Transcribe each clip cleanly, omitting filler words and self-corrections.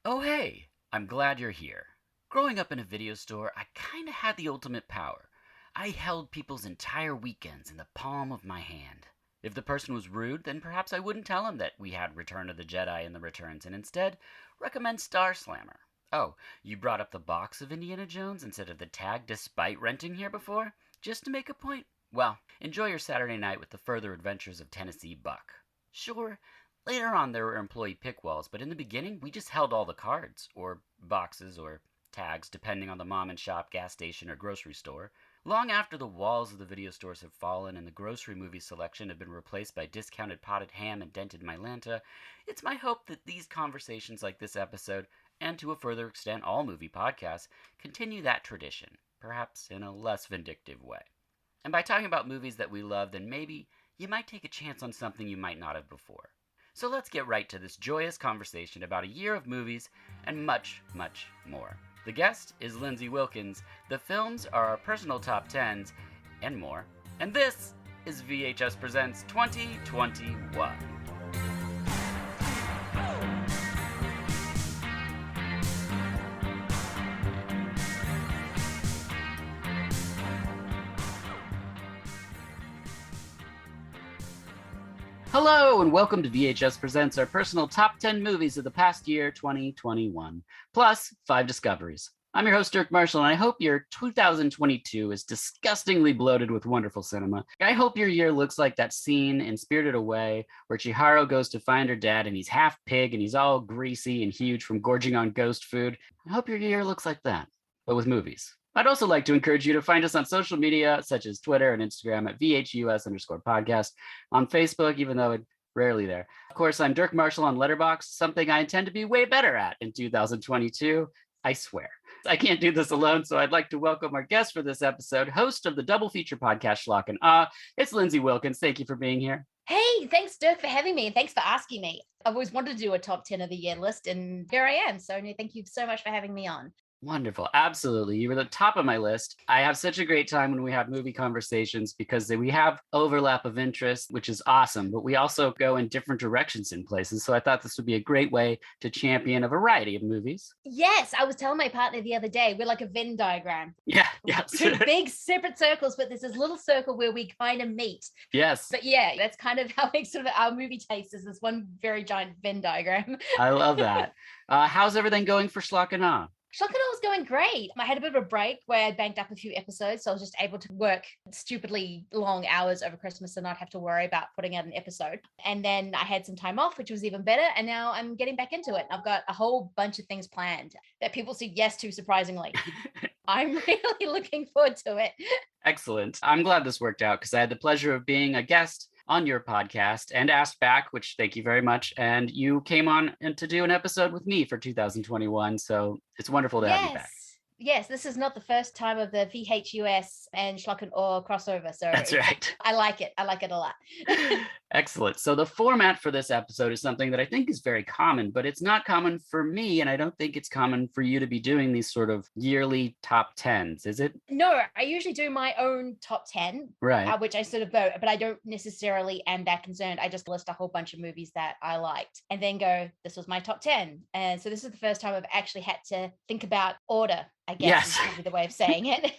Oh hey, I'm glad you're here. Growing up in a video store, I kinda had the ultimate power. I held people's entire weekends in the palm of my hand. If the person was rude, then perhaps I wouldn't tell him that we had Return of the Jedi in the returns and instead recommend Star Slammer. Oh, you brought up the box of Indiana Jones instead of the tag despite renting here before? Just to make a point? Well, enjoy your Saturday night with the further adventures of Tennessee Buck. Sure, later on there were employee pick walls, but in the beginning we just held all the cards, or boxes, or tags, depending on the mom and shop, gas station, or grocery store. Long after the walls of the video stores have fallen and the grocery movie selection have been replaced by discounted potted ham and dented Mylanta, it's my hope that these conversations like this episode, and to a further extent all movie podcasts, continue that tradition, perhaps in a less vindictive way. And by talking about movies that we love, then maybe you might take a chance on something you might not have before. So let's get right to this joyous conversation about a year of movies and much, much more. The guest is Lindsay Wilkins, the films are our personal top 10s, and more. And this is VHS Presents 2021. Hello, and welcome to VHS Presents our personal top 10 movies of the past year, 2021, plus 5 discoveries. I'm your host, Dirk Marshall, and I hope your 2022 is disgustingly bloated with wonderful cinema. I hope your year looks like that scene in Spirited Away where Chihiro goes to find her dad, and he's half pig, and he's all greasy and huge from gorging on ghost food. I hope your year looks like that, but with movies. I'd also like to encourage you to find us on social media, such as Twitter and Instagram at VHUS_podcast, on Facebook, even though it's rarely there. Of course, I'm Dirk Marshall on Letterboxd, something I intend to be way better at in 2022, I swear. I can't do this alone, so I'd like to welcome our guest for this episode, host of the double feature podcast, Schlock And Awe. It's Lindsay Wilkins. Thank you for being here. Hey, thanks, Dirk, for having me, and thanks for asking me. I've always wanted to do a top 10 of the year list, and here I am. So thank you so much for having me on. Wonderful. Absolutely. You were the top of my list. I have such a great time when we have movie conversations because we have overlap of interest, which is awesome, but we also go in different directions in places. So I thought this would be a great way to champion a variety of movies. Yes, I was telling my partner the other day, we're like a Venn diagram. Yeah. Two big separate circles, but there's this little circle where we kind of meet. Yes. But yeah, that's kind of how sort of our movie taste is, this one very giant Venn diagram. I love that. How's everything going for Schlock And Awe? Schlock And Awe was going great. I had a bit of a break where I banked up a few episodes, so I was just able to work stupidly long hours over Christmas and not have to worry about putting out an episode. And then I had some time off, which was even better. And now I'm getting back into it. I've got a whole bunch of things planned that people said yes to, surprisingly. I'm really looking forward to it. Excellent. I'm glad this worked out because I had the pleasure of being a guest on your podcast and asked back, which thank you very much. And you came on to do an episode with me for 2021. So it's wonderful to have you back. Yes, this is not the first time of the VHUS and Schlock And Awe crossover. So that's right. I like it. I like it a lot. Excellent. So the format for this episode is something that I think is very common, but it's not common for me. And I don't think it's common for you to be doing these sort of yearly top 10s, is it? No, I usually do my own top 10, right? Which I sort of vote, but I don't necessarily am that concerned. I just list a whole bunch of movies that I liked and then go, this was my top 10. And so this is the first time I've actually had to think about order, I guess, is the way of saying it.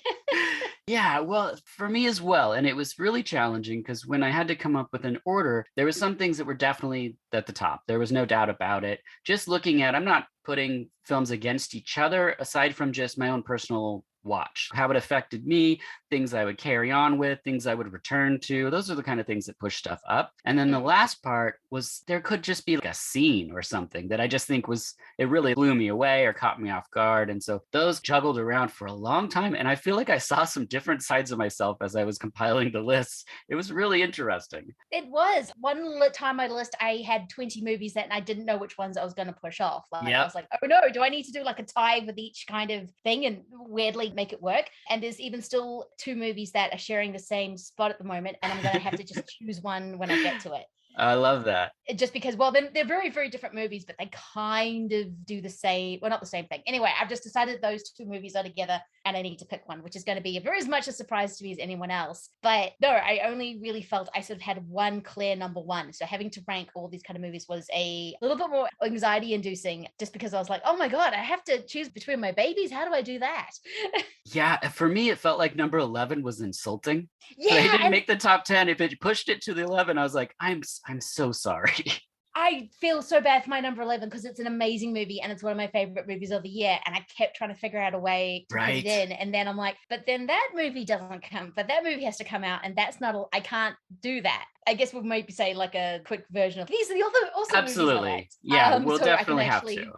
Yeah, well, for me as well. And it was really challenging because when I had to come up with an order, there were some things that were definitely at the top. There was no doubt about it. Just looking at, I'm not putting films against each other, aside from just my own personal watch, how it affected me, things I would carry on with, things I would return to. Those are the kind of things that push stuff up. And then the last part was there could just be like a scene or something that I just think it really blew me away or caught me off guard. And so those juggled around for a long time. And I feel like I saw some different sides of myself as I was compiling the lists. It was really interesting. It was. One time I list, I had 20 movies that and I didn't know which ones I was going to push off. I was like, oh no, do I need to do like a tie with each kind of thing and weirdly make it work? And there's even still 2 movies that are sharing the same spot at the moment, and I'm going to have to just choose one when I get to it. I love that. Just because, well, they're very, very different movies, but they kind of do the same, well, not the same thing. Anyway, I've just decided those two movies are together and I need to pick one, which is going to be very as much a surprise to me as anyone else. But no, I only really felt I sort of had one clear number one. So having to rank all these kind of movies was a little bit more anxiety inducing, just because I was like, oh my God, I have to choose between my babies. How do I do that? Yeah, for me, it felt like number 11 was insulting. Yeah. They didn't make the top 10. If it pushed it to the 11, I was like, I'm so sorry. I feel so bad for my number 11 because it's an amazing movie and it's one of my favorite movies of the year. And I kept trying to figure out a way to put it in. And then I'm like, but then that movie doesn't come, but that movie has to come out. And that's not, I can't do that. I guess we'll maybe say like a quick version of these are the other awesome Absolutely. movies. Yeah, we'll definitely have to.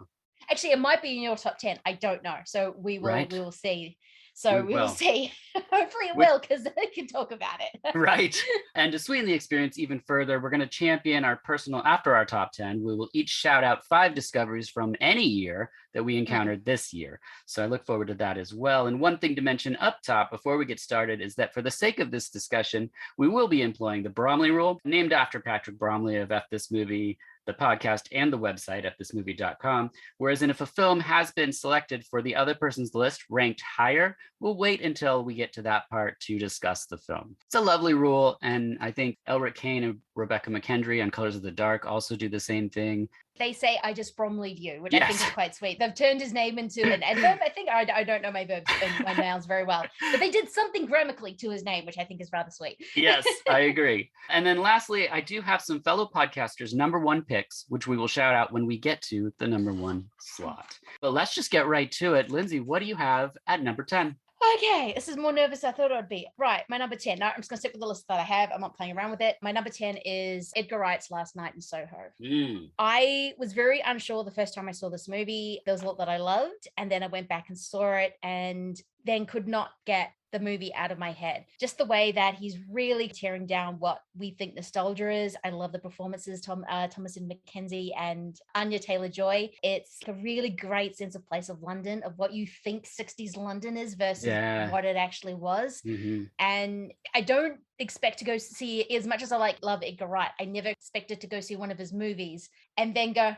Actually, it might be in your top 10. I don't know. So we will see. So we will see. Hopefully it will, because I can talk about it. Right. And to sweeten the experience even further, we're going to champion our personal, after our top 10, we will each shout out 5 discoveries from any year that we encountered this year. So I look forward to that as well. And one thing to mention up top before we get started is that for the sake of this discussion, we will be employing the Bromley rule, named after Patrick Bromley of F This Movie, the podcast, and the website at thismovie.com. Whereas if a film has been selected for the other person's list ranked higher, we'll wait until we get to that part to discuss the film. It's a lovely rule, and I think Elric Kane and Rebecca McKendry on Colors of the Dark also do the same thing. They say, I just Bromley'd you, which I think is quite sweet. They've turned his name into an adverb. I think I don't know my verbs and my nouns very well, but they did something grammatically to his name, which I think is rather sweet. Yes, I agree. And then lastly, I do have some fellow podcasters' number 1 picks, which we will shout out when we get to the number 1 slot. But let's just get right to it. Lindsay, what do you have at number 10? Okay, this is more nervous than I thought it would be. Right, my number 10. No, I'm just going to stick with the list that I have. I'm not playing around with it. My number 10 is Edgar Wright's Last Night in Soho. I was very unsure the first time I saw this movie. There was a lot that I loved, and then I went back and saw it and then could not get the movie out of my head. Just the way that he's really tearing down what we think nostalgia is. I love the performances, Thomasin McKenzie and Anya Taylor-Joy. It's a really great sense of place of London, of what you think 60s London is versus what it actually was. And I don't expect to go see, as much as I love Edgar Wright, I never expected to go see one of his movies and then go,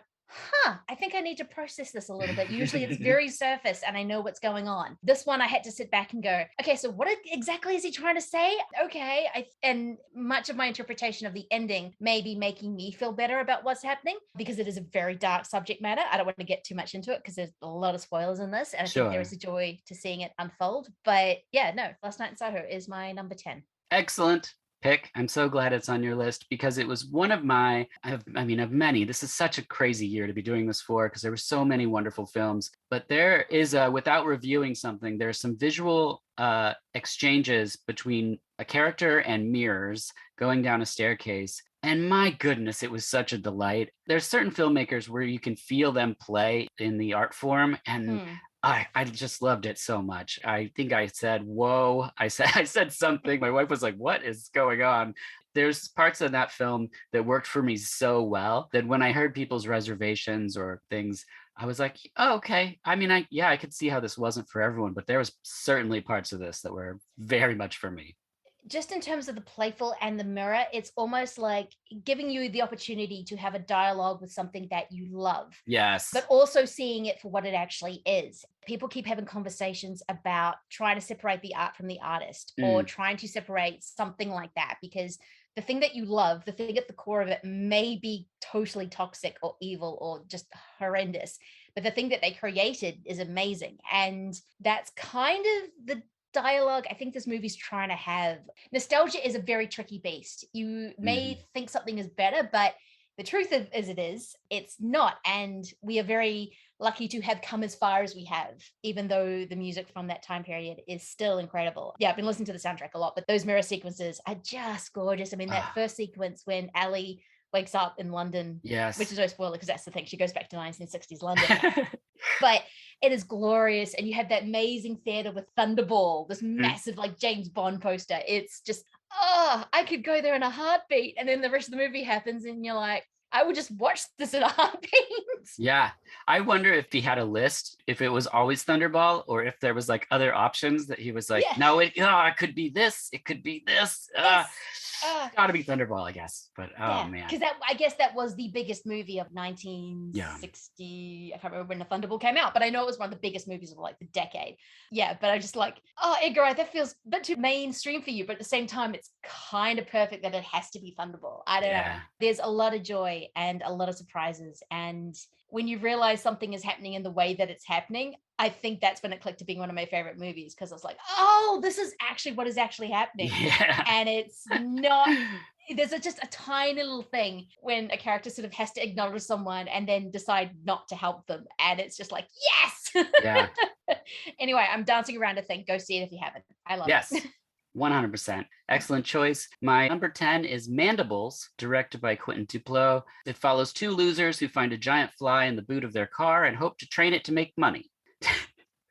I think I need to process this a little bit. Usually it's very surface and I know what's going on. This one I had to sit back and go, okay, so what exactly is he trying to say? Okay. And much of my interpretation of the ending may be making me feel better about what's happening because it is a very dark subject matter. I don't want to get too much into it because there's a lot of spoilers in this. And I think there is a joy to seeing it unfold. But yeah, no, Last Night in Soho is my number 10. Excellent pick. I'm so glad it's on your list because it was one of my, of many. This is such a crazy year to be doing this for because there were so many wonderful films. But there is, without reviewing something, there's some visual exchanges between a character and mirrors going down a staircase. And my goodness, it was such a delight. There's certain filmmakers where you can feel them play in the art form and I just loved it so much. I think I said, whoa, I said something. My wife was like, what is going on? There's parts of that film that worked for me so well that when I heard people's reservations or things, I was like, oh, okay. I mean, I could see how this wasn't for everyone, but there was certainly parts of this that were very much for me. Just in terms of the playful and the mirror, it's almost like giving you the opportunity to have a dialogue with something that you love. Yes. But also seeing it for what it actually is. People keep having conversations about trying to separate the art from the artist or trying to separate something like that because the thing that you love, the thing at the core of it may be totally toxic or evil or just horrendous. But the thing that they created is amazing. And that's kind of the dialogue I think this movie's trying to have. Nostalgia is a very tricky beast. You may think something is better, but the truth is it's not. And we are very lucky to have come as far as we have, even though the music from that time period is still incredible. Yeah, I've been listening to the soundtrack a lot, but those mirror sequences are just gorgeous. I mean, that first sequence when Ellie wakes up in London, which is no spoiler because that's the thing. She goes back to 1960s London. But it is glorious. And you have that amazing theater with Thunderball, this massive like James Bond poster. It's just, I could go there in a heartbeat. And then the rest of the movie happens and you're like, I would just watch this in a heartbeat. sequence. Yeah. I wonder if he had a list, if it was always Thunderball, or if there was like other options that he was like, Yeah. no, it could be this. It could be this. Yes. It's gotta be Thunderball, I guess. But oh man. Because I guess that was the biggest movie of 1960. I can't remember when the Thunderball came out, but I know it was one of the biggest movies of like the decade. Yeah, but I just like, oh, Edgar Wright, that feels a bit too mainstream for you, but at the same time, it's kind of perfect that it has to be Thunderball. I don't know. There's a lot of joy and a lot of surprises, and when you realize something is happening in the way that it's happening, I think that's when it clicked to being one of my favorite movies, because I was like, oh, this is actually what is actually happening. Yeah. And it's not, there's just a tiny little thing when a character sort of has to acknowledge someone and then decide not to help them. And it's just like, yes. Yeah. Anyway, I'm dancing around a thing. Go see it if you haven't. I love Yes. it. 100%. Excellent choice. My number 10 is Mandibles, directed by Quentin Dupieux. It follows two losers who find a giant fly in the boot of their car and hope to train it to make money.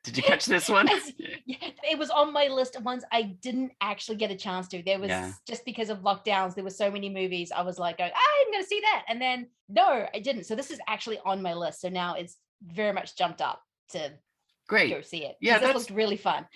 Did you catch this one? It was on my list of ones I didn't actually get a chance to. There was just because of lockdowns, there were so many movies. I was like, going, I'm going to see that. And then no, I didn't. So this is actually on my list. So now it's very much jumped up to go see it. Yeah, this looked really fun.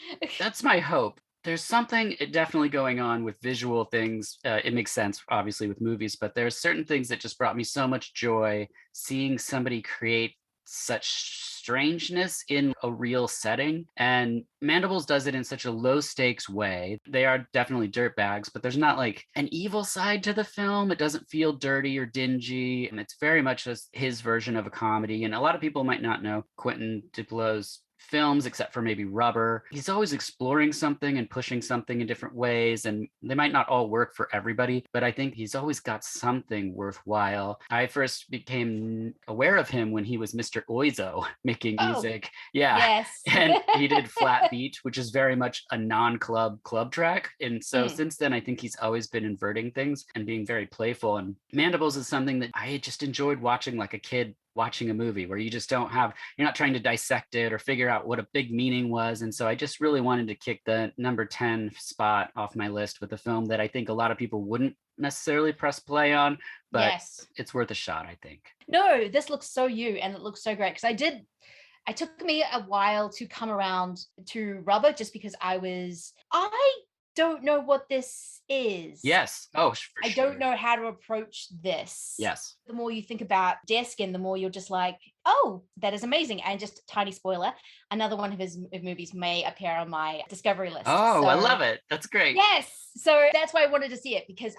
That's my hope. There's something definitely going on with visual things. It makes sense, obviously, with movies, but there's certain things that just brought me so much joy seeing somebody create such strangeness in a real setting. And Mandibles does it in such a low stakes way. They are definitely dirtbags, but there's not like an evil side to the film. It doesn't feel dirty or dingy. And it's very much just his version of a comedy. And a lot of people might not know Quentin Dupieux's films, except for maybe Rubber. He's always exploring something and pushing something in different ways, and they might not all work for everybody, but I think he's always got something worthwhile. I first became aware of him when he was Mr. Oizo making music. Yes. And he did Flat Beat, which is very much a non-club club track. And so since then, I think he's always been inverting things and being very playful. And Mandibles is something that I just enjoyed watching like a kid watching a movie, where you just you're not trying to dissect it or figure out what a big meaning was. And so I just really wanted to kick the number 10 spot off my list with a film that I think a lot of people wouldn't necessarily press play on, but it's worth a shot, I think. No, this looks so you, and it looks so great, because it took me a while to come around to Rubber, just because I don't know what this is. Yes. Oh, I don't know how to approach this. Yes. The more you think about Deathskin, the more you're just like, oh, that is amazing. And just a tiny spoiler, another one of his movies may appear on my Discovery list. Oh, so, I love it. That's great. Yes. So that's why I wanted to see it, because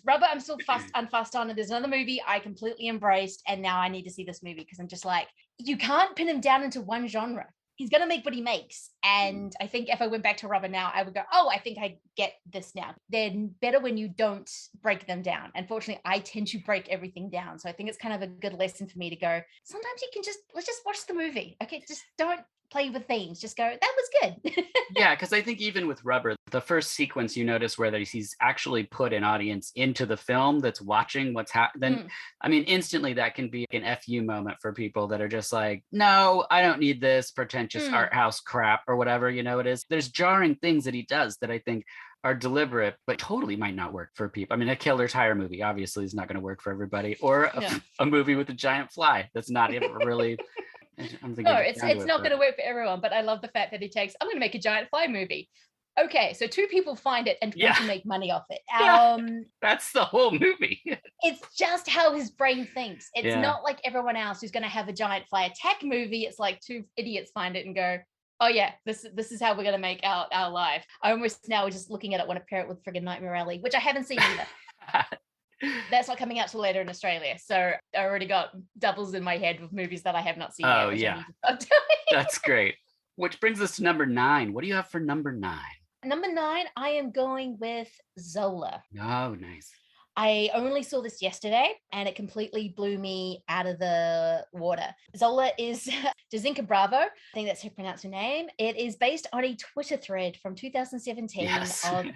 Rubber, I'm still unfussed on, and there's another movie I completely embraced, and now I need to see this movie, because I'm just like, you can't pin him down into one genre. He's going to make what he makes. And I think if I went back to Rubber now, I would go, oh, I think I get this now. They're better when you don't break them down. Unfortunately, I tend to break everything down. So I think it's kind of a good lesson for me to go, sometimes you can let's just watch the movie. Okay, just don't play with themes. Just go, that was good. Yeah, because I think even with Rubber, the first sequence you notice where he's actually put an audience into the film that's watching what's happening. I mean, instantly that can be an FU moment for people that are just like, no, I don't need this pretentious art house crap or whatever, it is. There's jarring things that he does that I think are deliberate, but totally might not work for people. I mean, a Killer Tire movie obviously is not going to work for everybody, or a movie with a giant fly. That's not even really... it's not going to work for everyone, but I love the fact that he takes, I'm going to make a giant fly movie. Okay, so two people find it and want to make money off it. That's the whole movie. It's just how his brain thinks. It's not like everyone else who's going to have a giant fly attack movie. It's like two idiots find it and go, oh yeah, this is how we're going to make our life. I almost now just looking at it want to pair it with friggin' Nightmare Alley, which I haven't seen either. That's not coming out till later in Australia, so I already got doubles in my head with movies that I have not seen yet. Yeah, that's great. Which brings us to number 9. What do you have for number 9? Number 9, I am going with Zola. Oh, nice. I only saw this yesterday, and it completely blew me out of the water. Zola is Jazinka Bravo. I think that's how you pronounce her name. It is based on a Twitter thread from 2017 of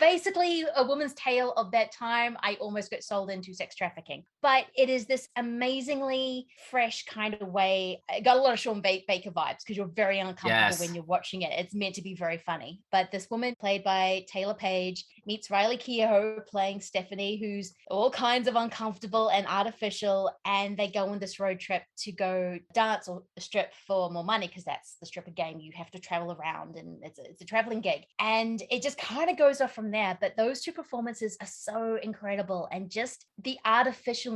basically a woman's tale of that time. I almost got sold into sex trafficking. But it is this amazingly fresh kind of way. It got a lot of Sean Baker vibes, because you're very uncomfortable when you're watching it. It's meant to be very funny. But this woman, played by Taylor Page, meets Riley Keough playing Stephanie, family who's all kinds of uncomfortable and artificial, and they go on this road trip to go dance or strip for more money, because that's the stripper game. You have to travel around, and it's a traveling gig, and it just kind of goes off from there. But those two performances are so incredible, and just the artifice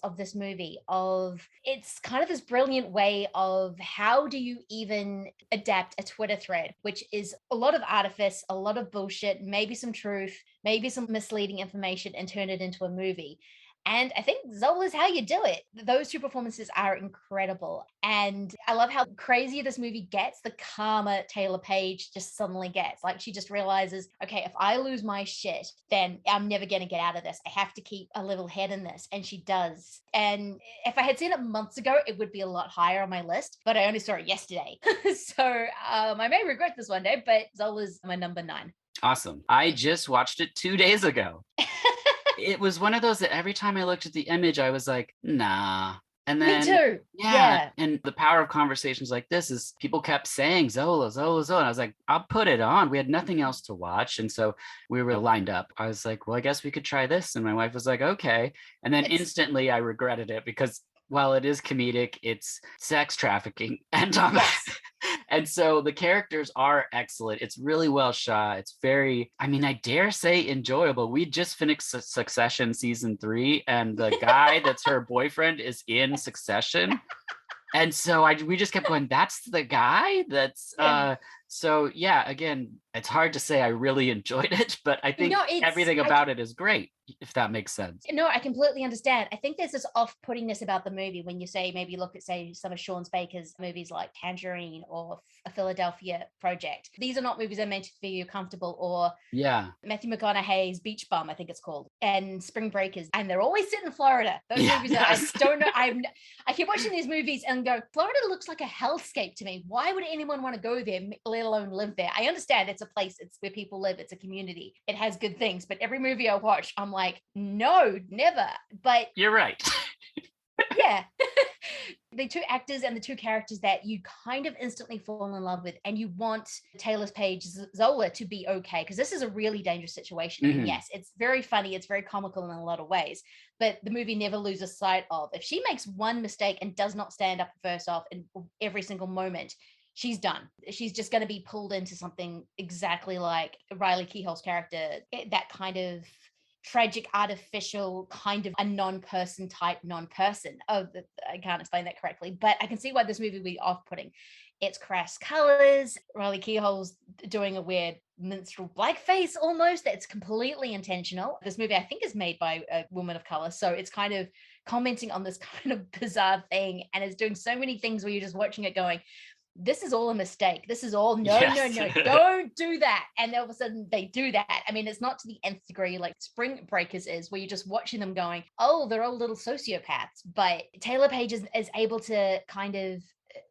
of this movie, of it's kind of this brilliant way of how do you even adapt a Twitter thread, which is a lot of artifice, a lot of bullshit, maybe some truth, maybe some misleading information, and turn it into a movie. And I think Zola's how you do it. Those two performances are incredible. And I love how crazy this movie gets, the calmer Taylor Page just suddenly gets. Like, she just realizes, okay, if I lose my shit, then I'm never going to get out of this. I have to keep a level head in this. And she does. And if I had seen it months ago, it would be a lot higher on my list, but I only saw it yesterday. So I may regret this one day, but Zola's my number 9. Awesome. I just watched it 2 days ago. It was one of those that every time I looked at the image, I was like, nah. And then, me too. Yeah. And the power of conversations like this is people kept saying Zola, Zola, Zola. And I was like, I'll put it on. We had nothing else to watch. And so we were lined up. I was like, well, I guess we could try this. And my wife was like, okay. And then instantly I regretted it, because while it is comedic, it's sex trafficking. And and so the characters are excellent. It's really well shot. It's very, I mean, I dare say enjoyable. We just finished Succession season 3, and the guy that's her boyfriend is in Succession. And so we just kept going, that's the guy? That's so yeah, again, it's hard to say I really enjoyed it, but I think everything about it is great, if that makes sense. No, I completely understand. I think there's this off-puttingness about the movie when you say, maybe look at, say, some of Sean Baker's movies like Tangerine or A Philadelphia Project. These are not movies that are meant to be you comfortable, or Matthew McConaughey's Beach Bum, I think it's called, and Spring Breakers, and they're always set in Florida. Those movies I don't know. I keep watching these movies and go, Florida looks like a hellscape to me. Why would anyone want to go there, let alone live there? I understand it's a place, it's where people live, it's a community, it has good things, but every movie I watch, I'm like, no, never. But you're right. Yeah. The two actors and the two characters that you kind of instantly fall in love with, and you want Taylor Page Zola to be okay, because this is a really dangerous situation. Mm-hmm. And yes, it's very funny, it's very comical in a lot of ways, but the movie never loses sight of, if she makes one mistake and does not stand up for herself in every single moment, she's done. She's just going to be pulled into something exactly like Riley Keogh's character, that kind of tragic, artificial, kind of a non-person type non-person. Oh, I can't explain that correctly, but I can see why this movie would be off-putting. It's crass colors. Riley Keogh's doing a weird minstrel blackface almost. That's completely intentional. This movie, I think, is made by a woman of color, so it's kind of commenting on this kind of bizarre thing, and it's doing so many things where you're just watching it going, this is all a mistake. This is all, no, don't do that. And all of a sudden they do that. I mean, it's not to the nth degree like Spring Breakers is, where you're just watching them going, oh, they're all little sociopaths. But Taylor Page is able to kind of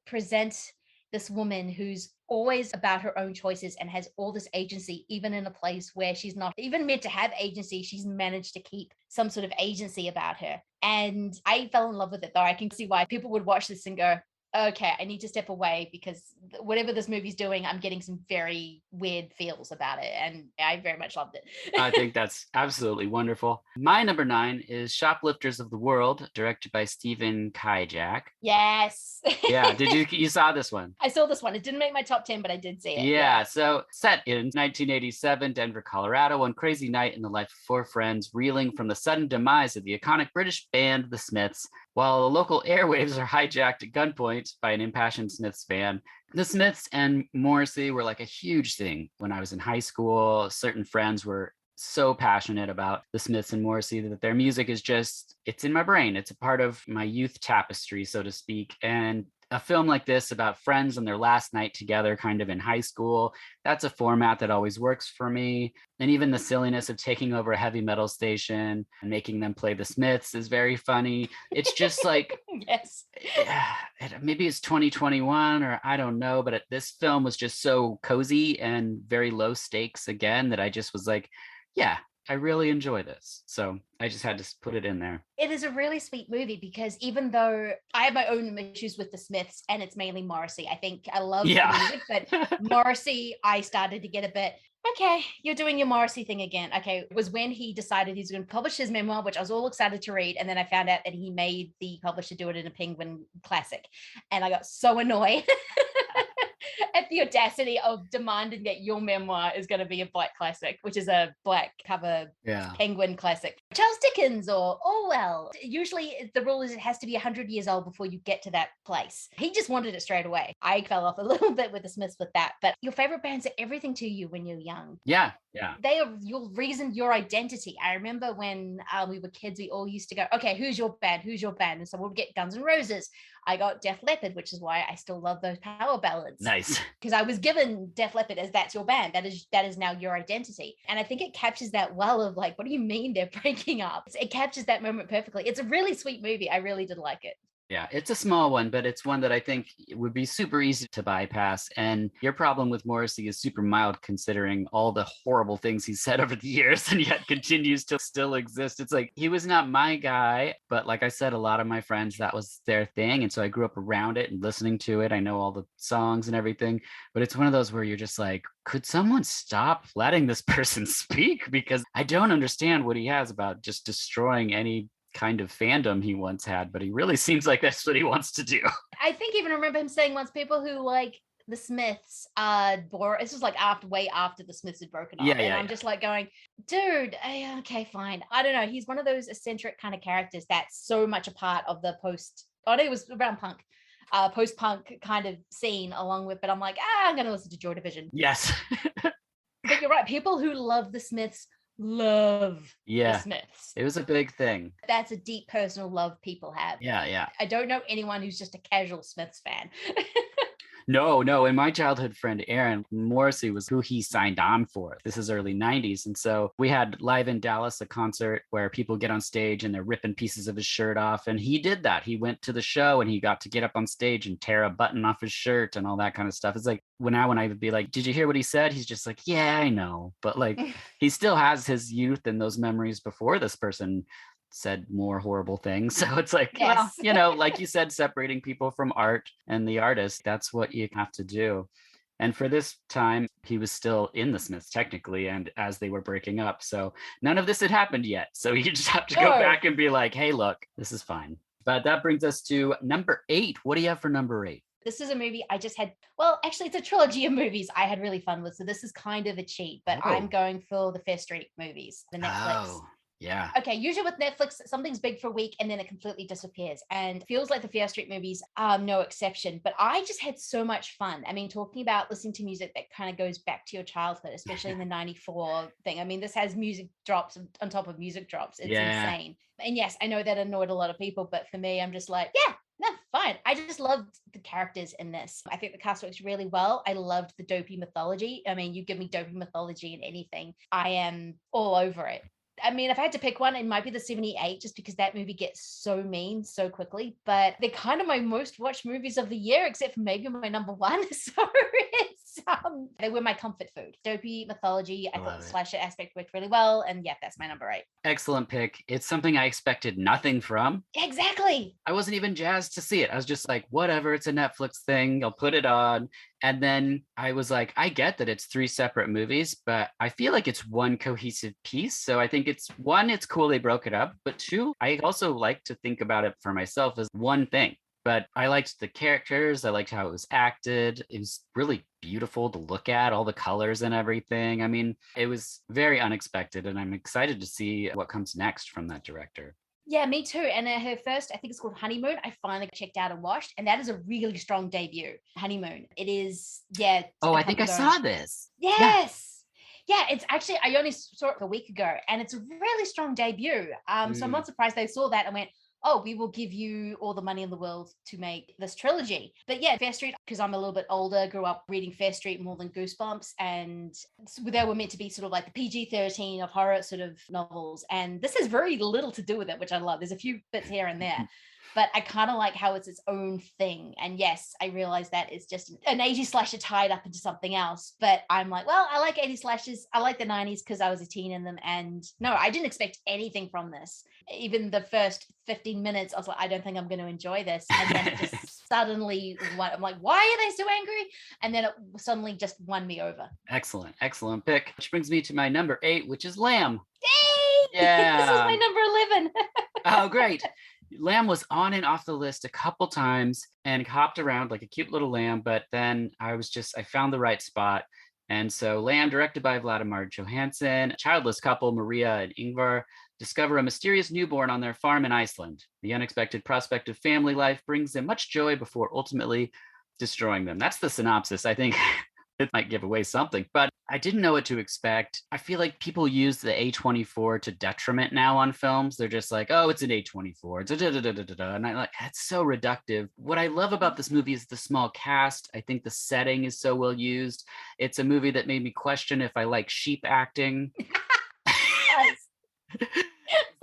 present this woman who's always about her own choices and has all this agency, even in a place where she's not even meant to have agency. She's managed to keep some sort of agency about her. And I fell in love with it, though. I can see why people would watch this and go, okay, I need to step away, because whatever this movie's doing, I'm getting some very weird feels about it, and I very much loved it. I think that's absolutely wonderful. My number 9 is Shoplifters of the World, directed by Stephen Kijak. Yes. Yeah, you saw this one? I saw this one. It didn't make my top 10, but I did see it. Yeah, so set in 1987, Denver, Colorado, one crazy night in the life of 4 friends, reeling from the sudden demise of the iconic British band The Smiths, while the local airwaves are hijacked at gunpoint by an impassioned Smiths fan. The Smiths and Morrissey were like a huge thing when I was in high school. Certain friends were so passionate about the Smiths and Morrissey that their music is just, it's in my brain. It's a part of my youth tapestry, so to speak. And a film like this about friends on their last night together kind of in high school, that's a format that always works for me. And even the silliness of taking over a heavy metal station and making them play the Smiths is very funny. It's just like, yes, maybe it's 2021 or I don't know, but this film was just so cozy and very low stakes again that I just was like, yeah, I really enjoy this. So I just had to put it in there. It is a really sweet movie because even though I have my own issues with the Smiths and it's mainly Morrissey, I think I love the music, but Morrissey, I started to get a bit, okay, you're doing your Morrissey thing again. Okay, it was when he decided he's going to publish his memoir, which I was all excited to read. And then I found out that he made the publisher do it in a Penguin classic. And I got so annoyed at the audacity of demanding that your memoir is going to be a black classic, which is a black cover Penguin classic. Charles Dickens or Orwell. Usually the rule is it has to be 100 years old before you get to that place. He just wanted it straight away. I fell off a little bit with the Smiths with that, but your favorite bands are everything to you when you're young. Yeah. They are your reason, your identity. I remember when we were kids, we all used to go, okay, who's your band? Who's your band? And so we'll get Guns N' Roses. I got Def Leppard, which is why I still love those power ballads. Nice. Because I was given Def Leppard as that's your band. That is now your identity. And I think it captures that well of like, what do you mean they're breaking up? It captures that moment perfectly. It's a really sweet movie. I really did like it. Yeah, it's a small one, but it's one that I think would be super easy to bypass. And your problem with Morrissey is super mild considering all the horrible things he said over the years and yet continues to still exist. It's like, he was not my guy, but like I said, a lot of my friends, that was their thing. And so I grew up around it and listening to it. I know all the songs and everything, but it's one of those where you're just like, could someone stop letting this person speak? Because I don't understand what he has about just destroying any kind of fandom he once had, but he really seems like that's what he wants to do. I think even remember him saying once, people who like the Smiths this was like way after the Smiths had broken up. I'm just like going, dude, okay, fine. I don't know. He's one of those eccentric kind of characters that's so much a part of the it was around punk. Post-punk kind of scene along with, but I'm like, I'm going to listen to Joy Division. Yes. But you're right. People who love the Smiths love the Smiths. It was a big thing. That's a deep personal love people have. Yeah. I don't know anyone who's just a casual Smiths fan. No. And my childhood friend, Aaron, Morrissey was who he signed on for. This is early 90s. And so we had live in Dallas, a concert where people get on stage and they're ripping pieces of his shirt off. And he did that. He went to the show and he got to get up on stage and tear a button off his shirt and all that kind of stuff. It's like when I would be like, did you hear what he said? He's just like, yeah, I know. But like, he still has his youth and those memories before this person said more horrible things. So it's like, well, like you said, separating people from art and the artist, that's what you have to do. And for this time, he was still in the Smiths technically, and as they were breaking up. So none of this had happened yet. So you just have to go back and be like, hey, look, this is fine. But that brings us to number 8. What do you have for number 8? This is a movie I just had, well, actually, it's a trilogy of movies I had really fun with. So this is kind of a cheat, but I'm going for the Fair Street movies, the Netflix. Oh. Yeah. Okay, usually with Netflix, something's big for a week and then it completely disappears. And it feels like the Fear Street movies are no exception. But I just had so much fun. I mean, talking about listening to music that kind of goes back to your childhood, especially in the 94 thing. I mean, this has music drops on top of music drops. It's insane. And yes, I know that annoyed a lot of people, but for me, I'm just like, no, fine. I just loved the characters in this. I think the cast works really well. I loved the dopey mythology. I mean, you give me dopey mythology in anything, I am all over it. I mean, if I had to pick one, it might be the 78, just because that movie gets so mean so quickly. But they're kind of my most watched movies of the year, except for maybe my number one. So it's they were my comfort food. Dopey mythology. I thought the slasher aspect worked really well. And that's my number 8. Excellent pick. It's something I expected nothing from. Exactly. I wasn't even jazzed to see it. I was just like, whatever, it's a Netflix thing. I'll put it on. And then I was like, I get that it's 3 separate movies, but I feel like it's one cohesive piece. So I think it's cool they broke it up. But 2, I also like to think about it for myself as one thing. But I liked the characters. I liked how it was acted. It was really beautiful to look at, all the colors and everything. I mean, it was very unexpected, and I'm excited to see what comes next from that director. Yeah, me too. And her first, I think it's called Honeymoon, I finally checked out and watched. And that is a really strong debut, Honeymoon. It is, Oh, I think I saw this. Yes. Yeah, it's actually, I only saw it a week ago, and it's a really strong debut. So I'm not surprised they saw that and went, oh, we will give you all the money in the world to make this trilogy. But Fair Street, because I'm a little bit older, grew up reading Fair Street more than Goosebumps. And they were meant to be sort of like the PG-13 of horror sort of novels. And this has very little to do with it, which I love. There's a few bits here and there. but I kind of like how it's its own thing. And yes, I realize that it's just an 80s slasher tied up into something else. But I'm like, well, I like 80s slashers. I like the 90s because I was a teen in them. And no, I didn't expect anything from this. Even the first 15 minutes, I was like, I don't think I'm going to enjoy this. And then it just suddenly, I'm like, why are they so angry? And then it suddenly just won me over. Excellent pick. Which brings me to my number 8, which is Lamb. Yay! Yeah. This was my number 11. Oh, great. Lamb was on and off the list a couple times and hopped around like a cute little lamb, but then I found the right spot. And so Lamb, directed by Vladimir Johansson, a childless couple, Maria and Ingvar, discover a mysterious newborn on their farm in Iceland. The unexpected prospect of family life brings them much joy before ultimately destroying them. That's the synopsis. I think it might give away something, but I didn't know what to expect. I feel like people use the A24 to detriment now on films. They're just like, oh, it's an A24. And I'm like, that's so reductive. What I love about this movie is the small cast. I think the setting is so well used. It's a movie that made me question if I like sheep acting.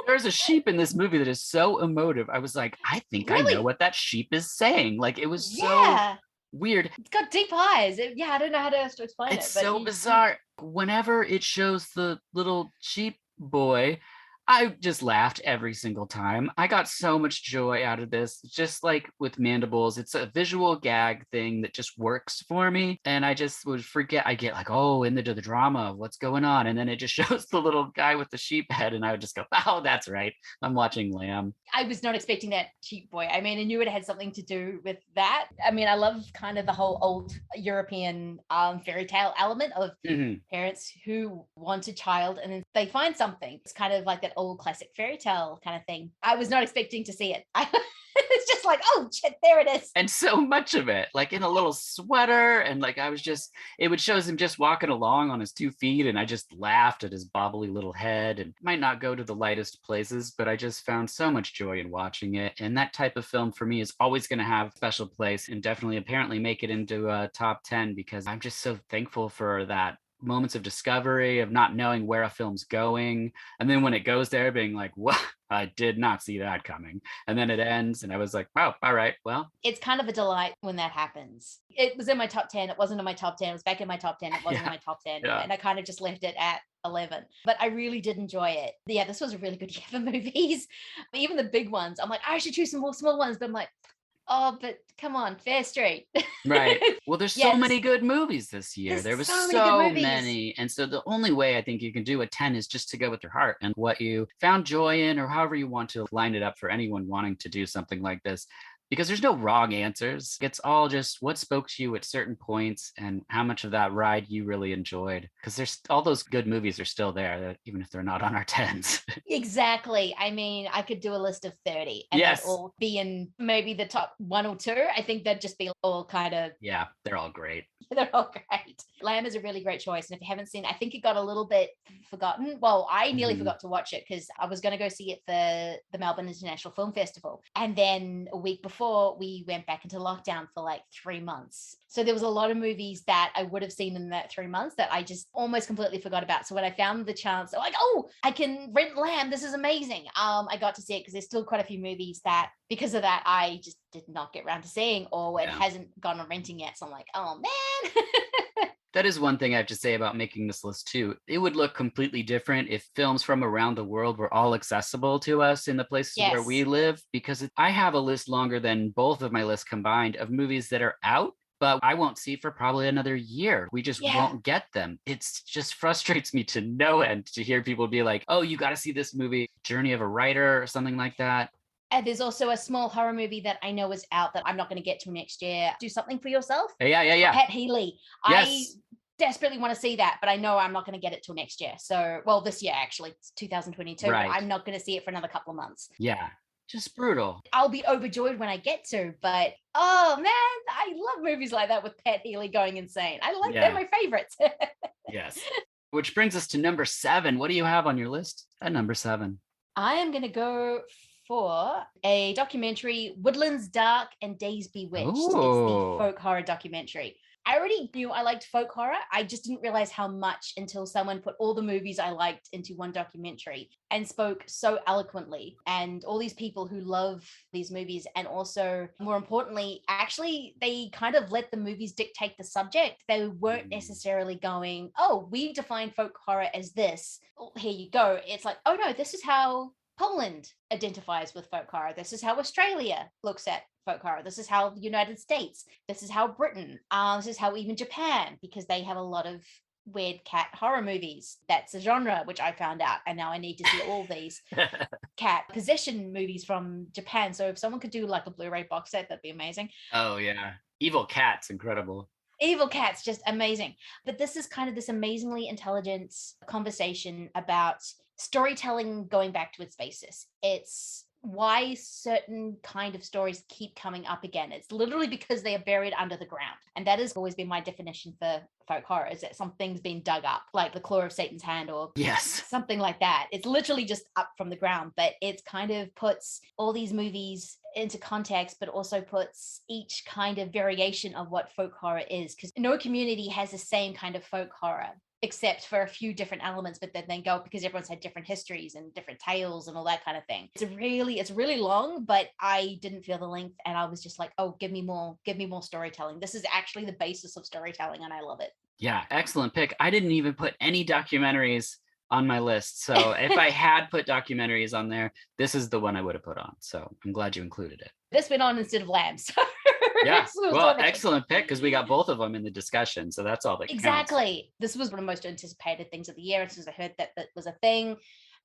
There's a sheep in this movie that is so emotive. I was like, I think I know what that sheep is saying. Like, it was so weird. It's got deep eyes. I don't know how to explain it. It's so bizarre. Whenever it shows the little sheep boy, I just laughed every single time. I got so much joy out of this. Just like with Mandibles, it's a visual gag thing that just works for me. And I just would forget. I get like, oh, into the drama of what's going on. And then it just shows the little guy with the sheep head. And I would just go, oh, that's right. I'm watching Lamb. I was not expecting that sheep boy. I mean, I knew it had something to do with that. I mean, I love kind of the whole old European fairy tale element of parents who want a child and then they find something. It's kind of like that old classic fairy tale kind of thing. I was not expecting to see it. It's just like, oh shit, there it is. And so much of it, like in a little sweater, and like it would show him just walking along on his 2 feet, and I just laughed at his bobbly little head. And might not go to the lightest places, but I just found so much joy in watching it. And that type of film for me is always going to have a special place, and definitely apparently make it into a top 10 because I'm just so thankful for that moments of discovery, of not knowing where a film's going, and then when it goes there being like, what, I did not see that coming, and then it ends and I was like, wow, all right, well, it's kind of a delight when that happens. It was in my top 10, it wasn't in my top 10, it was back in my top 10, it wasn't in my top 10, and I kind of just left it at 11, but I really did enjoy it. This was a really good year for movies. Even the big ones, I'm like, I should choose some more small ones, but I'm like, oh, but come on, fair straight. Right. Well, there's so many good movies this year. There was so many. And so the only way I think you can do a 10 is just to go with your heart and what you found joy in, or however you want to line it up for anyone wanting to do something like this. Because there's no wrong answers. It's all just what spoke to you at certain points and how much of that ride you really enjoyed. Because there's all those good movies are still there, even if they're not on our 10s. Exactly. I mean, I could do a list of 30 and they'd all be in maybe the top 1 or 2. I think that'd just be all kind of... Yeah, they're all great. They're all great. Lamb is a really great choice. And if you haven't seen, I think it got a little bit forgotten. Well, I nearly forgot to watch it because I was going to go see it for the Melbourne International Film Festival. And then a week before, we went back into lockdown for like 3 months. So there was a lot of movies that I would have seen in that 3 months that I just almost completely forgot about. So when I found the chance, I'm like, oh, I can rent Lamb. This is amazing. I got to see it because there's still quite a few movies that because of that, I just did not get around to seeing, or it hasn't gone on renting yet. So I'm like, oh man. That is one thing I have to say about making this list too. It would look completely different if films from around the world were all accessible to us in the places where we live, because I have a list longer than both of my lists combined of movies that are out, but I won't see for probably another year. We just won't get them. It's just frustrates me to no end to hear people be like, oh, you got to see this movie, Journey of a Writer or something like that. And there's also a small horror movie that I know is out that I'm not going to get to next year. Do Something for Yourself. Yeah. Pat Healy. Yes. I desperately want to see that, but I know I'm not going to get it till next year. So, well, this year, actually, it's 2022. Right. I'm not going to see it for another couple of months. Yeah. Just brutal. I'll be overjoyed when I get to, but oh man, I love movies like that with Pat Healy going insane. They're my favorites. Yes. Which brings us to number 7. What do you have on your list at number 7? I am going to go for a documentary, Woodlands Dark and Days Bewitched. It's the Ooh. folk horror documentary. I already knew I liked folk horror. I just didn't realize how much until someone put all the movies I liked into one documentary and spoke so eloquently. And all these people who love these movies, and also, more importantly, actually, they kind of let the movies dictate the subject. They weren't necessarily going, oh, we define folk horror as this. Oh, here you go. It's like, oh no, this is how Poland identifies with folk horror. This is how Australia looks at folk horror. This is how the United States. This is how Britain. This is how even Japan, because they have a lot of weird cat horror movies. That's a genre, which I found out. And now I need to see all these cat possession movies from Japan. So if someone could do like a Blu-ray box set, that'd be amazing. Oh, yeah. Evil Cat's incredible. Evil Cat's just amazing. But this is kind of this amazingly intelligent conversation about storytelling going back to its basis. It's why certain kind of stories keep coming up again. It's literally because they are buried under the ground. And that has always been my definition for folk horror, is that something's been dug up, like the claw of Satan's hand or something like that. It's literally just up from the ground, but it kind of puts all these movies into context, but also puts each kind of variation of what folk horror is, because no community has the same kind of folk horror, except for a few different elements, but then they go because everyone's had different histories and different tales and all that kind of thing. It's really long, but I didn't feel the length, and I was just like, oh, give me more storytelling. This is actually the basis of storytelling, and I love it. Yeah, excellent pick. I didn't even put any documentaries on my list. So if I had put documentaries on there, this is the one I would have put on. So I'm glad you included it. This went on instead of Lamb. So yeah, well, excellent pick, because we got both of them in the discussion. So that's all that counts. Exactly. This was one of the most anticipated things of the year. As soon as I heard that was a thing.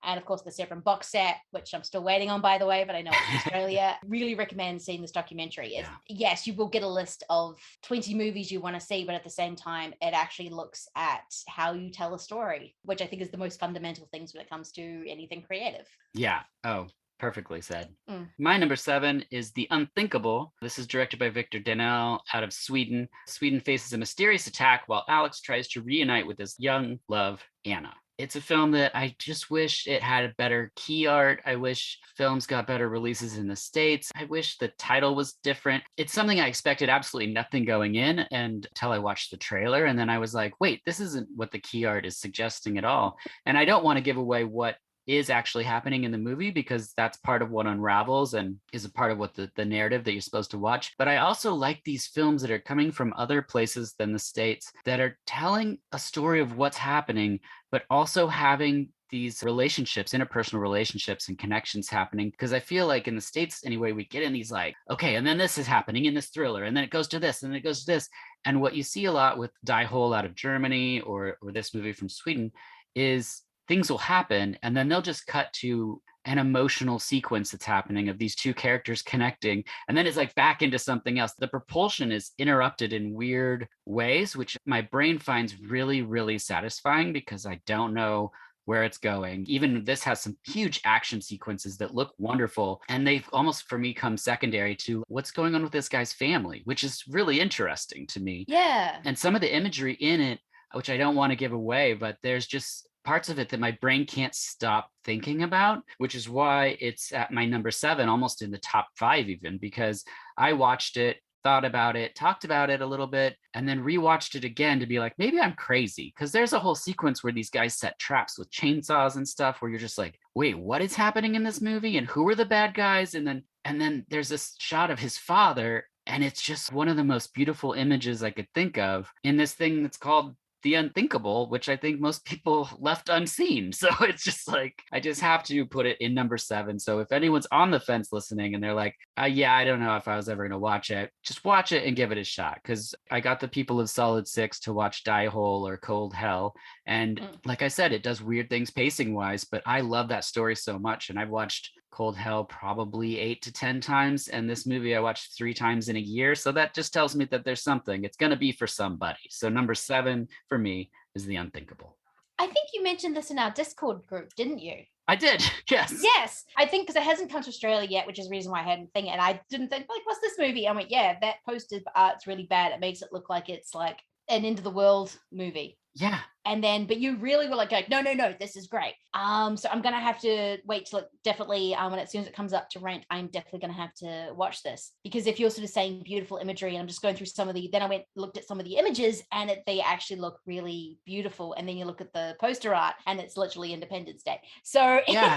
And of course, the Severin box set, which I'm still waiting on, by the way, but I know it's in Australia. Really recommend seeing this documentary. Yes, you will get a list of 20 movies you want to see, but at the same time, it actually looks at how you tell a story, which I think is the most fundamental things when it comes to anything creative. Yeah. Oh, perfectly said. My number 7 is The Unthinkable. This is directed by Victor Denell out of Sweden. Sweden faces a mysterious attack while Alex tries to reunite with his young love, Anna. It's a film that I just wish it had better key art. I wish films got better releases in the States. I wish the title was different. It's something I expected absolutely nothing going in until I watched the trailer. And then I was like, wait, this isn't what the key art is suggesting at all. And I don't want to give away what is actually happening in the movie, because that's part of what unravels and is a part of what the narrative that you're supposed to watch. But I also like these films that are coming from other places than the States, that are telling a story of what's happening, but also having these relationships, interpersonal relationships and connections happening. Because I feel like in the States anyway, we get in these like, okay, and then this is happening in this thriller, and then it goes to this, and then it goes to this. And what you see a lot with Die Hole out of Germany or this movie from Sweden is things will happen, and then they'll just cut to an emotional sequence that's happening of these two characters connecting, and then it's like back into something else. The propulsion is interrupted in weird ways, which my brain finds really, really satisfying, because I don't know where it's going. Even this has some huge action sequences that look wonderful, and they've almost for me come secondary to what's going on with this guy's family, which is really interesting to me. Yeah. And some of the imagery in it, which I don't want to give away, but there's just parts of it that my brain can't stop thinking about, which is why it's at my number 7, almost in the top 5 even, because I watched it, thought about it, talked about it a little bit, and then rewatched it again to be like, maybe I'm crazy. Because there's a whole sequence where these guys set traps with chainsaws and stuff where you're just like, wait, what is happening in this movie? And who are the bad guys? And then there's this shot of his father, and it's just one of the most beautiful images I could think of in this thing that's called The Unthinkable, which I think most people left unseen. So it's just like, I just have to put it in number 7. So if anyone's on the fence listening and they're like, yeah, I don't know if I was ever going to watch it, just watch it and give it a shot. Because I got the people of Solid 6 to watch Die Hole or Cold Hell. And like I said, it does weird things pacing wise, but I love that story so much. And I've watched Cold Hell probably 8 to 10 times. And this movie I watched 3 times in a year. So that just tells me that there's something. It's going to be for somebody. So number 7 for me is The Unthinkable. I think you mentioned this in our Discord group, didn't you? I did. Yes. Yes. I think because it hasn't come to Australia yet, which is the reason why I hadn't think. And I didn't think, like, what's this movie? I went, yeah, that poster art's really bad. It makes it look like it's like an end of the world movie. Yeah. And then, but you really were like, no, this is great. So I'm gonna have to wait till it definitely when as soon as it comes up to rent, I'm definitely gonna have to watch this, because if you're sort of saying beautiful imagery, and I'm just going through some of the, then I looked at some of the images, and they actually look really beautiful. And then you look at the poster art, and it's literally Independence Day. So Yeah,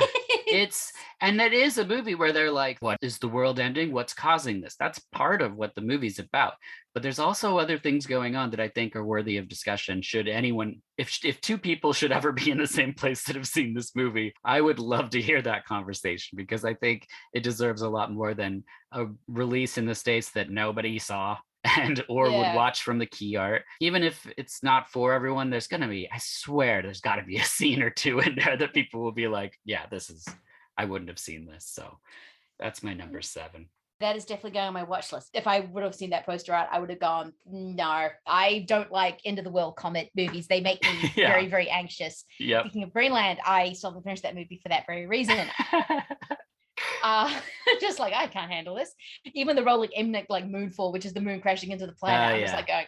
and that is a movie where they're like, what is the world ending? What's causing this? That's part of what the movie's about. But there's also other things going on that I think are worthy of discussion. Should anyone, if two people should ever be in the same place that have seen this movie, I would love to hear that conversation, because I think it deserves a lot more than a release in the States that nobody saw or would watch from the key art. Even if it's not for everyone, there's gonna be, I swear there's got to be a scene or two in there that people will be like, yeah, I wouldn't have seen this. So that's my number 7. That is definitely going on my watch list. If I would have seen that poster art, I would have gone, no, I don't like end of the world comet movies. They make me very, very anxious. Yep. Speaking of Greenland, I still haven't finished that movie for that very reason. Just like, I can't handle this. Even the rolling imminent, like Moonfall, which is the moon crashing into the planet. I was like going,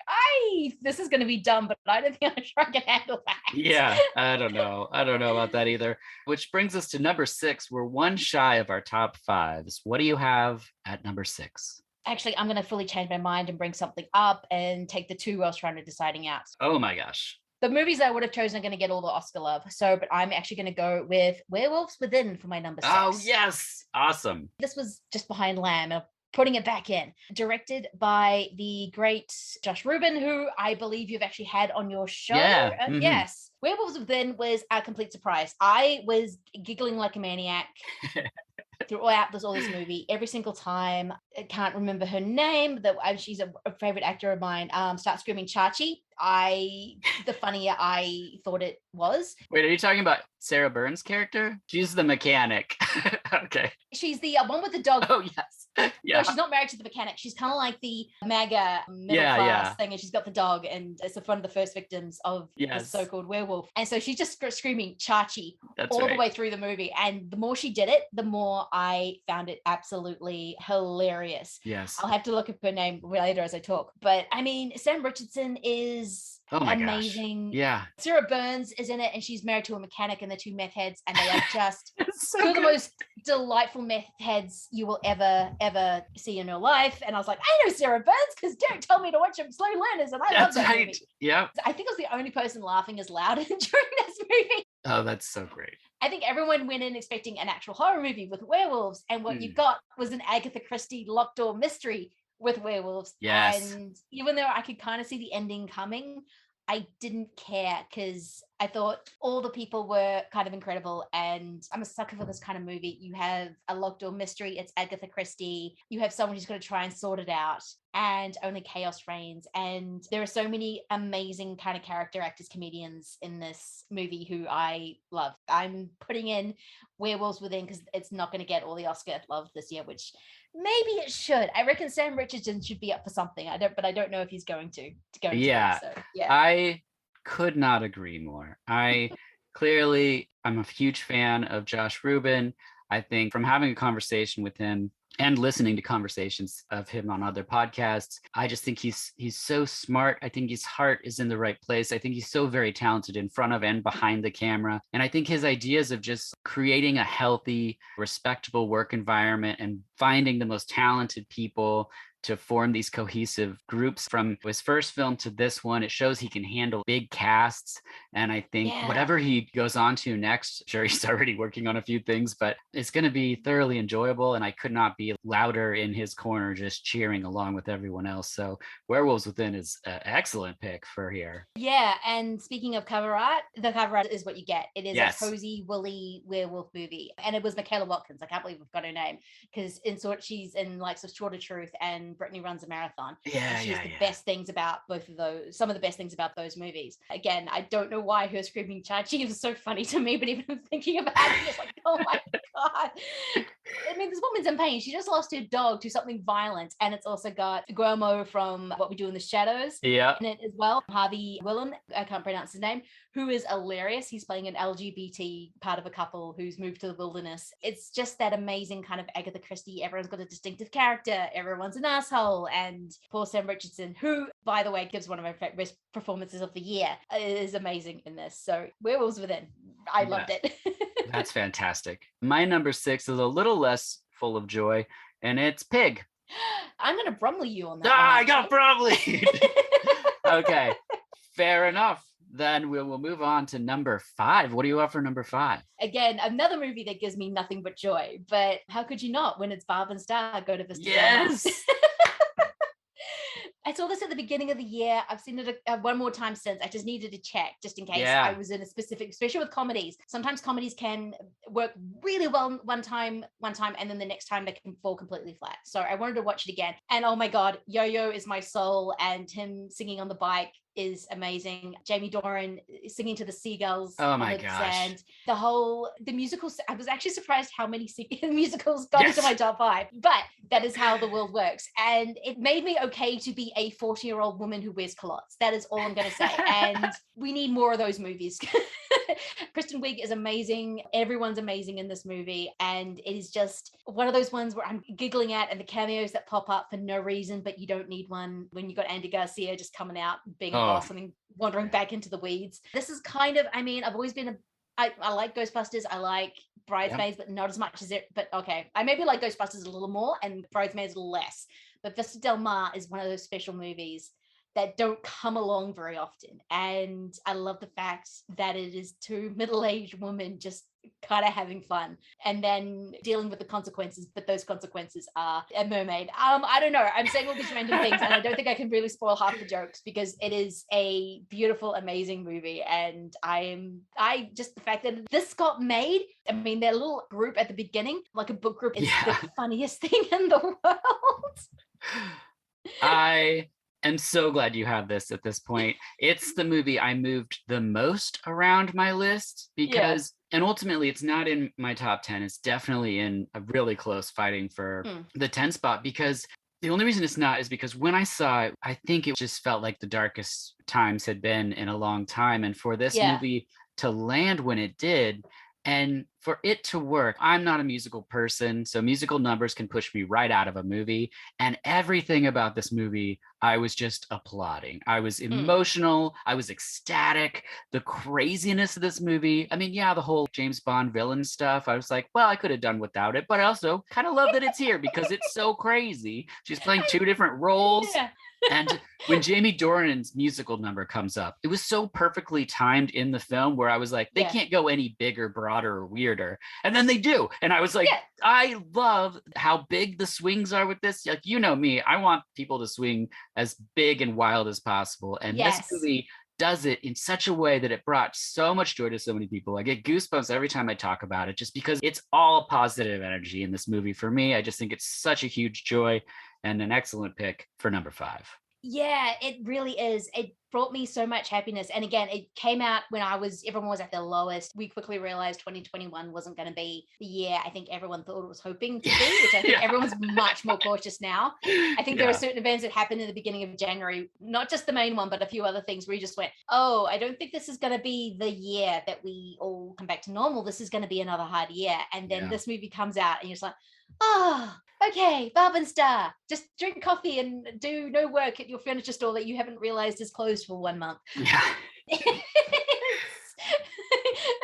this is going to be dumb, but I don't think I can handle that. Yeah, I don't know about that either. Which brings us to number 6. We're one shy of our top 5s. What do you have at number 6? Actually, I'm going to fully change my mind and bring something up and take the 2 I was trying to deciding out. Oh my gosh. The movies I would have chosen are going to get all the Oscar love. But I'm actually going to go with Werewolves Within for my number 6. Oh, yes. Awesome. This was just behind Lamb, and putting it back in. Directed by the great Josh Rubin, who I believe you've actually had on your show. Yeah. Mm-hmm. Yes. Werewolves Within was a complete surprise. I was giggling like a maniac throughout all this movie, every single time. I can't remember her name. She's a favorite actor of mine. Start screaming Chachi. The funnier I thought it was. Wait, are you talking about Sarah Burns' character? She's the mechanic. Okay. She's the one with the dog. Oh, yes. Yeah. No, she's not married to the mechanic. She's kind of like the MAGA middle class thing, and she's got the dog, and it's one of the first victims of the so-called werewolf. And so she's just screaming Chachi the way through the movie. And the more she did it, the more I found it absolutely hilarious. Yes. I'll have to look up her name later as I talk. But I mean, Sam Richardson is amazing. Gosh. Yeah. Sarah Burns is in it, and she's married to a mechanic, and they're 2 meth heads, and they are just so two of the most delightful meth heads you will ever see in your life. And I was like, I know Sarah Burns because Dirk told me to watch him Slow Learners, and I love that movie. Yeah. I think I was the only person laughing as loud during this movie. Oh, that's so great. I think everyone went in expecting an actual horror movie with werewolves, and what you got was an Agatha Christie locked door mystery with werewolves. Yes. And even though I could kind of see the ending coming, I didn't care, because I thought all the people were kind of incredible, and I'm a sucker for this kind of movie. You have a locked door mystery, it's Agatha Christie, you have someone who's going to try and sort it out, and only chaos reigns. And there are so many amazing kind of character actors, comedians in this movie who I love. I'm putting in Werewolves Within because it's not going to get all the Oscar love this year, which maybe it should. I reckon Sam Richardson should be up for something. I don't know if he's going to go into it, so, I could not agree more. I'm a huge fan of Josh Rubin. I think from having a conversation with him and listening to conversations of him on other podcasts, I just think he's so smart. I think his heart is in the right place. I think he's so very talented in front of and behind the camera. And I think his ideas of just creating a healthy, respectable work environment and finding the most talented people to form these cohesive groups, from his first film to this one, it shows he can handle big casts. And I think whatever he goes on to next, sure, he's already working on a few things, but it's going to be thoroughly enjoyable. And I could not be louder in his corner, just cheering along with everyone else. So Werewolves Within is an excellent pick for here. Yeah. And speaking of cover art, the cover art is what you get. It is a cozy, woolly werewolf movie. And it was Michaela Watkins. I can't believe we've got her name, because she's in like Short of Truth and Brittany Runs a Marathon. Yeah, she's the best things about both of those. Some of the best things about those movies. Again, I don't know why her screaming Chachi was so funny to me, but even thinking about it, I'm just like, oh my god. I mean, this woman's in pain. She just lost her dog to something violent, and it's also got Guillermo from What We Do in the Shadows in it as well. Harvey Willen, I can't pronounce his name, who is hilarious. He's playing an LGBT part of a couple who's moved to the wilderness. It's just that amazing kind of Agatha Christie. Everyone's got a distinctive character. Everyone's a narcissist. asshole. And Paul Sam Richardson, who, by the way, gives one of my favorite performances of the year, is amazing in this. So Werewolves Within, I loved it. That's fantastic. My number 6 is a little less full of joy, and it's Pig. I'm going to Brumley you on that. I got Brumley. Okay, fair enough. Then we'll move on to number 5. What do you have for number 5? Again, another movie that gives me nothing but joy. But how could you not when it's Barb and Star go to Vista Del Mar? I saw this at the beginning of the year. I've seen it one more time since. I just needed to check just in case I was in a specific, especially with comedies. Sometimes comedies can work really well one time, and then the next time they can fall completely flat. So I wanted to watch it again. And oh my God, Yo-Yo is my soul, and him singing on the bike is amazing. Jamie Dornan singing to the seagulls. Oh my gosh. And the musicals, I was actually surprised how many musicals got into my top 5, but that is how the world works. And it made me okay to be a 40-year-old woman who wears culottes. That is all I'm going to say. And we need more of those movies. Kristen Wiig is amazing. Everyone's amazing in this movie. And it is just one of those ones where I'm giggling at, and the cameos that pop up for no reason, but you don't need one when you got Andy Garcia just coming out, being a boss and then wandering back into the weeds. This is kind of, I've always been I like Ghostbusters. I like Bridesmaids, but not as much as it. But okay, I maybe like Ghostbusters a little more and Bridesmaids a little less. But Vista Del Mar is one of those special movies that don't come along very often. And I love the fact that it is 2 middle-aged women just kind of having fun and then dealing with the consequences, but those consequences are a mermaid. I don't know. I'm saying all these random things, and I don't think I can really spoil half the jokes because it is a beautiful, amazing movie. And I just the fact that this got made, their little group at the beginning, like a book group, is the funniest thing in the world. I am so glad you have this at this point. It's the movie I moved the most around my list because, and ultimately it's not in my top 10. It's definitely in a really close fighting for the 10 spot, because the only reason it's not is because when I saw it, I think it just felt like the darkest times had been in a long time. And for this movie to land when it did, and for it to work, I'm not a musical person, so musical numbers can push me right out of a movie. And everything about this movie, I was just applauding. I was emotional. I was ecstatic. The craziness of this movie. The whole James Bond villain stuff. I was like, well, I could have done without it, but I also kind of love that it's here because it's so crazy. She's playing 2 different roles. Yeah. And when Jamie Dornan's musical number comes up, it was so perfectly timed in the film where I was like, they can't go any bigger, broader, or weirder. And then they do. And I was like, I love how big the swings are with this. Like, you know me, I want people to swing as big and wild as possible. And this movie does it in such a way that it brought so much joy to so many people. I get goosebumps every time I talk about it, just because it's all positive energy in this movie for me. I just think it's such a huge joy and an excellent pick for number 5. Yeah, it really is. It brought me so much happiness. And again, it came out when everyone was at their lowest. We quickly realized 2021 wasn't going to be the year I think everyone thought it was hoping to be, which I think everyone's much more cautious now. I think there are certain events that happened in the beginning of January, not just the main one, but a few other things where you just went, oh, I don't think this is going to be the year that we all come back to normal. This is going to be another hard year. And then this movie comes out and you're just like, oh, okay, Barb and Star, just drink coffee and do no work at your furniture store that you haven't realized is closed for 1 month. Yeah. It's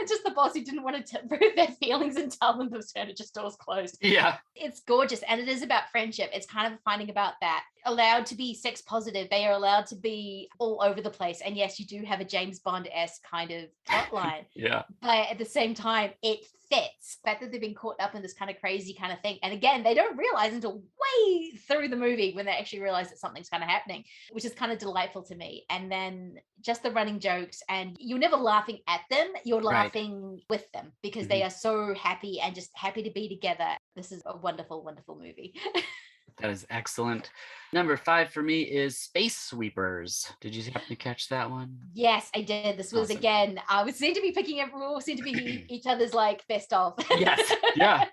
just the boss who didn't want to prove their feelings and tell them the furniture store's closed. Yeah. It's gorgeous. And it is about friendship. It's kind of finding about that. Allowed to be sex positive. They are allowed to be all over the place. And yes, you do have a James Bond-esque kind of plotline. But at the same time, it fits. The fact that they've been caught up in this kind of crazy kind of thing. And again, they don't realize until way through the movie when they actually realize that something's kind of happening, which is kind of delightful to me. And then just the running jokes, and you're never laughing at them. You're laughing with them because they are so happy and just happy to be together. This is a wonderful, wonderful movie. That is excellent. Number 5 for me is Space Sweepers. Did you happen to catch that one? Yes, I did. This was, again, we seem to be picking up, we all seem to be each other's like best of. Yes, yeah.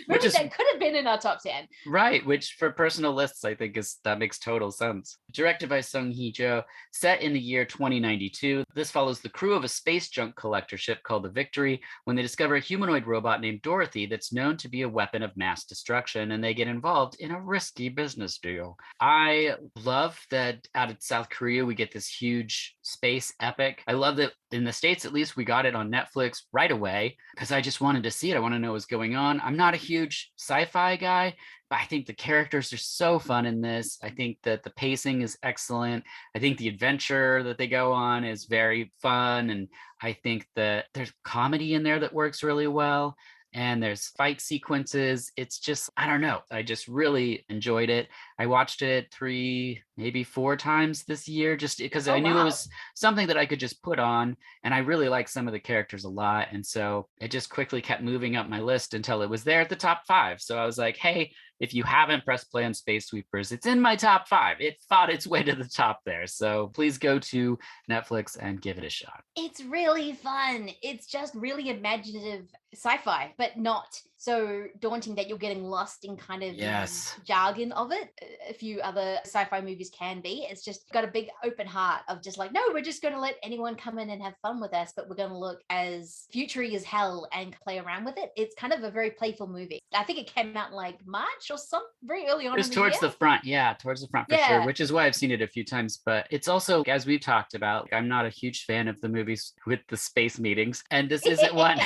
Movies that could have been in our top 10. Right, which for personal lists, I think that makes total sense. Directed by Sung Hee-jo, set in the year 2092, this follows the crew of a space junk collector ship called the Victory when they discover a humanoid robot named Dorothy that's known to be a weapon of mass destruction, and they get involved in a risky business deal. I love that out of South Korea, we get this huge space epic. I love that in the States, at least, we got it on Netflix right away because I just wanted to see it. I want to know what's going on. I'm not a huge sci-fi guy, but I think the characters are so fun in this. I think that the pacing is excellent. I think the adventure that they go on is very fun. And I think that there's comedy in there that works really well. And there's fight sequences. It's just, I don't know. I just really enjoyed it. I watched it 3, maybe 4 times this year, just because I knew it was something that I could just put on. And I really like some of the characters a lot. And so it just quickly kept moving up my list until it was there at the top 5. So I was like, hey, if you haven't pressed play on Space Sweepers, it's in my top 5. It fought its way to the top there. So please go to Netflix and give it a shot. It's really fun. It's just really imaginative sci-fi, but not so daunting that you're getting lost in kind of the jargon of it. A few other sci-fi movies can be. It's just got a big open heart of just like, no, we're just going to let anyone come in and have fun with us, but we're going to look as futury as hell and play around with it. It's kind of a very playful movie. I think it came out in like March or some very early on. It was towards the front. Yeah, towards the front for sure, which is why I've seen it a few times. But it's also, as we've talked about, I'm not a huge fan of the movies with the space meetings. And this isn't one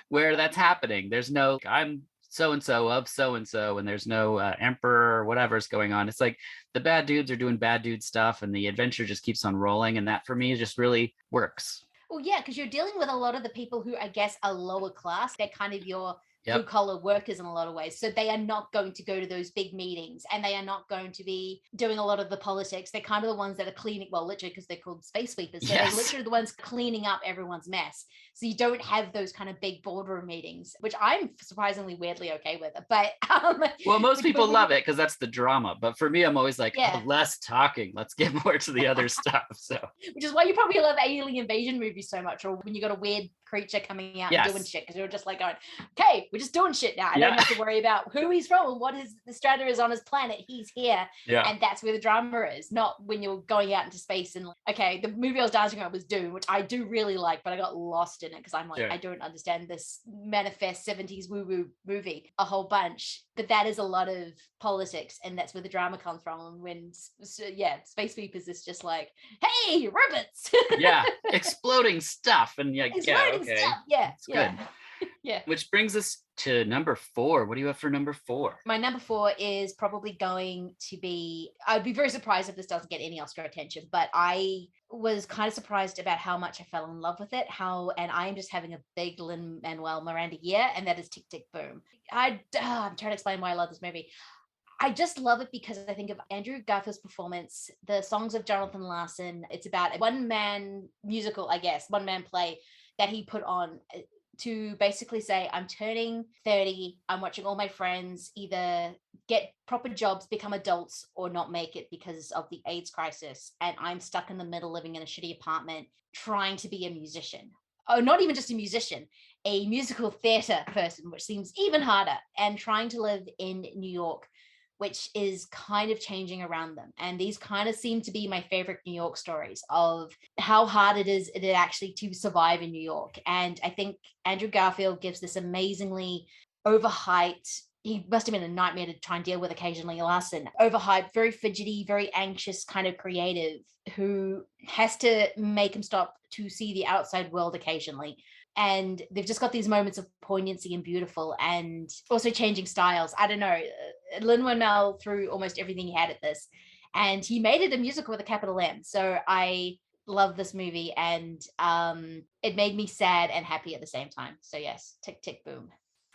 where that's happening. There's no, I'm so-and-so of so-and-so, and there's no emperor or whatever's going on. It's like the bad dudes are doing bad dude stuff and the adventure just keeps on rolling. And that for me just really works. Well, yeah, because you're dealing with a lot of the people who I guess are lower class. They're kind of your blue collar workers in a lot of ways. So they are not going to go to those big meetings and they are not going to be doing a lot of the politics. They're kind of the ones that are cleaning, well, literally because they're called space sweepers. So they're literally the ones cleaning up everyone's mess. So you don't have those kind of big boardroom meetings, which I'm surprisingly weirdly okay with. But well, most people love it because that's the drama. But for me, I'm always like, oh, less talking. Let's get more to the other stuff. So, which is why you probably love alien invasion movies so much, or when you got a weird creature coming out and doing shit, because you're just like going, okay, we're just doing shit now. I don't have to worry about who he's from and what the strata is on his planet. He's here. And that's where the drama is, not when you're going out into space and okay, the movie I was dancing on was Dune, which I do really like, but I got lost in it because I'm like, I don't understand this manifest 70s woo-woo movie a whole bunch. But that is a lot of politics, and that's where the drama comes from. And when Space Sweepers is just like, hey, robots. Exploding stuff. And stuff. It's good. Which brings us to number 4. What do you have for number 4? My number 4 is probably going to be, I'd be very surprised if this doesn't get any Oscar attention, but I was kind of surprised about how much I fell in love with it, and I am just having a big Lin-Manuel Miranda year, and that is Tick, Tick, Boom. I'm trying to explain why I love this movie. I just love it because I think of Andrew Garfield's performance, the songs of Jonathan Larson. It's about a one-man musical, I guess, one-man play that he put on to basically say, I'm turning 30, I'm watching all my friends either get proper jobs, become adults, or not make it because of the AIDS crisis. And I'm stuck in the middle, living in a shitty apartment, trying to be a musician. Oh, not even just a musician, a musical theater person, which seems even harder, and trying to live in New York, which is kind of changing around them. And these kind of seem to be my favorite New York stories of how hard it is actually to survive in New York. And I think Andrew Garfield gives this amazingly overhyped, he must have been a nightmare to try and deal with occasionally, Larson, overhyped, very fidgety, very anxious kind of creative who has to make him stop to see the outside world occasionally. And they've just got these moments of poignancy and beautiful, and also changing styles. I don't know, Lin-Manuel threw almost everything he had at this, and he made it a musical with a capital M. So I love this movie, and it made me sad and happy at the same time. So yes, Tick, Tick, Boom.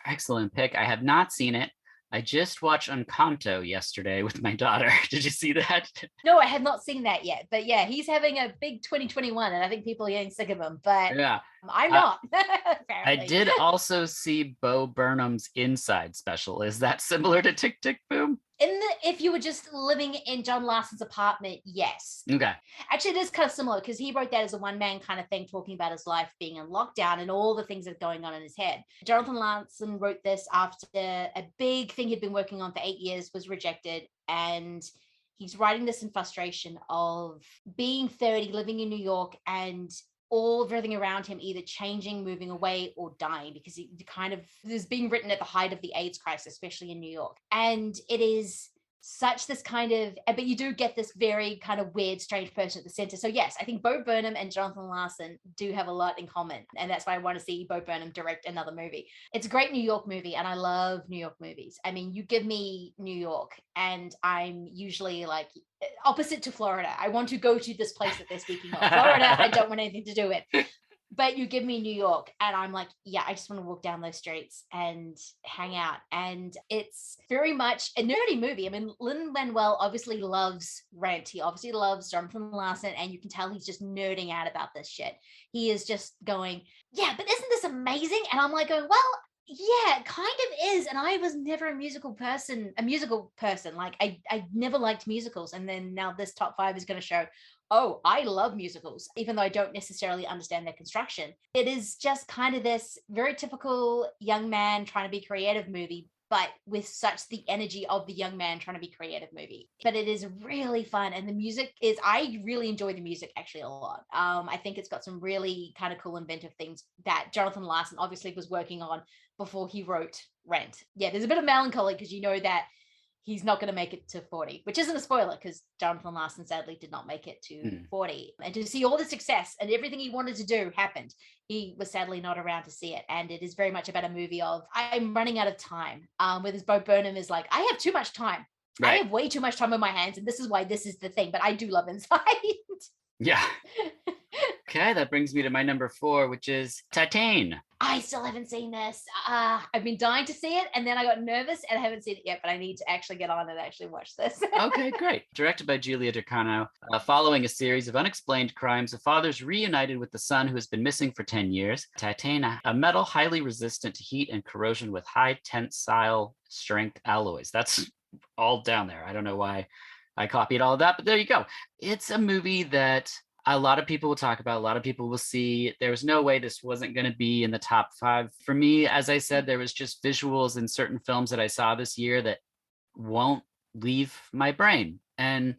Excellent pick. I have not seen it. I just watched Encanto yesterday with my daughter. Did you see that? No, I have not seen that yet. But yeah, he's having a big 2021, and I think people are getting sick of him. But I'm not, I apparently. did also see Bo Burnham's Inside special. Is that similar to Tick Tick Boom? If you were just living in John Larson's apartment, yes. Okay. Actually, it is kind of similar because he wrote that as a one-man kind of thing, talking about his life being in lockdown and all the things that are going on in his head. Jonathan Larson wrote this after a big thing he'd been working on for 8 years was rejected, and he's writing this in frustration of being 30, living in New York, and everything around him either changing, moving away, or dying, because he kind of is being written at the height of the AIDS crisis, especially in New York. And it is such this kind of, but you do get this very kind of weird, strange person at the center. So yes, I think Bo Burnham and Jonathan Larson do have a lot in common. And that's why I want to see Bo Burnham direct another movie. It's a great New York movie, and I love New York movies. I mean, you give me New York and I'm usually like opposite to Florida. I want to go to this place that they're speaking of. Florida, I don't want anything to do with. But you give me New York and I'm like, yeah, I just want to walk down those streets and hang out. And it's very much a nerdy movie. I mean, Lin-Manuel obviously loves Rent. He obviously loves Jonathan Larson, and you can tell he's just nerding out about this shit. He is just going, yeah, but isn't this amazing? And I'm like going, well, yeah, it kind of is. And I was never a musical person. Like I never liked musicals. And then now this top 5 is going to show, oh, I love musicals, even though I don't necessarily understand their construction. It is just kind of this very typical young man trying to be creative movie, but with such the energy of the young man trying to be creative movie. But it is really fun. And the music is, I really enjoy the music actually a lot. I think it's got some really kind of cool inventive things that Jonathan Larson obviously was working on before he wrote Rent. Yeah, there's a bit of melancholy because you know that he's not going to make it to 40, which isn't a spoiler because Jonathan Larson sadly did not make it to 40. And to see all the success and everything he wanted to do happened, he was sadly not around to see it. And it is very much about a movie of, I'm running out of time. Whereas Bo Burnham is like, I have too much time. Right. I have way too much time on my hands. And this is why this is the thing. But I do love Inside. Yeah. Okay, that brings me to my number 4, which is Titane. I still haven't seen this. I've been dying to see it, and then I got nervous and I haven't seen it yet, but I need to actually get on and actually watch this. Okay, great. Directed by Julia Ducano. Following a series of unexplained crimes, a father's reunited with the son who has been missing for 10 years. Titane, a metal highly resistant to heat and corrosion with high tensile strength alloys. That's all down there. I don't know why I copied all of that, but there you go. It's a movie that a lot of people will talk about, a lot of people will see. There was no way this wasn't going to be in the top 5. For me, as I said, there was just visuals in certain films that I saw this year that won't leave my brain. And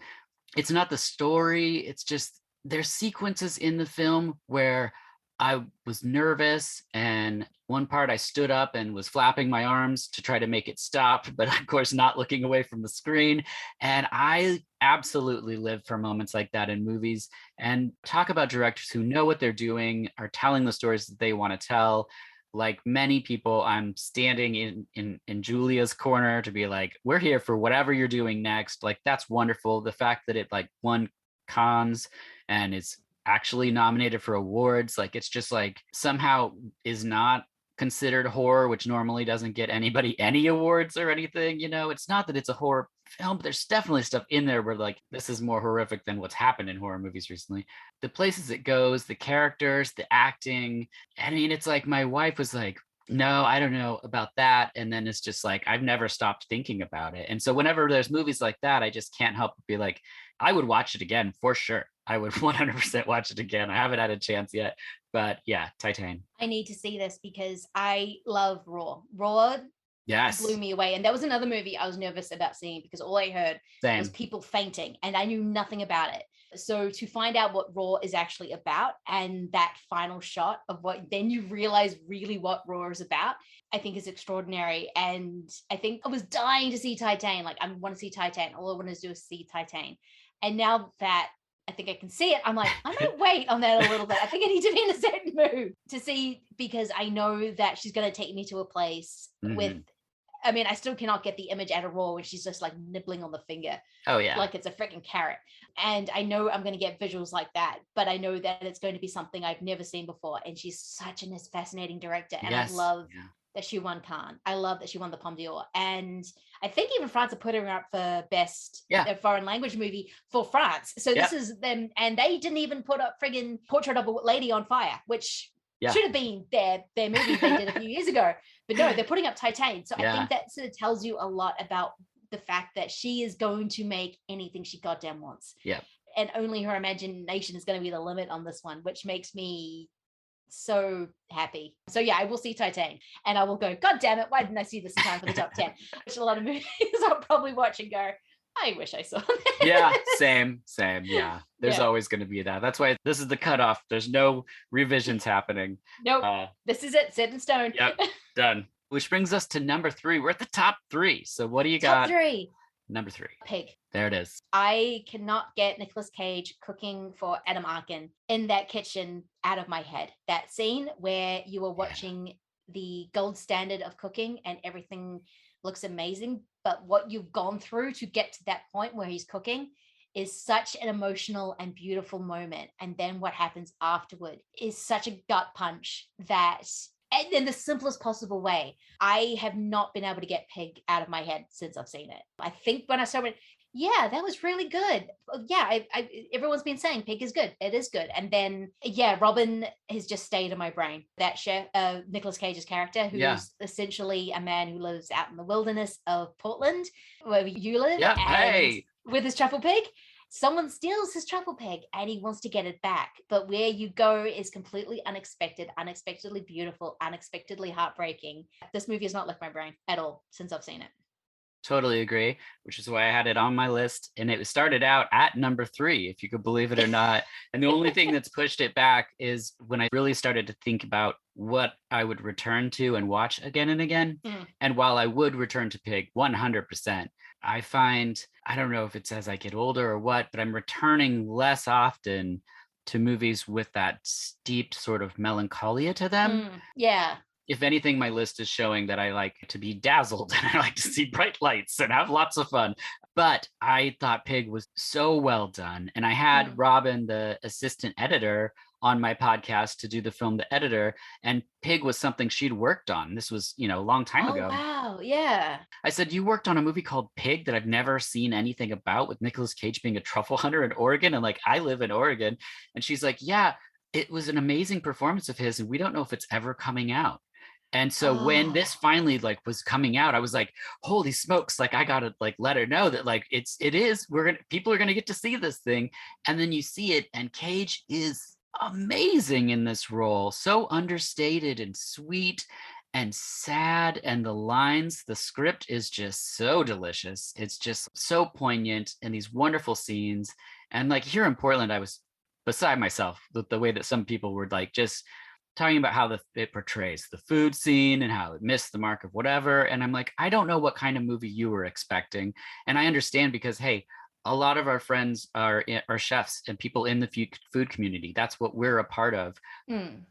it's not the story, it's just there's sequences in the film where I was nervous, and one part I stood up and was flapping my arms to try to make it stop, but of course not looking away from the screen. And I absolutely live for moments like that in movies. And talk about directors who know what they're doing, are telling the stories that they want to tell. Like many people, I'm standing in Julia's corner to be like, we're here for whatever you're doing next. Like, that's wonderful. The fact that it like won Cannes and it's actually nominated for awards, like it's just like somehow is not considered horror, which normally doesn't get anybody any awards or anything. You know, it's not that it's a horror film, but there's definitely stuff in there where like this is more horrific than what's happened in horror movies recently. The places it goes, the characters, the acting. I mean, it's like my wife was like, no, I don't know about that. And then it's just like, I've never stopped thinking about it. And so whenever there's movies like that, I just can't help but be like, I would watch it again for sure. I would 100% watch it again. I haven't had a chance yet, but yeah, Titane. I need to see this because I love Raw. Raw yes, blew me away. And that was another movie I was nervous about seeing because all I heard was people fainting and I knew nothing about it. So to find out what Raw is actually about and that final shot of what, then you realize really what Raw is about, I think is extraordinary. And I think I was dying to see Titane. Like, I want to see Titane. All I want to do is see Titane. And now that I think I can see it, I'm like, I'm going to wait on that a little bit. I think I need to be in a certain mood to see, because I know that she's going to take me to a place with, I mean, I still cannot get the image out of Raw when she's just like nibbling on the finger. Oh, yeah. Like it's a freaking carrot. And I know I'm going to get visuals like that, but I know that it's going to be something I've never seen before. And she's such a fascinating director. And yes. I love that she won Cannes. I love that she won the Palme d'Or. And I think even France are putting her up for best foreign language movie for France. So this is them. And they didn't even put up friggin' Portrait of a Lady on Fire, which Yeah. Should have been their movie they did a few years ago. But no, they're putting up Titan. So I think that sort of tells you a lot about the fact that she is going to make anything she goddamn wants. Yeah. And only her imagination is going to be the limit on this one, which makes me so happy. So yeah, I will see Titan and I will go, God damn it, why didn't I see this in time for the top 10? Which a lot of movies I'll probably watch and go, I wish I saw that. Yeah, same. Yeah. There's always going to be that. That's why this is the cutoff. There's no revisions happening. Nope. This is it. Set in stone. Yep. Done. Which brings us to number 3. We're at the top 3. So what do you got? Top 3. Number 3. Pig. There it is. I cannot get Nicolas Cage cooking for Adam Arkin in that kitchen out of my head. That scene where you were watching the gold standard of cooking and everything looks amazing, but what you've gone through to get to that point where he's cooking is such an emotional and beautiful moment. And then what happens afterward is such a gut punch that, and in the simplest possible way, I have not been able to get Pig out of my head since I've seen it. I think when I saw it, yeah, that was really good. Yeah, everyone's been saying Pig is good. It is good. And then, yeah, Robin has just stayed in my brain. That chef, Nicolas Cage's character, who's essentially a man who lives out in the wilderness of Portland, where you live, with his truffle pig. Someone steals his truffle pig and he wants to get it back. But where you go is completely unexpected, unexpectedly beautiful, unexpectedly heartbreaking. This movie has not left my brain at all since I've seen it. Totally agree, which is why I had it on my list. And it started out at number 3, if you could believe it or not. And the only thing that's pushed it back is when I really started to think about what I would return to and watch again and again. And while I would return to Pig 100%, I find, I don't know if it's as I get older or what, but I'm returning less often to movies with that steeped sort of melancholia to them. Yeah. If anything, my list is showing that I like to be dazzled and I like to see bright lights and have lots of fun. But I thought Pig was so well done. And I had Robin, the assistant editor, on my podcast to do the film The Editor. And Pig was something she'd worked on. This was, a long time ago. Wow. Yeah. I said, you worked on a movie called Pig that I've never seen anything about, with Nicolas Cage being a truffle hunter in Oregon. And like, I live in Oregon. And she's like, yeah, it was an amazing performance of his. And we don't know if it's ever coming out. And so when this finally like was coming out, I was like, holy smokes, like I gotta like let her know that like it is, people are gonna get to see this thing. And then you see it, and Cage is amazing in this role, so understated and sweet and sad, and the script is just so delicious. It's just so poignant, and these wonderful scenes. And like here in Portland, I was beside myself with the way that some people were like just talking about how it portrays the food scene and how it missed the mark of whatever. And I'm like, I don't know what kind of movie you were expecting. And I understand, because, hey, a lot of our friends are chefs and people in the food community. That's what we're a part of.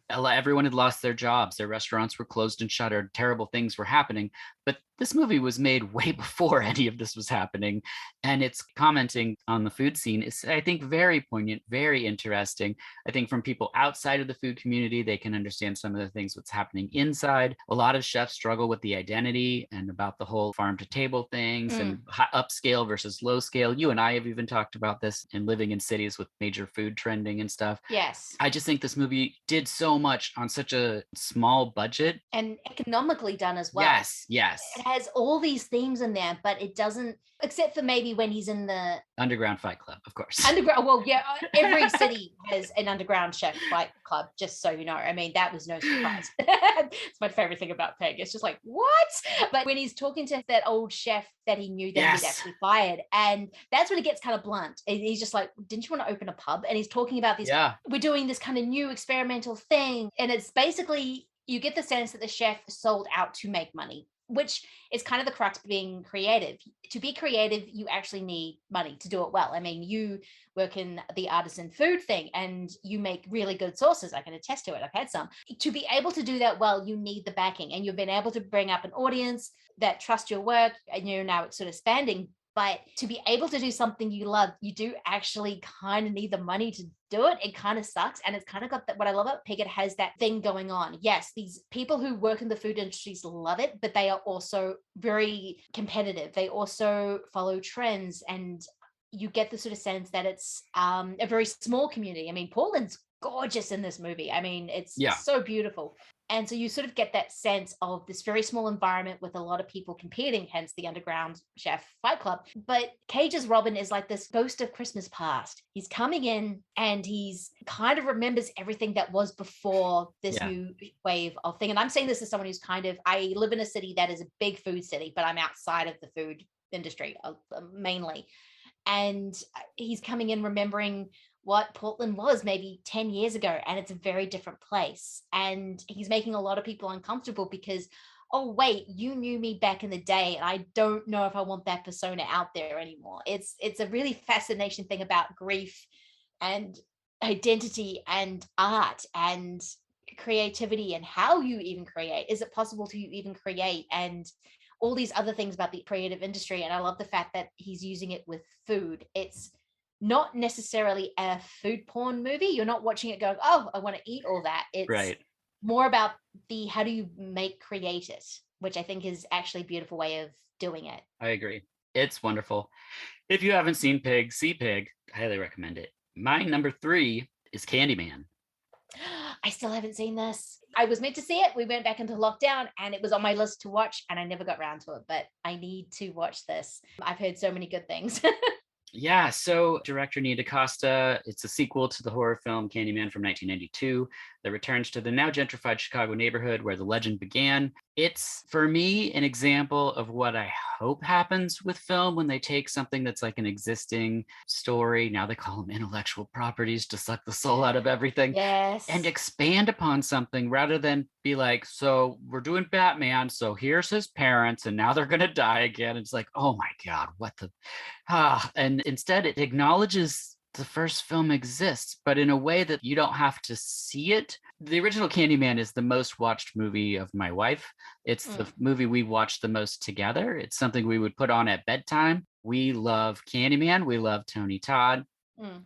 Everyone had lost their jobs. Their restaurants were closed and shuttered. Terrible things were happening. But this movie was made way before any of this was happening. And it's commenting on the food scene is, I think, very poignant, very interesting. I think from people outside of the food community, they can understand some of the things what's happening inside. A lot of chefs struggle with the identity and about the whole farm to table things and upscale versus low scale. You and I have even talked about this in living in cities with major food trending and stuff. Yes. I just think this movie did so much on such a small budget. And economically done as well. Yes. It has all these themes in there, but it doesn't, except for maybe when he's in the underground fight club, of course. Well, yeah, every city has an underground chef fight club, just so you know. I mean, that was no surprise. It's my favorite thing about Peg. It's just like, what? But when he's talking to that old chef that he knew that he'd actually fired, and that's when it gets kind of blunt. And he's just like, didn't you want to open a pub? And he's talking about this, we're doing this kind of new experimental thing. And it's basically, you get the sense that the chef sold out to make money, which is kind of the crux of being creative. To be creative, you actually need money to do it well. I mean, you work in the artisan food thing and you make really good sauces. I can attest to it. I've had some. To be able to do that well, you need the backing, and you've been able to bring up an audience that trust your work, and you're now sort of expanding. But to be able to do something you love, you do actually kind of need the money to do it. It kind of sucks. And it's kind of got that. What I love about Pig, it has that thing going on. Yes, these people who work in the food industries love it, but they are also very competitive. They also follow trends, and you get the sort of sense that it's a very small community. I mean, Portland's gorgeous in this movie. I mean, it's Yeah. so beautiful. And so you sort of get that sense of this very small environment with a lot of people competing, hence the underground chef fight club. But Cage's Robin is like this ghost of Christmas past. He's coming in and he's kind of remembers everything that was before this new wave of thing. And I'm saying this as someone who's I live in a city that is a big food city, but I'm outside of the food industry mainly. And he's coming in remembering what Portland was maybe 10 years ago, and it's a very different place. And he's making a lot of people uncomfortable because, oh, wait, you knew me back in the day, and I don't know if I want that persona out there anymore. It's a really fascination thing about grief and identity and art and creativity and how you even create. Is it possible to even create? And all these other things about the creative industry. And I love the fact that he's using it with food. It's not necessarily a food porn movie. You're not watching it going, oh, I want to eat all that. It's more about how do you create it, which I think is actually a beautiful way of doing it. I agree. It's wonderful. If you haven't seen Pig, see Pig. I highly recommend it. My number 3 is Candyman. I still haven't seen this. I was meant to see it. We went back into lockdown and it was on my list to watch and I never got around to it, but I need to watch this. I've heard so many good things. Yeah, so director Nia DaCosta, it's a sequel to the horror film Candyman from 1992 that returns to the now gentrified Chicago neighborhood where the legend began. It's, for me, an example of what I hope happens with film when they take something that's like an existing story, now they call them intellectual properties to suck the soul out of everything, and expand upon something rather than be like, so we're doing Batman, so here's his parents, and now they're going to die again. It's like, oh my God, what the... And instead it acknowledges the first film exists, but in a way that you don't have to see it. The original Candyman is the most watched movie of my wife. It's the movie we watched the most together. It's something we would put on at bedtime. We love Candyman. We love Tony Todd.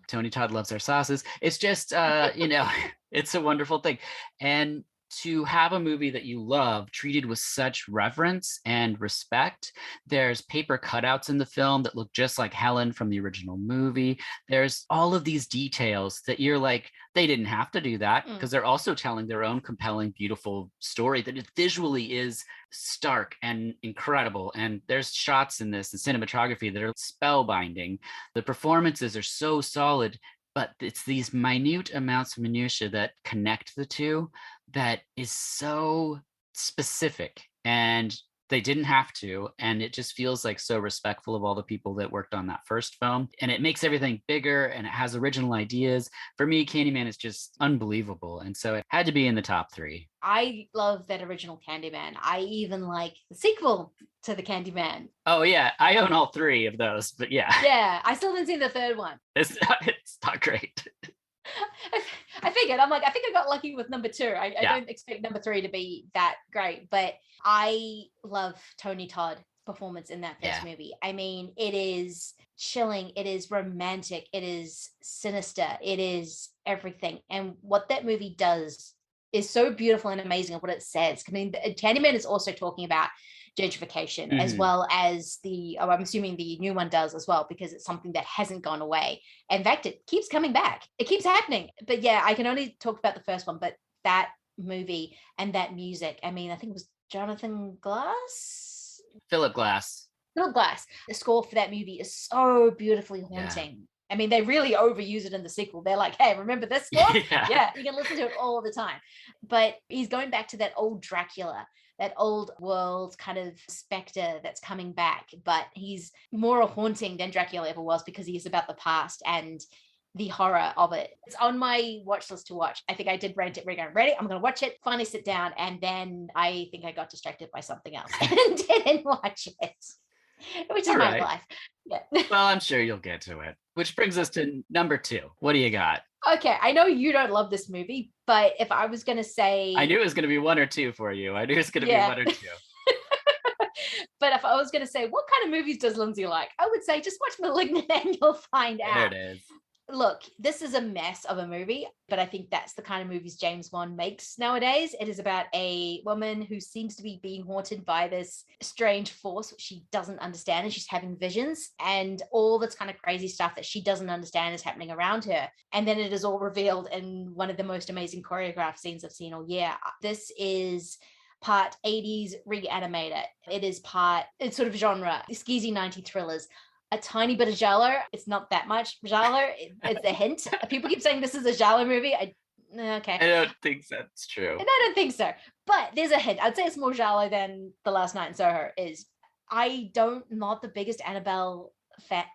Tony Todd loves our sauces. It's just, it's a wonderful thing. And to have a movie that you love treated with such reverence and respect. There's paper cutouts in the film that look just like Helen from the original movie. There's all of these details that you're like, they didn't have to do that because they're also telling their own compelling, beautiful story that it visually is stark and incredible. And there's shots in this and cinematography that are spellbinding. The performances are so solid, but it's these minute amounts of minutia that connect the two that is so specific, and they didn't have to, and it just feels like so respectful of all the people that worked on that first film, and it makes everything bigger and it has original ideas. For me, Candyman is just unbelievable, and so it had to be in the top 3. I love that original Candyman. I even like the sequel to the Candyman. Oh yeah, I own all 3 of those, but yeah. Yeah, I still didn't see the third one. It's not great. I figured, I'm like, I think I got lucky with number 2. I don't expect number 3 to be that great, but I love Tony Todd's performance in that first movie. I mean, it is chilling, it is romantic, it is sinister, it is everything. And what that movie does is so beautiful and amazing at what it says. I mean, Candyman is also talking about gentrification as well as I'm assuming the new one does as well, because it's something that hasn't gone away. In fact, it keeps coming back. It keeps happening. But yeah, I can only talk about the first one, but that movie and that music, I mean, I think it was Philip Glass. The score for that movie is so beautifully haunting. I mean, they really overuse it in the sequel. They're like, hey, remember this score? Yeah, you can listen to it all the time. But he's going back to that old Dracula, that old world kind of specter that's coming back. But he's more a haunting than Dracula ever was, because he is about the past and the horror of it. It's on my watch list to watch. I think I did rent it. We're going, ready? I'm going to watch it, finally sit down. And then I think I got distracted by something else and didn't watch it. Which is my life. Yeah. Well, I'm sure you'll get to it. Which brings us to number 2. What do you got? Okay, I know you don't love this movie, but if I was going to say... I knew it was going to be 1 or 2 for you. I knew it was going to be 1 or 2. But if I was going to say, what kind of movies does Lindsay like? I would say, just watch *Malignant* and you'll find out. There it is. Look, this is a mess of a movie, but I think that's the kind of movies James Wan makes nowadays. It is about a woman who seems to be being haunted by this strange force which she doesn't understand, and she's having visions, and all this kind of crazy stuff that she doesn't understand is happening around her. And then it is all revealed in one of the most amazing choreographed scenes I've seen all year. This is part 80s reanimated. It is part, it's sort of genre, skeezy 90 thrillers. A tiny bit of giallo. It's not that much giallo. It's a hint. People keep saying this is a giallo movie. Okay. I don't think that's true. And I don't think so. But there's a hint. I'd say it's more giallo than The Last Night in Soho is. Not the biggest Annabelle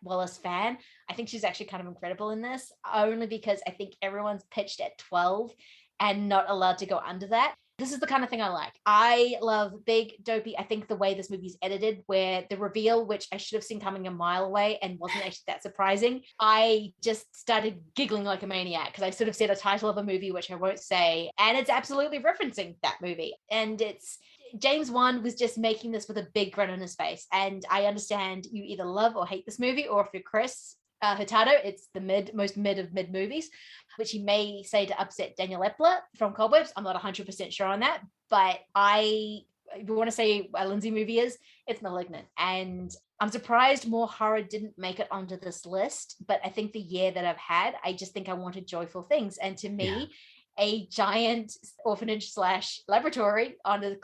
Wallis fan. I think she's actually kind of incredible in this, only because I think everyone's pitched at 12 and not allowed to go under that. This is the kind of thing I like. I love big, dopey. I think the way this movie's edited, where the reveal, which I should have seen coming a mile away and wasn't actually that surprising, I just started giggling like a maniac because I sort of said a title of a movie, which I won't say, and it's absolutely referencing that movie. And it's James Wan was just making this with a big grin on his face. And I understand you either love or hate this movie, or if you're Chris Hurtado, it's the most mid of mid movies, which he may say to upset Daniel Epler from Cobwebs. I'm not 100% sure on that, but if you want to say a Lindsay movie is, it's Malignant. And I'm surprised more horror didn't make it onto this list, but I think the year that I've had, I just think I wanted joyful things. And to me, a giant orphanage / laboratory on a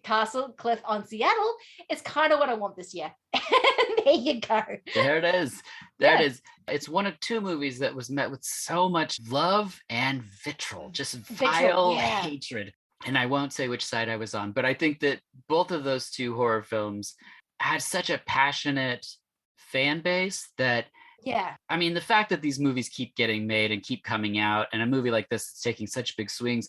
castle cliff on Seattle is kind of what I want this year. There you go. There it is. There it is. It's one of two movies that was met with so much love and vitriol, just vile hatred. And I won't say which side I was on, but I think that both of those two horror films had such a passionate fan base that, I mean, the fact that these movies keep getting made and keep coming out, and a movie like this is taking such big swings,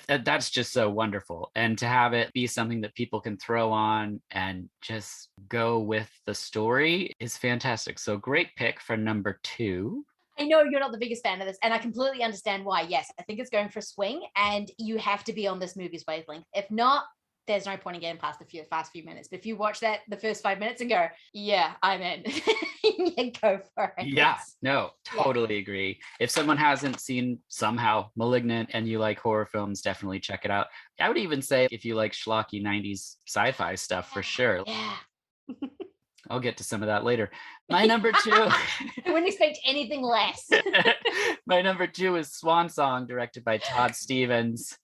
that's just so wonderful. And to have it be something that people can throw on and just go with the story is fantastic. So great pick for number 2. I know you're not the biggest fan of this, and I completely understand why. Yes, I think it's going for a swing, and you have to be on this movie's wavelength. If not, there's no point in getting past the first few minutes. But if you watch that the first 5 minutes and go, yeah, I'm in, you go for it. Yeah, no, totally agree. If someone hasn't seen somehow Malignant and you like horror films, definitely check it out. I would even say if you like schlocky 90s sci-fi stuff, for sure. Yeah. I'll get to some of that later. My number 2. I wouldn't expect anything less. My number 2 is Swan Song, directed by Todd Stevens.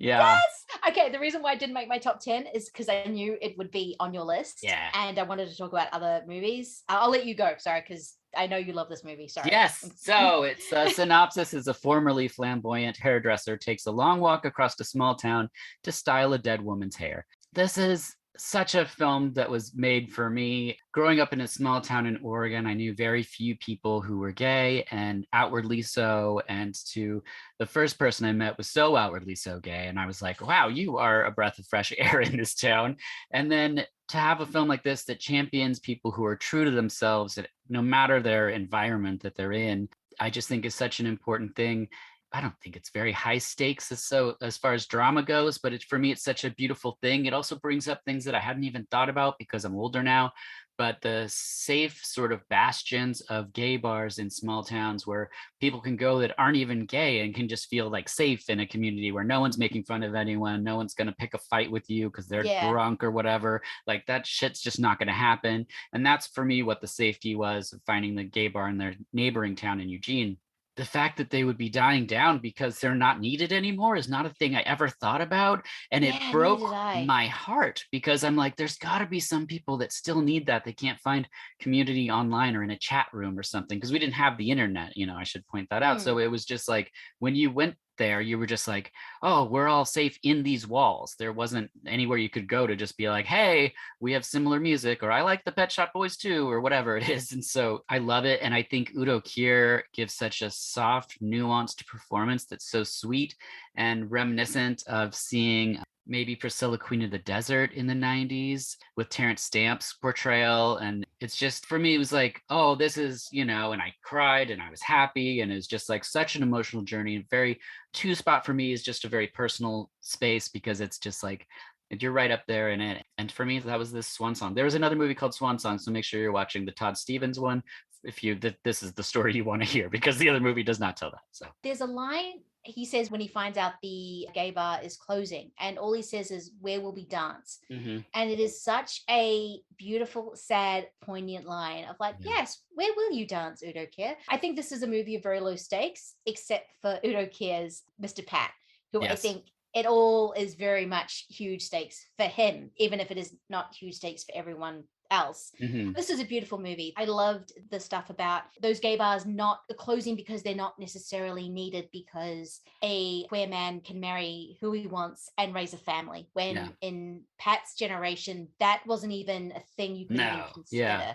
Yeah. Yes. Okay. The reason why I didn't make my top 10 is because I knew it would be on your list. Yeah. And I wanted to talk about other movies. I'll let you go. Sorry, because I know you love this movie. Sorry. Yes. So its synopsis is: a formerly flamboyant hairdresser takes a long walk across a small town to style a dead woman's hair. This is such a film that was made for me. Growing up in a small town in Oregon, I knew very few people who were gay, and outwardly so. And the first person I met was so outwardly so gay. And I was like, wow, you are a breath of fresh air in this town. And then to have a film like this that champions people who are true to themselves, no matter their environment that they're in, I just think is such an important thing. I don't think it's very high stakes as far as drama goes, but for me, it's such a beautiful thing. It also brings up things that I hadn't even thought about because I'm older now, but the safe sort of bastions of gay bars in small towns where people can go that aren't even gay and can just feel like safe in a community where no one's making fun of anyone. No one's going to pick a fight with you because they're drunk or whatever. Like that shit's just not going to happen. And that's for me what the safety was of finding the gay bar in their neighboring town in Eugene. The fact that they would be dying down because they're not needed anymore is not a thing I ever thought about. And it broke my heart because I'm like, there's got to be some people that still need that. They can't find community online or in a chat room or something because we didn't have the internet, I should point that out. So it was just like when you went there, you were just like, oh, we're all safe in these walls. There wasn't anywhere you could go to just be like, hey, we have similar music, or I like the Pet Shop Boys too, or whatever it is. And so I love it. And I think Udo Kier gives such a soft, nuanced performance that's so sweet and reminiscent of seeing maybe Priscilla, Queen of the Desert in the 90s with Terrence Stamp's portrayal. And it's just, for me, it was like, oh, this is, and I cried and I was happy. And it was just like such an emotional journey. And very two spot for me is just a very personal space because it's just like, you're right up there in it. And for me, that was this Swan Song. There was another movie called Swan Song, so make sure you're watching the Todd Stevens one this is the story you want to hear, because the other movie does not tell that. So There's a line he says when he finds out the gay bar is closing, and all he says is, "Where will we dance?" mm-hmm. And it is such a beautiful, sad, poignant line of like, Yeah. yes, where will you dance, Udo Kier? I think this is a movie of very low stakes, except for Udo Kier's Mr. Pat, who I Yes. think it all is very much huge stakes for him, even if it is not huge stakes for everyone else. Mm-hmm. This is a beautiful movie. I loved the stuff about those gay bars not closing because they're not necessarily needed, because a queer man can marry who he wants and raise a family, when in Pat's generation that wasn't even a thing you could even consider. Yeah.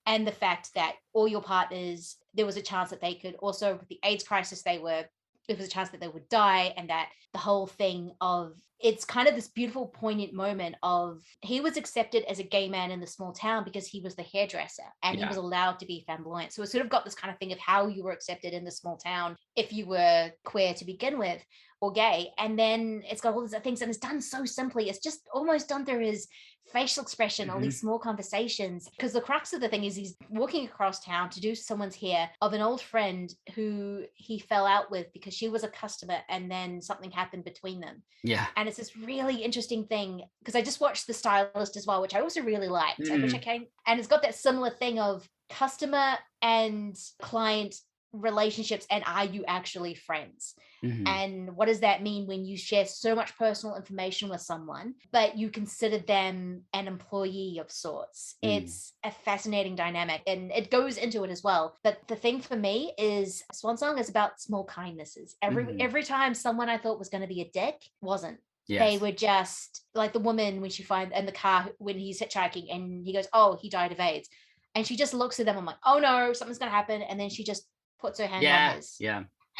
And the fact that all your partners, there was a chance that they could also, with the AIDS crisis, there was a chance that they would die, and that the whole thing of, it's kind of this beautiful poignant moment of, he was accepted as a gay man in the small town because he was the hairdresser and he was allowed to be flamboyant. So it sort of got this kind of thing of how you were accepted in the small town if you were queer to begin with, or gay. And then it's got all these things, and it's done so simply. It's just almost done through his facial expression, all these small conversations. Because the crux of the thing is, he's walking across town to do someone's hair of an old friend who he fell out with because she was a customer, and then something happened between them. Yeah. And it's this really interesting thing, because I just watched The Stylist as well, which I also really liked, which I came, and it's got that similar thing of customer and client relationships, and are you actually friends? And what does that mean when you share so much personal information with someone but you consider them an employee of sorts? It's a fascinating dynamic, and it goes into it as well. But the thing for me is, Swan Song is about small kindnesses. Every time someone I thought was going to be a dick wasn't. They were just like the woman when she finds in the car when he's hitchhiking and he goes, "Oh, he died of AIDS," and she just looks at them. I'm like, "Oh no, something's going to happen," and then she just puts her hand on his.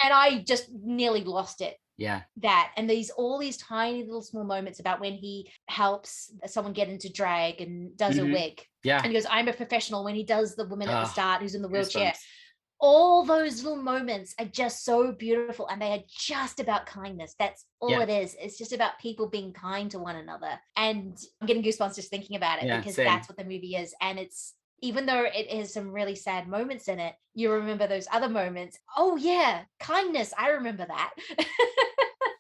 And I just nearly lost it. That, and all these tiny little small moments about when he helps someone get into drag and does a wig. And he goes, "I'm a professional," when he does the woman at the start who's in the wheelchair. All those little moments are just so beautiful, and they are just about kindness. That's all it is. It's just about people being kind to one another. And I'm getting goosebumps just thinking about it, because that's what the movie is. And it's, even though it has some really sad moments in it, you remember those other moments. Oh yeah, kindness. I remember that.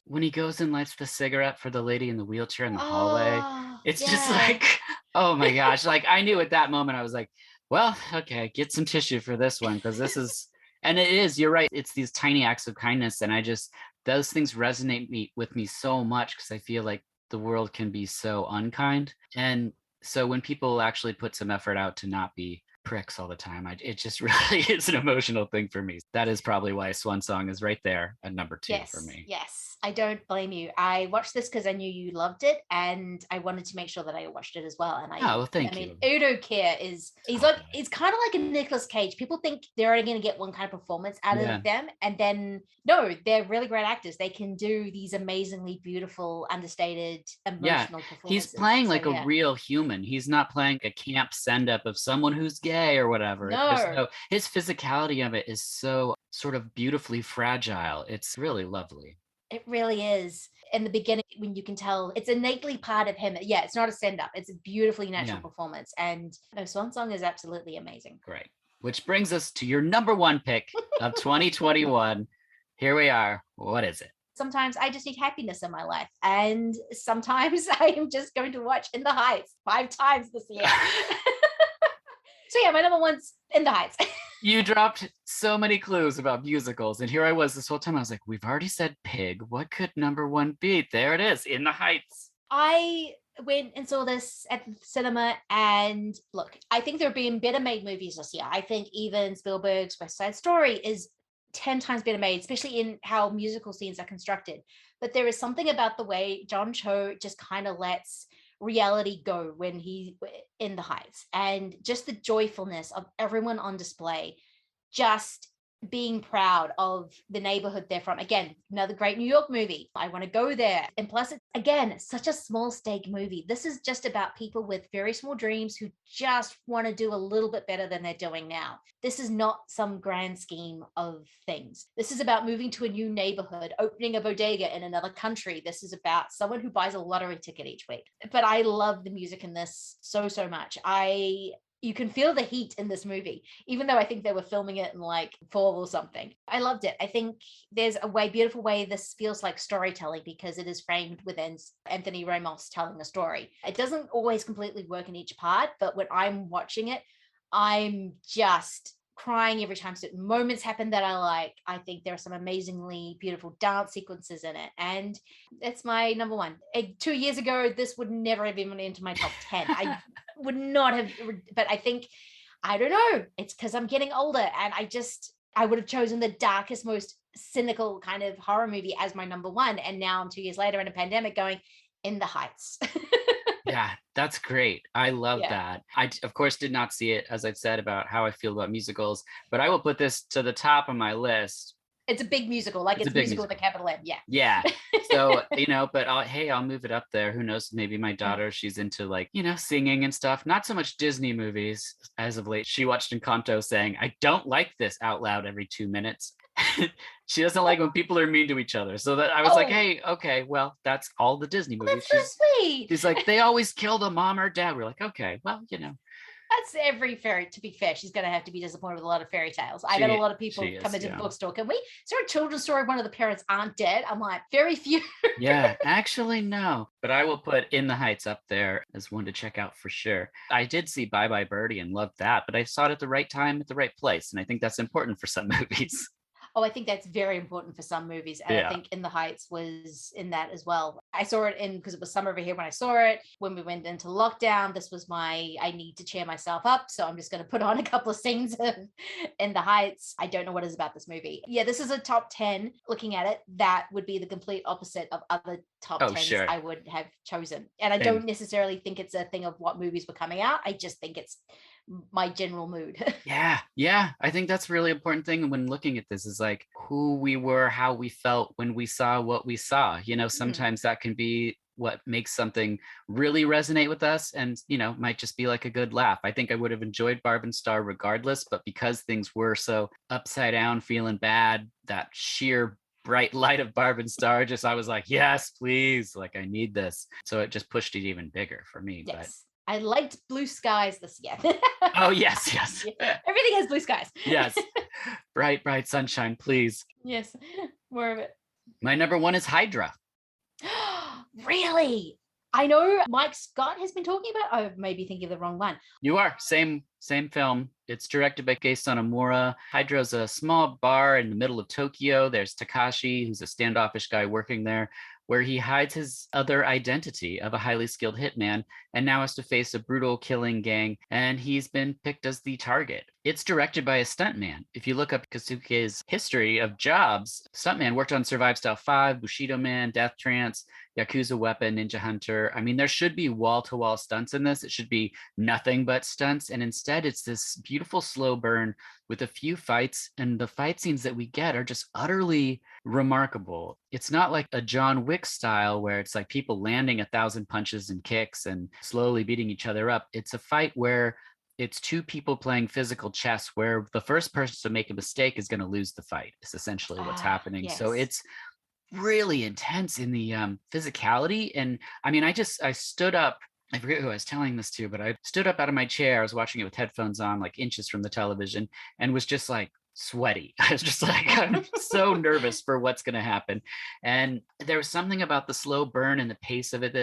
When he goes and lights the cigarette for the lady in the wheelchair in the hallway, it's just like, oh my gosh. Like, I knew at that moment, I was like, well, okay, get some tissue for this one, because this is, and it is, you're right. It's these tiny acts of kindness. And those things resonate with me so much, because I feel like the world can be so unkind. And so when people actually put some effort out to not be pricks all the time, it just really is an emotional thing for me. That is probably why Swan Song is right there at number 2 for me. Yes, I don't blame you. I watched this because I knew you loved it, and I wanted to make sure that I watched it as well. And thank you. Udo Kier he's kind of like a Nicolas Cage. People think they're only going to get one kind of performance out of them, and then no, they're really great actors. They can do these amazingly beautiful, understated, emotional performances. He's playing like a real human. He's not playing a camp send-up of someone who's gay or whatever. No, his physicality of it is so sort of beautifully fragile. It's really lovely. It really is. In the beginning, when you can tell it's innately part of him. Yeah, it's not a send-up. It's a beautifully natural performance. And Swan Song is absolutely amazing. Great. Which brings us to your number 1 pick of 2021. Here we are. What is it? Sometimes I just need happiness in my life. And sometimes I am just going to watch In the Heights 5 times this year. So yeah, my number 1's In the Heights. You dropped so many clues about musicals, and here I was this whole time. I was like, we've already said Pig. What could number 1 be? There it is, In the Heights. I went and saw this at the cinema, and look, I think there have been better made movies this year. I think even Spielberg's West Side Story is 10 times better made, especially in how musical scenes are constructed. But there is something about the way John Cho just kind of lets reality go when he's In the Heights, and just the joyfulness of everyone on display, just being proud of the neighborhood they're from. Again, another great New York movie. I want to go there. And plus, it's, again, such a small stake movie. This is just about people with very small dreams who just want to do a little bit better than they're doing now. This is not some grand scheme of things. This is about moving to a new neighborhood, opening a bodega in another country. This is about someone who buys a lottery ticket each week. But I love the music in this so much. I You can feel the heat in this movie, even though I think they were filming it in like fall or something. I loved it. I think there's a beautiful way this feels like storytelling because it is framed within Anthony Ramos telling a story. It doesn't always completely work in each part, but when I'm watching it, I'm just crying every time certain moments happen that I like. I think there are some amazingly beautiful dance sequences in it. And it's my number one. 2 years ago, this would never have even into my top 10. I would not have, but I think, I don't know, it's because I'm getting older and I would have chosen the darkest, most cynical kind of horror movie as my number one. And now I'm 2 years later in a pandemic going, In the Heights. Yeah, that's great. I love that. I, of course, did not see it, as I've said about how I feel about musicals, but I will put this to the top of my list. It's a big musical, like it's musical with a capital M. Yeah. Yeah. So, but I'll move it up there. Who knows? Maybe my daughter, she's into like, singing and stuff. Not so much Disney movies as of late. She watched Encanto saying, I don't like this out loud every 2 minutes. She doesn't like when people are mean to each other. So that I was like, hey, okay, well, that's all the Disney movies. That's so sweet. She's like, they always kill the mom or dad. We're like, okay, well, That's every fairy. To be fair, she's going to have to be disappointed with a lot of fairy tales. I've had a lot of people come into the bookstore. Is there a children's story one of the parents aren't dead? I'm like, very few. Yeah, actually, no. But I will put In the Heights up there as one to check out for sure. I did see Bye Bye Birdie and loved that, but I saw it at the right time, at the right place. And I think that's important for some movies. Oh, I think that's very important for some movies. And I think In the Heights was in that as well. I saw it because it was summer over here when I saw it. When we went into lockdown, this was I need to cheer myself up. So I'm just going to put on a couple of scenes in the Heights. I don't know what is about this movie. Yeah, this is a top 10. Looking at it, that would be the complete opposite of other top 10s I would have chosen. And I don't necessarily think it's a thing of what movies were coming out. I just think it's my general mood. Yeah. I think that's a really important thing when looking at this is like who we were, how we felt when we saw what we saw. Sometimes that can be what makes something really resonate with us and, might just be like a good laugh. I think I would have enjoyed Barb and Star regardless, but because things were so upside down, feeling bad, that sheer bright light of Barb and Star, I was like, yes, please. Like, I need this. So it just pushed it even bigger for me. Yes. But I liked Blue Skies this year. Oh, yes. Everything has blue skies. Yes. Bright sunshine, please. Yes. More of it. My number one is Hydra. Really? I know Mike Scott has been talking about, I may be thinking of the wrong one. You are. Same film. It's directed by Kei Sonomura. Hydra's a small bar in the middle of Tokyo. There's Takashi, who's a standoffish guy working there, where he hides his other identity of a highly skilled hitman and now has to face a brutal killing gang, and he's been picked as the target. It's directed by a stuntman. If you look up Kazuke's history of jobs, stuntman worked on Survive Style 5, Bushido Man, Death Trance, Yakuza Weapon, Ninja Hunter. I mean, there should be wall-to-wall stunts in this. It should be nothing but stunts, and instead it's this beautiful slow burn with a few fights, and the fight scenes that we get are just utterly remarkable. It's not like a John Wick style where it's like people landing 1,000 punches and kicks and slowly beating each other up. It's a fight where it's two people playing physical chess where the first person to make a mistake is going to lose the fight. It's essentially what's happening. Yes. So it's really intense in the physicality. And I mean, I stood up. I forget who I was telling this to, but I stood up out of my chair. I was watching it with headphones on, like inches from the television, and was just like sweaty. I was just like, I'm so nervous for what's going to happen. And there was something about the slow burn and the pace of it,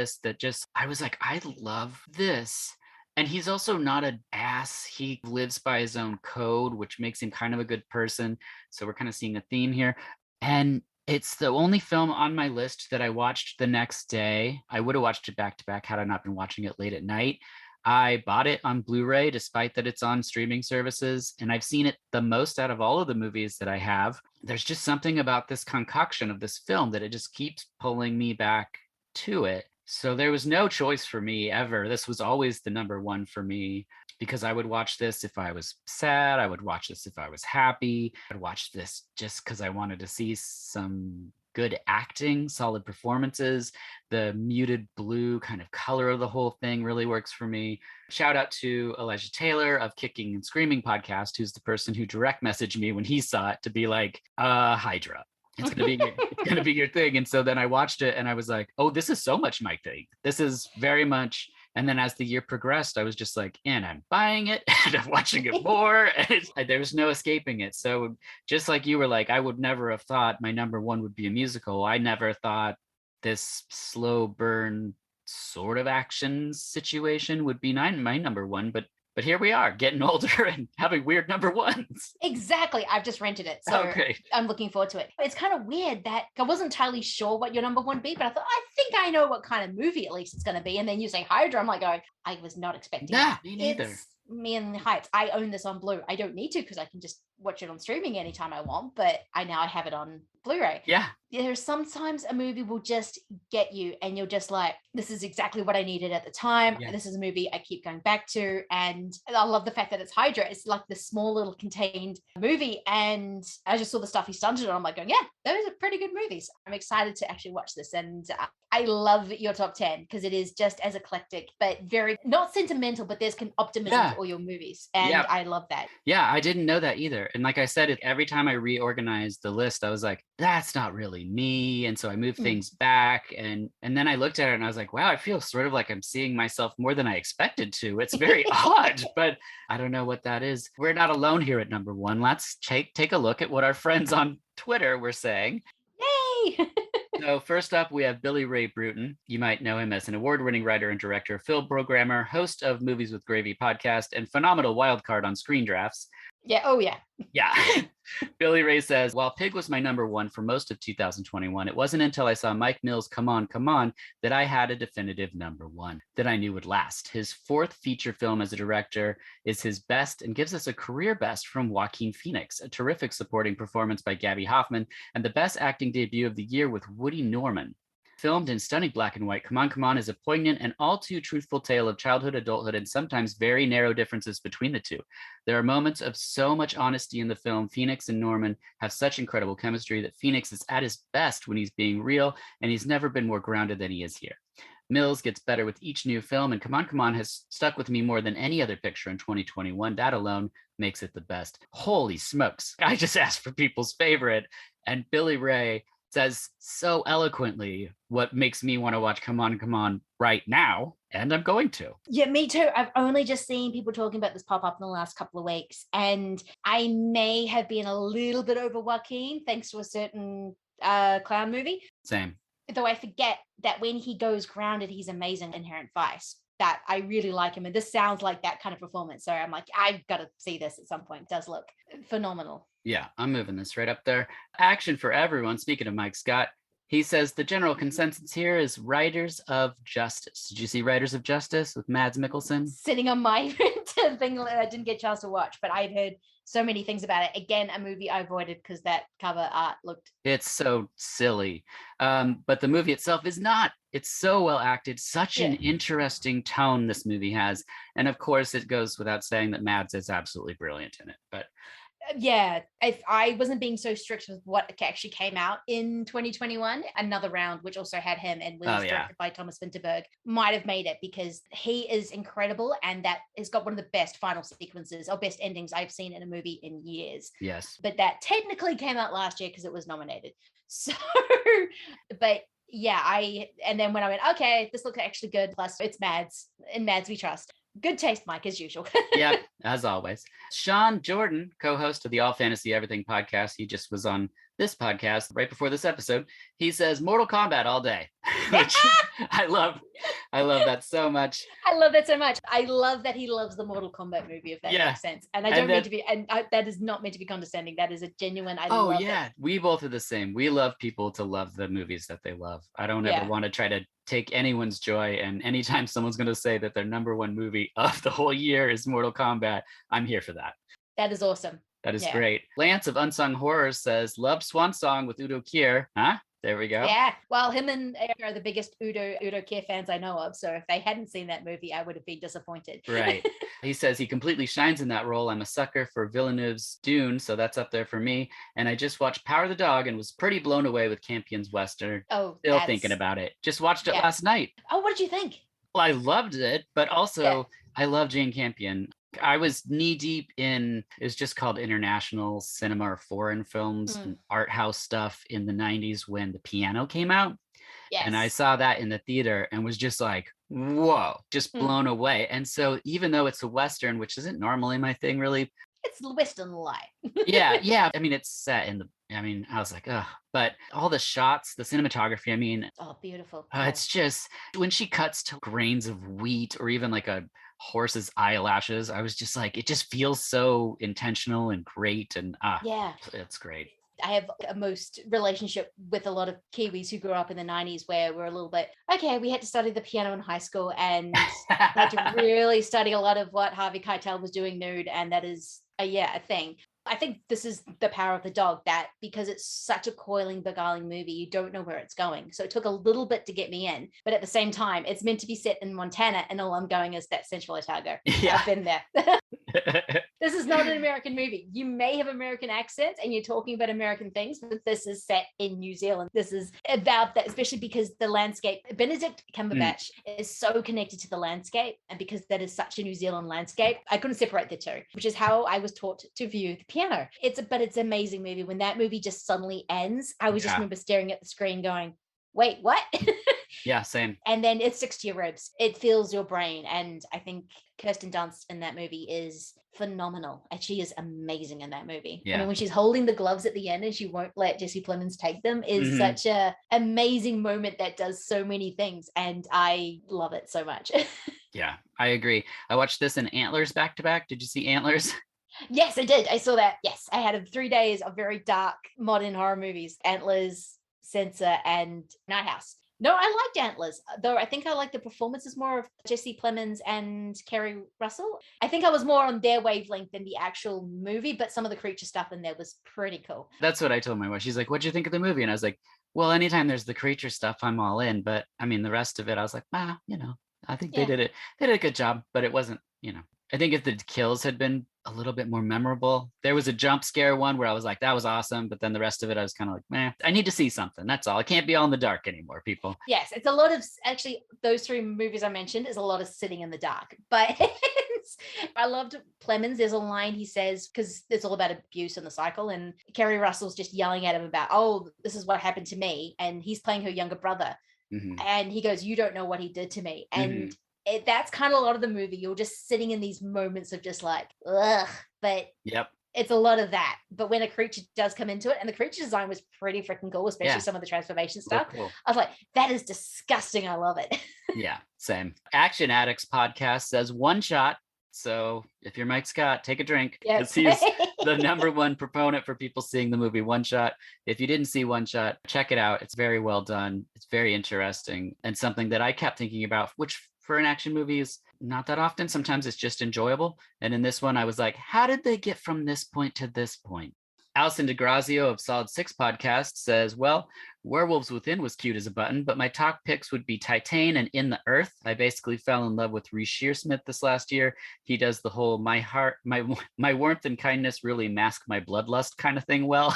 I was like, I love this. And he's also not an ass. He lives by his own code, which makes him kind of a good person. So we're kind of seeing a theme here. And it's the only film on my list that I watched the next day. I would have watched it back to back had I not been watching it late at night. I bought it on Blu-ray, despite that it's on streaming services. And I've seen it the most out of all of the movies that I have. There's just something about this concoction of this film that it just keeps pulling me back to it. So there was no choice for me ever. This was always the number one for me because I would watch this if I was sad. I would watch this if I was happy. I'd watch this just because I wanted to see some good acting, solid performances. The muted blue kind of color of the whole thing really works for me. Shout out to Elijah Taylor of Kicking and Screaming podcast, who's the person who direct messaged me when he saw it to be like, Hydra. It's gonna be your thing. And so then I watched it and I was like, oh, this is so much my thing. This is very much And then as the year progressed, I was just like, and I'm buying it and I'm watching it more. And there was no escaping it. So just like you were like, I would never have thought my number one would be a musical. I never thought this slow burn sort of action situation would be my number one. But here we are, getting older and having weird number ones. Exactly. I've just rented it. So Okay. I'm looking forward to it. It's kind of weird that I wasn't entirely sure what your number one would be, but I thought, I think I know what kind of movie at least it's going to be. And then you say Hydra. I'm like, going, I was not expecting that. Me neither. It's Me and the Heights. I own this on Blu. I don't need to because I can just watch it on streaming anytime I want, but I have it on Blu-ray. Yeah. There's sometimes a movie will just get you and you're just like, this is exactly what I needed at the time. Yeah. This is a movie I keep going back to. And I love the fact that it's Hydra. It's like this small little contained movie. And I just saw the stuff he stunted on. I'm like going, yeah, those are pretty good movies. I'm excited to actually watch this. And I love your top 10 because it is just as eclectic, but very not sentimental, but there's optimism to all your movies. And I love that. Yeah, I didn't know that either. And like I said, every time I reorganized the list, I was like, that's not really me. And so I moved things back. And then I looked at it and I was like, wow, I feel sort of like I'm seeing myself more than I expected to. It's very odd, but I don't know what that is. We're not alone here at number one. Let's take a look at what our friends on Twitter were saying. Yay! So first up, we have Billy Ray Bruton. You might know him as an award-winning writer and director, film programmer, host of Movies with Gravy podcast, and phenomenal wildcard on Screen Drafts. Yeah. Oh, yeah. Yeah. Billy Ray says, while Pig was my number one for most of 2021, it wasn't until I saw Mike Mills' Come On, Come On that I had a definitive number one that I knew would last. His fourth feature film as a director is his best and gives us a career best from Joaquin Phoenix, a terrific supporting performance by Gabby Hoffman, and the best acting debut of the year with Woody Norman. Filmed in stunning black and white, Come On, Come On is a poignant and all too truthful tale of childhood, adulthood, and sometimes very narrow differences between the two. There are moments of so much honesty in the film. Phoenix and Norman have such incredible chemistry that Phoenix is at his best when he's being real, and he's never been more grounded than he is here. Mills gets better with each new film, and Come On, Come On has stuck with me more than any other picture in 2021. That alone makes it the best. Holy smokes. I just asked for people's favorite, and Billy Ray says so eloquently what makes me want to watch Come On, Come On right now, and I'm going to. Yeah, me too. I've only just seen people talking about this pop up in the last couple of weeks, and I may have been a little bit over Joaquin thanks to a certain clown movie. Same. Though I forget that when he goes grounded, he's amazing in Inherent Vice. That I really like him, and this sounds like that kind of performance. So I'm like, I've got to see this at some point. It does look phenomenal. Yeah, I'm moving this right up there. Action for everyone. Speaking of Mike Scott, he says the general consensus here is Riders of Justice. Did you see Riders of Justice with Mads Mikkelsen? Sitting on my thing that I didn't get a chance to watch, but I've heard so many things about it. Again, a movie I avoided because that cover art looked... It's so silly. But the movie itself is not. It's so well acted. Such an interesting tone this movie has. And of course, it goes without saying that Mads is absolutely brilliant in it. But yeah, if I wasn't being so strict with what actually came out in 2021, Another Round, which also had him and was directed by Thomas Vinterberg, might have made it because he is incredible, and that has got one of the best final sequences or best endings I've seen in a movie in years. Yes. But that technically came out last year because it was nominated. So, but yeah, and then when I went, okay, this looks actually good, plus it's Mads, in Mads we trust. Good taste, Mike, as usual. Yeah, as always. Sean Jordan, co-host of the All Fantasy Everything podcast. He just was on this podcast right before this episode. He says Mortal Kombat all day, which I love that so much. I love that so much. I love that he loves the Mortal Kombat movie, if that makes sense. And I don't mean to be, that is not meant to be condescending. That is a genuine, I love it. We both are the same. We love people to love the movies that they love. I don't ever want to try to take anyone's joy, and anytime someone's going to say that their number one movie of the whole year is Mortal Kombat, I'm here for that. That is awesome. That is great. Lance of Unsung Horrors says, love Swan Song with Udo Kier. Huh? There we go. Yeah. Well, him and Eric are the biggest Udo Kier fans I know of. So if they hadn't seen that movie, I would have been disappointed. Right. He says he completely shines in that role. I'm a sucker for Villeneuve's Dune, so that's up there for me. And I just watched Power of the Dog and was pretty blown away with Campion's Western. Oh, still thinking about it. Just watched it last night. Oh, what did you think? Well, I loved it, but also I love Jane Campion. I was knee deep in, it was just called international cinema or foreign films and art house stuff in the 90s when The Piano came out. And I Yes. saw that in the theater and was just like, whoa, just Mm. blown away. And so even though it's a Western, which isn't normally my thing really, It's Western light. yeah. I mean, it's set in I was like, oh, but all the shots, the cinematography, Oh, beautiful. Oh. it's just when she cuts to grains of wheat or even like a horse's eyelashes, I was just like, it just feels so intentional and great. And Yeah. it's great. I have a most relationship with a lot of Kiwis who grew up in the 90s where we're a little bit, okay, we had to study the piano in high school and had to really study a lot of what Harvey Keitel was doing nude. And that is, a thing. I think this is the power of the dog, that because it's such a coiling, beguiling movie, you don't know where it's going. So it took a little bit to get me in, but at the same time, it's meant to be set in Montana, and all I'm going is that Central Otago. Yeah. I've been there. This is not an American movie. You may have American accents and you're talking about American things, but this is set in New Zealand. This is about that, especially because the landscape, Benedict Cumberbatch is so connected to the landscape. And because that is such a New Zealand landscape, I couldn't separate the two, which is how I was taught to view the piano. But it's an amazing movie. When that movie just suddenly ends, I was just remember staring at the screen going, wait, what? Yeah, same. And then it sticks to your ribs. It fills your brain. And I think Kirsten Dunst in that movie is phenomenal. And she is amazing in that movie. Yeah. I mean, when she's holding the gloves at the end and she won't let Jesse Plemons take them is such a amazing moment that does so many things. And I love it so much. Yeah, I agree. I watched this in Antlers back to back. Did you see Antlers? Yes, I did. I saw that. Yes, I had 3 days of very dark modern horror movies, Antlers, Censor, and Night House. No, I liked Antlers, though I think I liked the performances more of Jesse Plemons and Kerry Russell. I think I was more on their wavelength than the actual movie, but some of the creature stuff in there was pretty cool. That's what I told my wife. She's like, what'd you think of the movie? And I was like, well, anytime there's the creature stuff, I'm all in. But I mean, the rest of it, I was like, I think they did a good job, but it wasn't, I think if the kills had been a little bit more memorable, there was a jump scare one where I was like, that was awesome. But then the rest of it, I was kind of like, I need to see something. That's all. I can't be all in the dark anymore, people. Yes, it's a lot of, actually, those 3 movies I mentioned is a lot of sitting in the dark. But I loved Plemons. There's a line he says, because it's all about abuse in the cycle. And Kerry Russell's just yelling at him about, oh, this is what happened to me. And he's playing her younger brother. And he goes, you don't know what he did to me. And that's kind of a lot of the movie. You're just sitting in these moments of just like, ugh, but it's a lot of that. But when a creature does come into it, and the creature design was pretty freaking cool, especially some of the transformation stuff. Cool. I was like, that is disgusting. I love it. Yeah, same. Action Addicts podcast says one shot. So if you're Mike Scott, take a drink. Yes. He's the number one proponent for people seeing the movie One Shot. If you didn't see One Shot, check it out. It's very well done. It's very interesting, and something that I kept thinking about, which for an action movie is not that often. Sometimes it's just enjoyable. And in this one, I was like, how did they get from this point to this point? Alison DeGrazio of Solid 6 Podcast says, well, Werewolves Within was cute as a button, but my top picks would be Titan and In the Earth. I basically fell in love with Reece Shearsmith this last year. He does the whole my warmth and kindness really mask my bloodlust kind of thing well.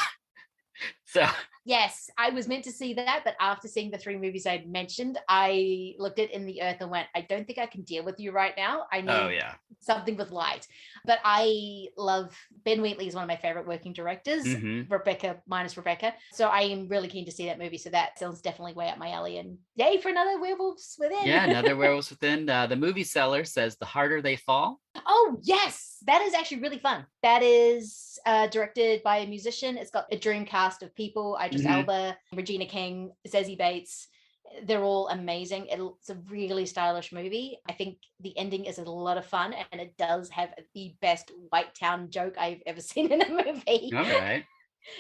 So yes, I was meant to see that, but after seeing the 3 movies I mentioned, I looked at In the Earth and went, I don't think I can deal with you right now. I need something with light. But I love Ben Wheatley is one of my favorite working directors. Rebecca. So I am really keen to see that movie. So that sounds definitely way up my alley. And yay for another Werewolves Within. Yeah, another Werewolves Within. The movie seller says The Harder They Fall. Oh, yes. That is actually really fun. That is directed by a musician. It's got a dream cast of people. Idris Elba, Regina King, Zazie Bates. They're all amazing. It's a really stylish movie. I think the ending is a lot of fun, and it does have the best White Town joke I've ever seen in a movie. All right.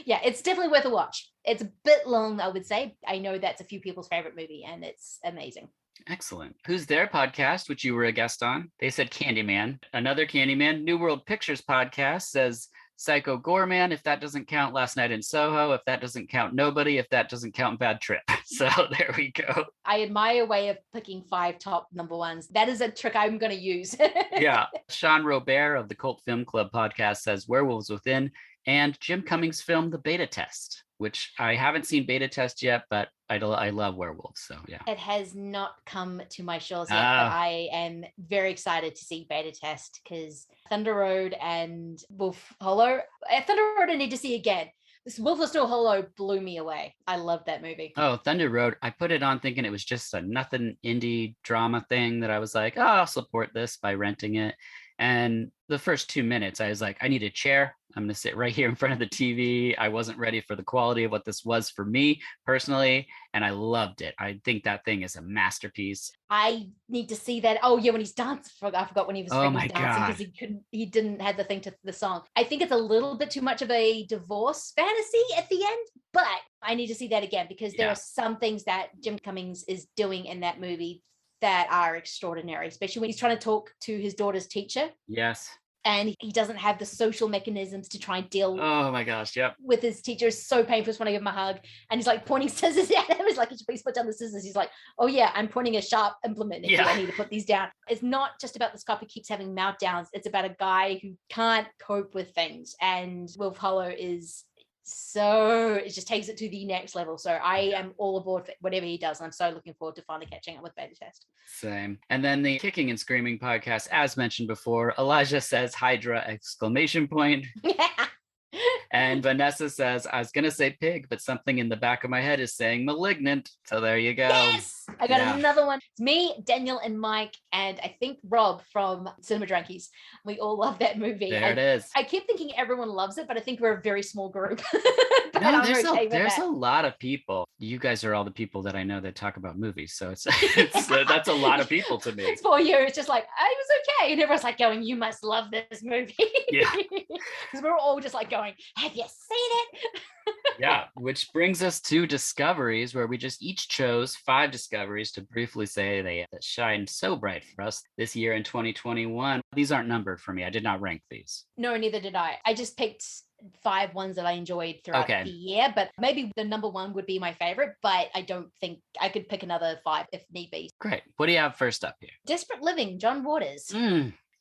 Yeah, it's definitely worth a watch. It's a bit long, I would say. I know that's a few people's favorite movie, and it's amazing. Excellent. Who's Their podcast, which you were a guest on? They said Candyman. Another Candyman. New World Pictures podcast says Psycho Goreman, if that doesn't count Last Night in Soho, if that doesn't count Nobody, if that doesn't count Bad Trip. So there we go. I admire your way of picking 5 top number ones. That is a trick I'm going to use. Yeah. Sean Robert of the Cult Film Club podcast says Werewolves Within, and Jim Cummings' film The Beta Test, which I haven't seen Beta Test yet, but I love werewolves, so yeah. It has not come to my shores yet, but I am very excited to see Beta Test because Thunder Road and Wolf Hollow. Thunder Road I need to see again, This Wolf of Snow Hollow blew me away. I loved that movie. Oh, Thunder Road. I put it on thinking it was just a nothing indie drama thing that I was like, oh, I'll support this by renting it. And the first 2 minutes, I was like, I need a chair. I'm going to sit right here in front of the TV. I wasn't ready for the quality of what this was for me personally, and I loved it. I think that thing is a masterpiece. I need to see that. Oh yeah, when he's dancing, I forgot when he was, Oh he was my dancing because God. he didn't have the thing to the song. I think it's a little bit too much of a divorce fantasy at the end, but I need to see that again because there Yeah. are some things that Jim Cummings is doing in that movie that are extraordinary, especially when he's trying to talk to his daughter's teacher. Yes. And he doesn't have the social mechanisms to try and deal Oh my gosh. Yep. with his teacher. It's so painful. Just want to give him a hug. And he's like pointing scissors at him. He's like, please put down the scissors. He's like, oh yeah, I'm pointing a sharp implement. Yeah. I need to put these down. It's not just about this cop who keeps having meltdowns. It's about a guy who can't cope with things. And Wolf Hollow is so, it just takes it to the next level. So I am all aboard for whatever he does. And I'm so looking forward to finally catching up with Beta Test. Same. And then the Kicking and Screaming podcast, as mentioned before, Elijah says Hydra ! And Vanessa says, I was going to say pig, but something in the back of my head is saying malignant. So there you go. Yes, I got another one. It's me, Daniel, and Mike, and I think Rob from Cinema Drunkies. We all love that movie. There it is. I keep thinking everyone loves it, but I think we're a very small group. But No, I'm there's a lot of people. You guys are all the people that I know that talk about movies. So it's that's a lot of people to me. It's for you. It's just like, I was okay. And everyone's like going, you must love this movie. Yeah. Because we're all just like going, have you seen it? Yeah, which brings us to discoveries, where we just each chose 5 discoveries to briefly say they shined so bright for us this year in 2021. These aren't numbered for me. I did not rank these. No, neither did I. I just picked 5 ones that I enjoyed throughout the year, but maybe the number 1 would be my favorite, but I don't think I could pick another 5 if need be. Great. What do you have first up here? Desperate Living, John Waters.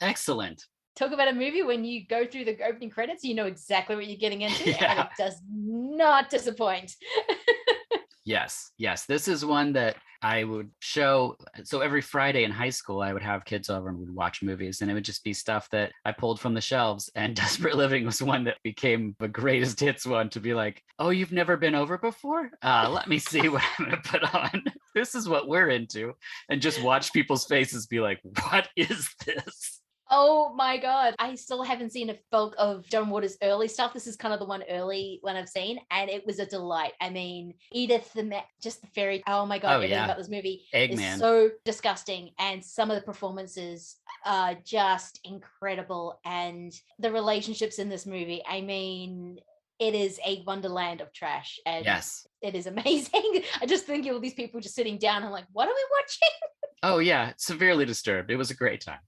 Excellent. Talk about a movie when you go through the opening credits, you know exactly what you're getting into, Yeah. and it does not disappoint. Yes. This is one that I would show. So every Friday in high school, I would have kids over and we'd watch movies, and it would just be stuff that I pulled from the shelves. And Desperate Living was one that became the greatest hits one to be like, oh, you've never been over before? Let me see what I'm going to put on. This is what we're into. And just watch people's faces be like, what is this? Oh my God. I still haven't seen a bulk of John Waters' early stuff. This is kind of the one early one I've seen, and it was a delight. I mean, Edith, just the fairy. Oh my God. Everything about this movie Eggman. is so disgusting. And some of the performances are just incredible. And the relationships in this movie, I mean, it is a wonderland of trash. And yes, it is amazing. I just think of all these people just sitting down. I'm like, what are we watching? Oh yeah, severely disturbed. It was a great time.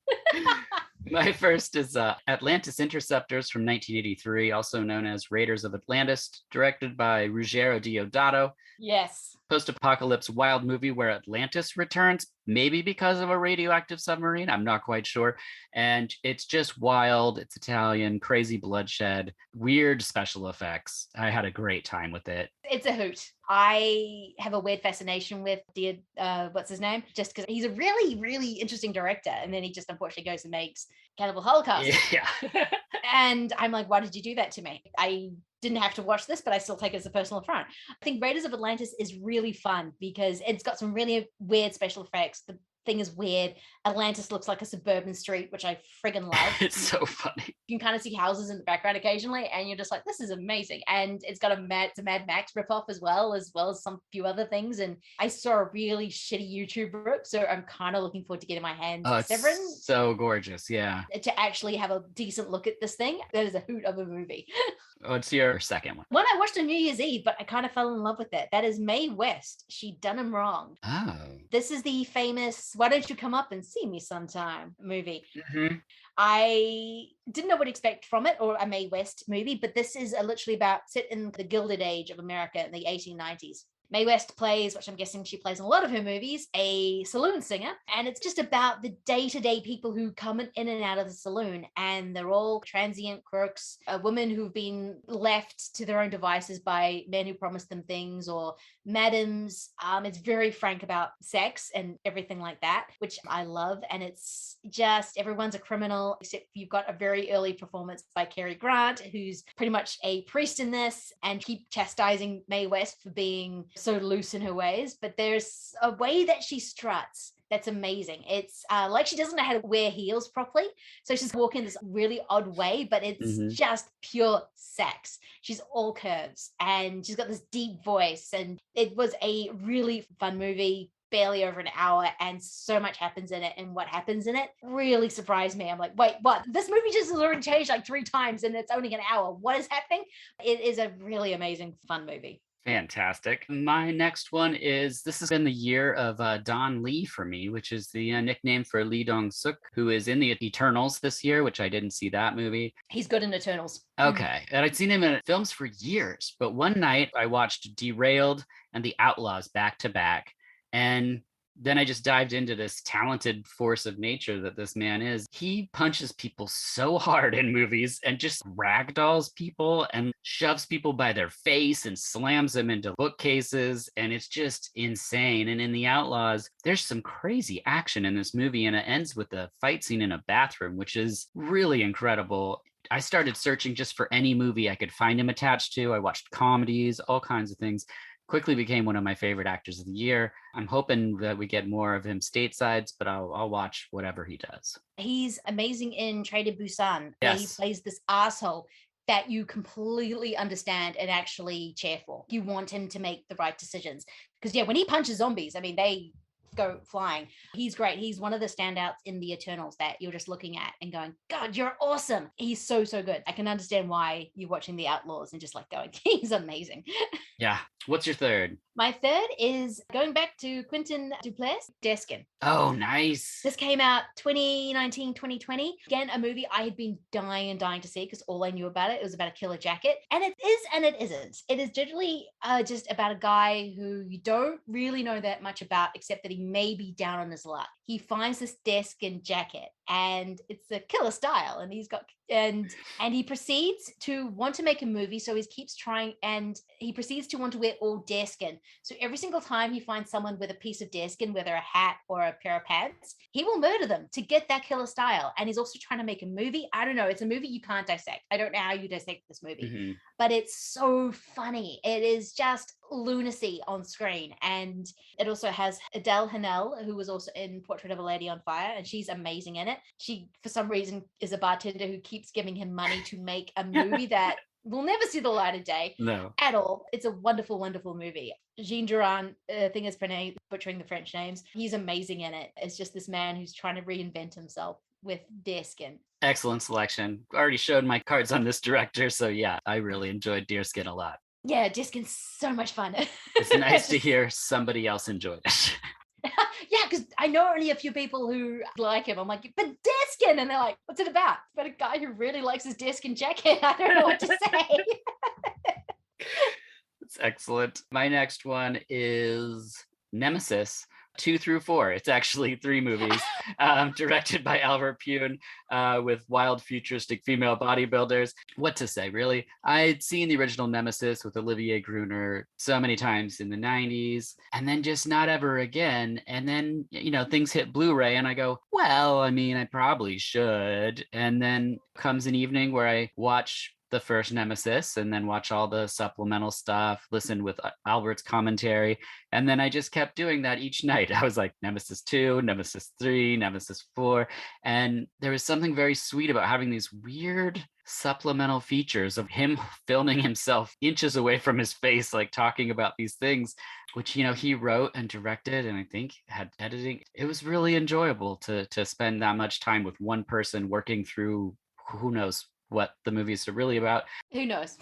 My first is Atlantis Interceptors from 1983, also known as Raiders of Atlantis, directed by Ruggero Deodato. Yes. Post-apocalypse wild movie where Atlantis returns, maybe because of a radioactive submarine. I'm not quite sure. And it's just wild. It's Italian, crazy bloodshed, weird special effects. I had a great time with it. It's a hoot. I have a weird fascination with what's his name? Just because he's a really, really interesting director. And then he just unfortunately goes and makes Cannibal Holocaust. Yeah. And I'm like, why did you do that to me? I didn't have to watch this, but I still take it as a personal affront. I think Raiders of Atlantis is really fun because it's got some really weird special effects. The thing is weird. Atlantis looks like a suburban street, which I friggin' love. It's so funny. You can kind of see houses in the background occasionally, and you're just like, this is amazing. And it's got a Mad Max ripoff as well as some few other things. And I saw a really shitty YouTube rip, so I'm kind of looking forward to getting my hands on Severin. So gorgeous, yeah. To actually have a decent look at this thing. That is a hoot of a movie. What's your second one? One I watched on New Year's Eve, but I kind of fell in love with it. That is Mae West. She Done 'Em Wrong. Oh. This is the famous Why Don't You Come Up and See Me Sometime movie. Mm-hmm. I didn't know what to expect from it, or a Mae West movie, but this is literally about set in the Gilded Age of America in the 1890s. Mae West plays, which I'm guessing she plays in a lot of her movies, a saloon singer. And it's just about the day-to-day people who come in and out of the saloon. And they're all transient crooks, women who've been left to their own devices by men who promised them things, or madams. It's very frank about sex and everything like that, which I love. And it's just everyone's a criminal, except you've got a very early performance by Cary Grant, who's pretty much a priest in this, and keep chastising Mae West for being so loose in her ways. But there's a way that she struts that's amazing. It's like she doesn't know how to wear heels properly. So she's walking this really odd way, but it's just pure sex. She's all curves and she's got this deep voice. And it was a really fun movie, barely over an hour, and so much happens in it. And what happens in it really surprised me. I'm like, wait, what? This movie just has already changed like 3 times and it's only an hour. What is happening? It is a really amazing, fun movie. Fantastic. My next one is, this has been the year of Don Lee for me, which is the nickname for Lee Dong-suk, who is in the Eternals this year, which I didn't see that movie. He's good in Eternals. Okay. And I'd seen him in films for years, but one night I watched Derailed and The Outlaws back to back. And then I just dived into this talented force of nature that this man is. He punches people so hard in movies and just ragdolls people and shoves people by their face and slams them into bookcases. And it's just insane. And in The Outlaws, there's some crazy action in this movie. And it ends with a fight scene in a bathroom, which is really incredible. I started searching just for any movie I could find him attached to. I watched comedies, all kinds of things. Quickly became one of my favorite actors of the year. I'm hoping that we get more of him statesides, but I'll watch whatever he does. He's amazing in Train to Busan. Yes. He plays this asshole that you completely understand and actually cheer for. You want him to make the right decisions. Because when he punches zombies, I mean, they go flying. He's great. He's one of the standouts in the Eternals that you're just looking at and going, God, you're awesome. He's so, so good. I can understand why you're watching The Outlaws and just like going, he's amazing. Yeah. What's your third? My third is going back to Quentin Dupieux, Deskin. Oh, nice. This came out 2019, 2020. Again, a movie I had been dying to see because all I knew about it was about a killer jacket. And it is and it isn't. It is generally just about a guy who you don't really know that much about, except that he may be down on his luck. He finds this Deskin jacket and it's a killer style. And he's got and he proceeds to want to make a movie. So he keeps trying, and he proceeds to want to wear all deerskin. So every single time he finds someone with a piece of deerskin, whether a hat or a pair of pants, he will murder them to get that killer style. And he's also trying to make a movie. I don't know. It's a movie you can't dissect. I don't know how you dissect this movie, but it's so funny. It is just lunacy on screen. And it also has Adele Hanel, who was also in Portrait of a Lady on Fire, and she's amazing in it. She, for some reason, is a bartender who keeps giving him money to make a movie that will never see the light of day at all. It's a wonderful, wonderful movie. Jean Durand, I think is butchering the French names. He's amazing in it. It's just this man who's trying to reinvent himself with deerskin. Excellent selection. Already showed my cards on this director, so yeah, I really enjoyed Deerskin a lot. Yeah, Deerskin's so much fun. It's nice to hear somebody else enjoyed it. Yeah, because I know only a few people who like him. I'm like, but Deerskin, and they're like, what's it about? But a guy who really likes his Deerskin jacket. I don't know what to say. It's excellent. My next one is Nemesis 2 through 4. It's actually 3 movies, directed by Albert Pune, with wild futuristic female bodybuilders. What to say, really? I'd seen the original Nemesis with Olivier Gruner so many times in the 90s, and then just not ever again. And then, things hit Blu-ray, and I go, well, I mean, I probably should. And then comes an evening where I watch the first Nemesis and then watch all the supplemental stuff, listen with Albert's commentary. And then I just kept doing that each night. I was like, Nemesis 2, Nemesis 3, Nemesis 4. And there was something very sweet about having these weird supplemental features of him filming himself inches away from his face, like talking about these things, which, he wrote and directed and I think had editing. It was really enjoyable to spend that much time with one person working through who knows what the movies are really about. Who knows?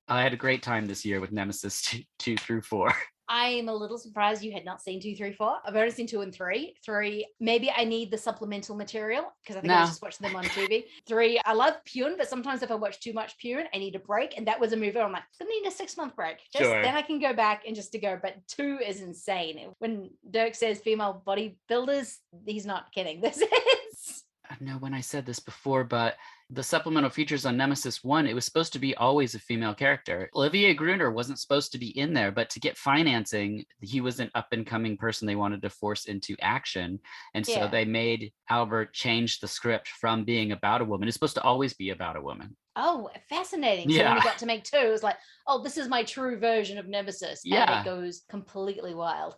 I had a great time this year with Nemesis 2 through 4. I am a little surprised you had not seen 2, 3, 4. I've only seen 2 and 3. 3, maybe I need the supplemental material because I think I was just watching them on TV. 3, I love Pune, but sometimes if I watch too much Pune, I need a break. And that was a movie where I'm like, I need a 6-month break. Then I can go back and just to go. But 2 is insane. When Dirk says female bodybuilders, he's not kidding. This is. I know when I said this before, but the supplemental features on Nemesis 1, it was supposed to be always a female character. Olivier Gruner wasn't supposed to be in there, but to get financing, he was an up-and-coming person they wanted to force into action. And so they made Albert change the script from being about a woman. It's supposed to always be about a woman. Oh, fascinating. So when we got to make 2, it was like, oh, this is my true version of Nemesis. And it goes completely wild.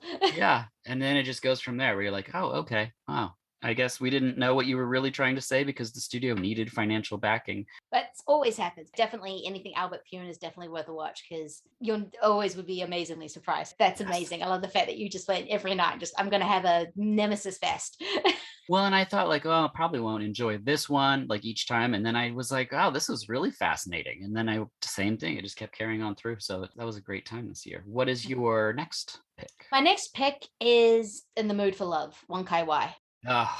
And then it just goes from there where you're like, oh, okay, wow. I guess we didn't know what you were really trying to say because the studio needed financial backing. But it always happens. Definitely anything Albert Pune is definitely worth a watch because you always would be amazingly surprised. That's amazing. I love the fact that you just went every night, I'm going to have a Nemesis fest. Well, and I thought like, oh, I probably won't enjoy this one like each time. And then I was like, oh, this was really fascinating. And then same thing. It just kept carrying on through. So that was a great time this year. What is your next pick? My next pick is In the Mood for Love, Wong Kar-wai. Oh.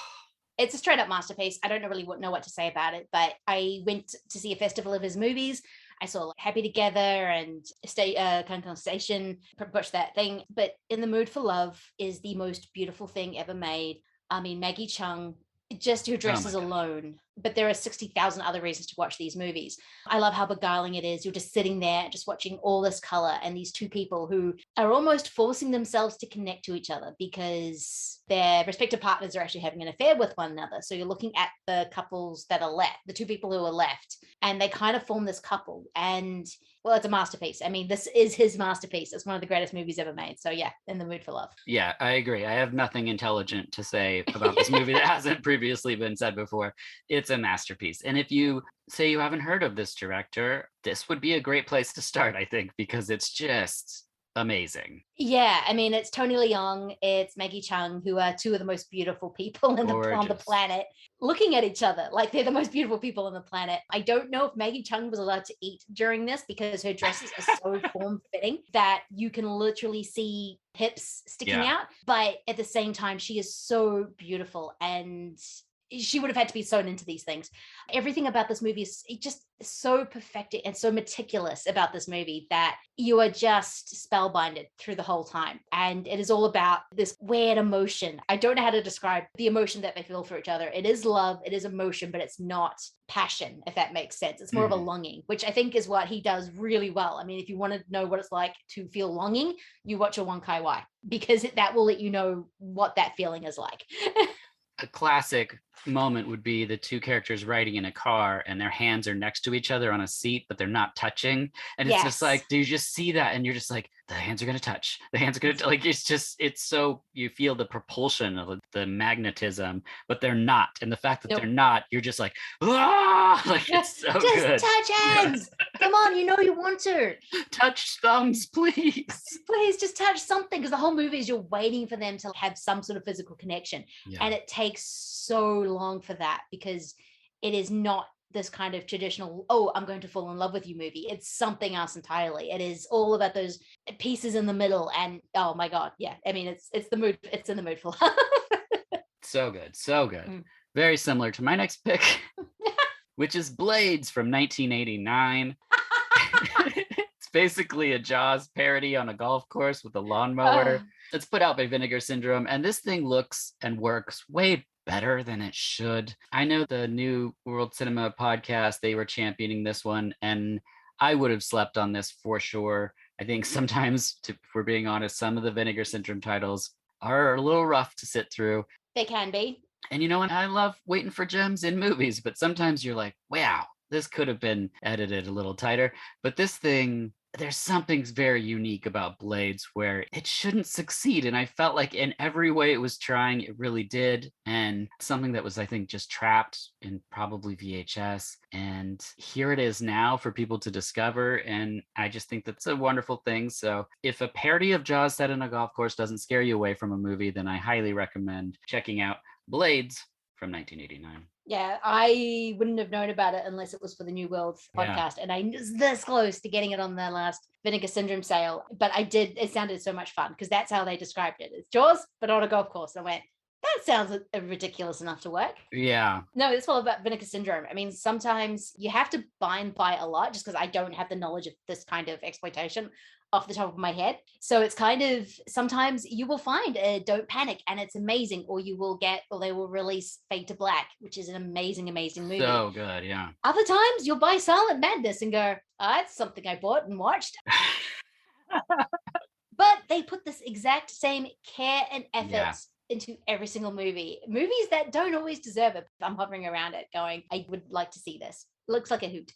It's a straight up masterpiece. I don't really know what to say about it, but I went to see a festival of his movies. I saw Happy Together and Cancun Station, push that thing. But In the Mood for Love is the most beautiful thing ever made. I mean, Maggie Cheung, just her dresses alone. But there are 60,000 other reasons to watch these movies. I love how beguiling it is. You're just sitting there, just watching all this color and these two people who are almost forcing themselves to connect to each other because their respective partners are actually having an affair with one another. So you're looking at the couples that are left, the two people who are left, and they kind of form this couple. And well, it's a masterpiece. I mean, this is his masterpiece. It's one of the greatest movies ever made. So yeah, In the Mood for Love. Yeah, I agree. I have nothing intelligent to say about this movie that hasn't previously been said before. It's a masterpiece. And if you say you haven't heard of this director, this would be a great place to start, I think, because it's just amazing. Yeah, I mean, it's Tony Leung, it's Maggie Cheung, who are two of the most beautiful people on the planet, looking at each other like they're the most beautiful people on the planet. I don't know if Maggie Cheung was allowed to eat during this because her dresses are so form-fitting that you can literally see hips sticking out. But at the same time, she is so beautiful and she would have had to be sewn into these things. Everything about this movie is just so perfected and so meticulous about this movie that you are just spellbinded through the whole time. And it is all about this weird emotion. I don't know how to describe the emotion that they feel for each other. It is love, it is emotion, but it's not passion, if that makes sense. It's more of a longing, which I think is what he does really well. I mean, if you want to know what it's like to feel longing, you watch a Wong Kar-wai because that will let you know what that feeling is like. A classic moment would be the two characters riding in a car and their hands are next to each other on a seat, but they're not touching. And it's just like, do you just see that? And you're just like, the hands are going to touch. The hands are going to, like, it's so, you feel the propulsion of the magnetism, but they're not. And the fact that they're not, you're just like, ah, like it's so just good. Touch hands. Come on, you know you want to. Touch thumbs, please. Please just touch something, because the whole movie is you're waiting for them to have some sort of physical connection. And it takes so long for that because it is not this kind of traditional, oh, I'm going to fall in love with you movie. It's something else entirely. It is all about those pieces in the middle. And oh my God. Yeah. I mean, it's the mood. It's In the Mood for Love. So good. So good. Very similar to my next pick, which is Blades from 1989. It's basically a Jaws parody on a golf course with a lawnmower. It's put out by Vinegar Syndrome. And this thing looks and works way better than it should. I know the New World Cinema podcast, they were championing this one, and I would have slept on this for sure. I think sometimes, if we're being honest, some of the Vinegar Syndrome titles are a little rough to sit through. They can be. And you know what? I love waiting for gems in movies, but sometimes you're like, wow, this could have been edited a little tighter. But this thing, there's something very unique about Blades where it shouldn't succeed. And I felt like in every way it was trying, it really did. And something that was, I think, just trapped in probably VHS. And here it is now for people to discover. And I just think that's a wonderful thing. So if a parody of Jaws set in a golf course doesn't scare you away from a movie, then I highly recommend checking out Blades from 1989. Yeah, I wouldn't have known about it unless it was for the New World Yeah. podcast. And I was this close to getting it on the last Vinegar Syndrome sale. But I did, it sounded so much fun because that's how they described it. It's Jaws, but on a golf course. I went, that sounds ridiculous enough to work. Yeah. No, it's all about Vinegar Syndrome. I mean, sometimes you have to buy and buy a lot just because I don't have the knowledge of this kind of exploitation off the top of my head. So it's kind of, sometimes you will find a Don't Panic and it's amazing, or you will get, or they will release Fade to Black, which is an amazing, amazing movie. So good, yeah. Other times you'll buy Silent Madness and go, oh, that's something I bought and watched. But they put this exact same care and effort into every single movie. Movies that don't always deserve it. I'm hovering around it going, I would like to see this. Looks like a hoot.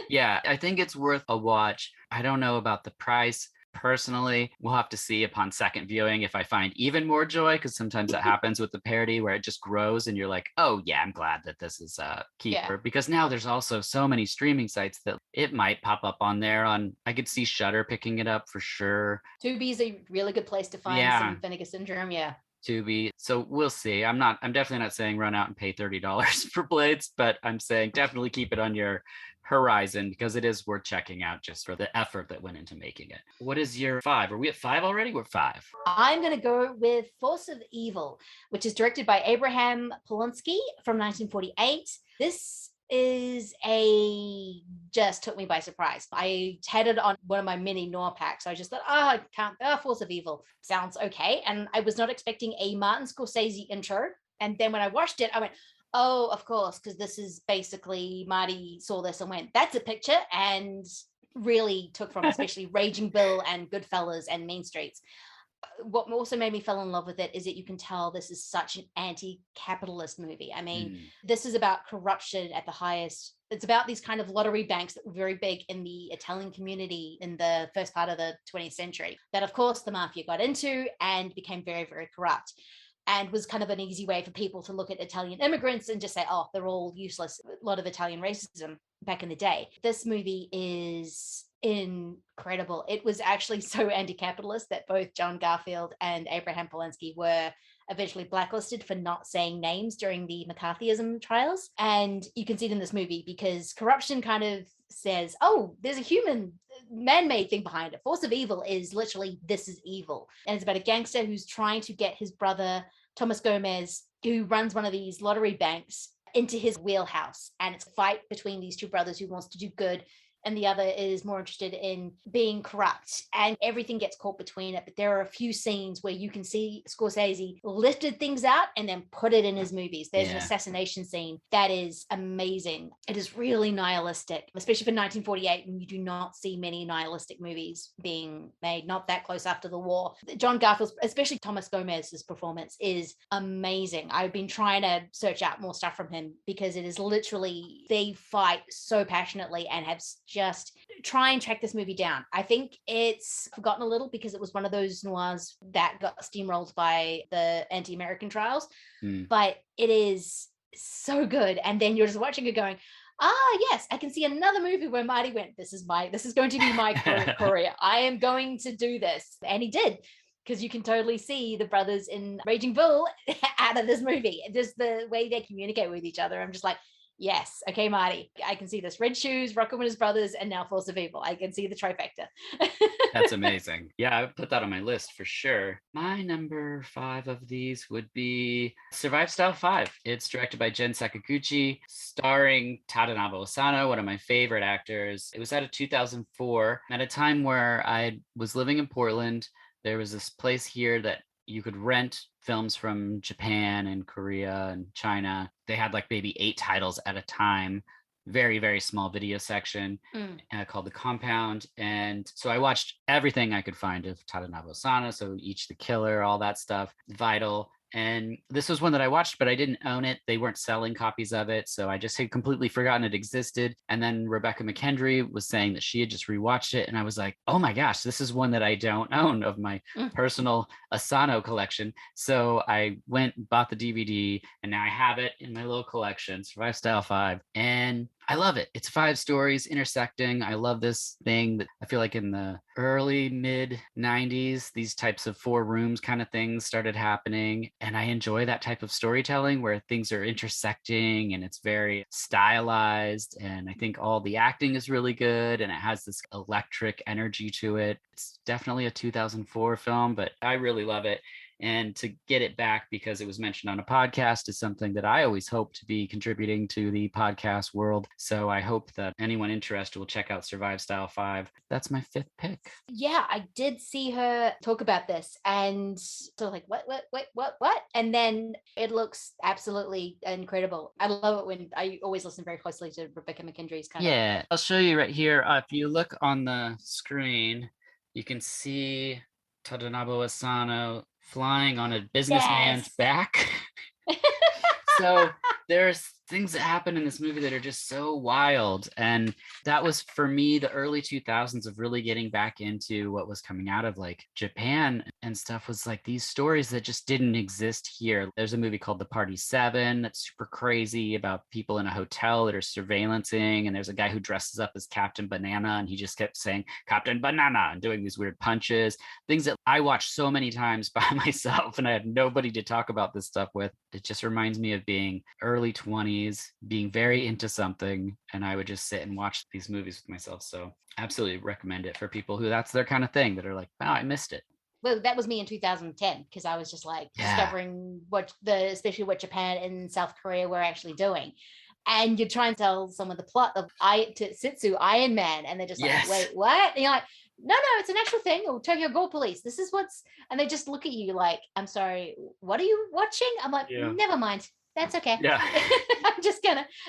Yeah, I think it's worth a watch. I don't know about the price. Personally, we'll have to see upon second viewing if I find even more joy, because sometimes that happens with the parody where it just grows and you're like, oh yeah, I'm glad that this is a keeper. Yeah. Because now there's also so many streaming sites that it might pop up on there. I could see Shudder picking it up for sure. Tubi is a really good place to find some Vinegar Syndrome. Yeah. Tubi. So we'll see. I'm definitely not saying run out and pay $30 for Blades, but I'm saying definitely keep it on your horizon because it is worth checking out just for the effort that went into making it. What is your 5? Are we at 5 already? We're 5. I'm going to go with Force of Evil, which is directed by Abraham Polonsky from 1948. This is just took me by surprise. I had it on one of my mini Noir packs. So I just thought, Force of Evil sounds okay. And I was not expecting a Martin Scorsese intro. And then when I watched it, I went, oh, of course, because this is basically Marty saw this and went, that's a picture, and really took from especially Raging Bill and Goodfellas and Mean Streets. What also made me fall in love with it is that you can tell this is such an anti-capitalist movie. I mean, this is about corruption at the highest. It's about these kind of lottery banks that were very big in the Italian community in the first part of the 20th century that, of course, the mafia got into and became very, very corrupt, and was kind of an easy way for people to look at Italian immigrants and just say, oh, they're all useless. A lot of Italian racism back in the day. This movie is incredible. It was actually so anti-capitalist that both John Garfield and Abraham Polonsky were eventually blacklisted for not saying names during the McCarthyism trials. And you can see it in this movie because corruption kind of says, oh, there's a human man-made thing behind it. Force of Evil is literally, this is evil. And it's about a gangster who's trying to get his brother, Thomas Gomez, who runs one of these lottery banks, into his wheelhouse. And it's a fight between these two brothers who wants to do good, and the other is more interested in being corrupt, and everything gets caught between it. But there are a few scenes where you can see Scorsese lifted things out and then put it in his movies. There's an assassination scene that is amazing. It is really nihilistic, especially for 1948, when you do not see many nihilistic movies being made, not that close after the war. John Garfield, especially Thomas Gomez's performance, is amazing. I've been trying to search out more stuff from him because it is literally, they fight so passionately and have just try and track this movie down. I think it's forgotten a little because it was one of those noirs that got steamrolled by the anti-American trials, but it is so good. And then you're just watching it going, yes, I can see another movie where Marty went, this is going to be my career. I am going to do this. And he did, because you can totally see the brothers in Raging Bull out of this movie. Just the way they communicate with each other. I'm just like, yes, okay, Marty, I can see this. Red Shoes, Rocco and His Brothers, and now Force of Evil. I can see the trifecta. That's amazing. Yeah, I would put that on my list for sure. My number 5 of these would be Survive Style 5. It's directed by Jen Sakaguchi, starring Tadanobu Asano, one of my favorite actors. It was out of 2004, at a time where I was living in Portland. There was this place here that you could rent films from Japan and Korea and China. They had like maybe 8 titles at a time, very, very small video section called The Compound. And so I watched everything I could find of Tadanobu Asano. So Each the Killer, all that stuff, Vital. And this was one that I watched, but I didn't own it. They weren't selling copies of it. So I just had completely forgotten it existed. And then Rebecca McKendry was saying that she had just rewatched it. And I was like, oh my gosh, this is one that I don't own of my personal Asano collection. So I went and bought the DVD, and now I have it in my little collection, Survive Style 5. And I love it. It's 5 stories intersecting. I love this thing that I feel like in the early mid 90s, these types of 4 rooms kind of things started happening. And I enjoy that type of storytelling where things are intersecting and it's very stylized. And I think all the acting is really good and it has this electric energy to it. It's definitely a 2004 film, but I really love it. And to get it back because it was mentioned on a podcast is something that I always hope to be contributing to the podcast world. So I hope that anyone interested will check out Survive Style 5. That's my 5th pick. Yeah, I did see her talk about this and so like, what? And then it looks absolutely incredible. I love it when I always listen very closely to Rebecca McKendry's kind of. Yeah, I'll show you right here. If you look on the screen, you can see Tadanobu Asano flying on a businessman's back. So there's things that happen in this movie that are just so wild. And that was for me the early 2000s of really getting back into what was coming out of like Japan and stuff, was like these stories that just didn't exist here. There's a movie called The Party 7 that's super crazy about people in a hotel that are surveillancing, and there's a guy who dresses up as Captain Banana and he just kept saying Captain Banana and doing these weird punches, things that I watched so many times by myself and I had nobody to talk about this stuff with. It just reminds me of being early 20s, being very into something, and I would just sit and watch these movies with myself. So absolutely recommend it for people who that's their kind of thing, that are like, wow, I missed it. Well, that was me in 2010 because I was just like discovering especially what Japan and South Korea were actually doing. And you try and tell someone the plot of Sitsu Iron Man, and they're just like, wait, what? And you're like, no, it's an actual thing. Or Tokyo Ghoul Police. This is and they just look at you like, I'm sorry, what are you watching? I'm like, never mind. That's okay. Yeah.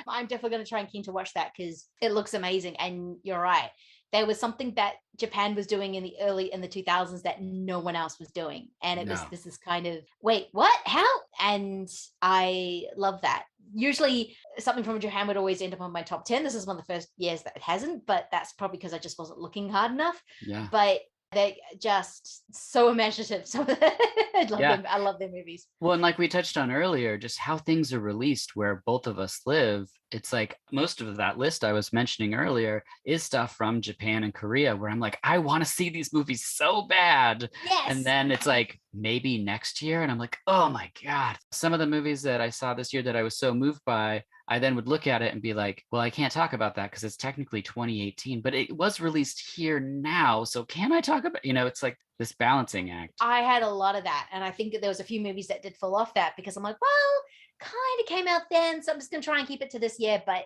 I'm definitely going to try and keen to watch that because it looks amazing. And you're right. There was something that Japan was doing in the 2000s that no one else was doing. And this is kind of, wait, what? How? And I love that. Usually something from Japan would always end up on my top 10. This is one of the first years that it hasn't, but that's probably because I just wasn't looking hard enough. Yeah. But they're just so imaginative. So I love their movies. Well, and like we touched on earlier, just how things are released where both of us live. It's like most of that list I was mentioning earlier is stuff from Japan and Korea where I'm like, I want to see these movies so bad. Yes. And then it's like maybe next year. And I'm like, oh my God. Some of the movies that I saw this year that I was so moved by, I then would look at it and be like, well, I can't talk about that because it's technically 2018, but it was released here now. So can I talk about, it's like this balancing act. I had a lot of that. And I think that there was a few movies that did fall off that because I'm like, well, kind of came out then. So I'm just going to try and keep it to this year. But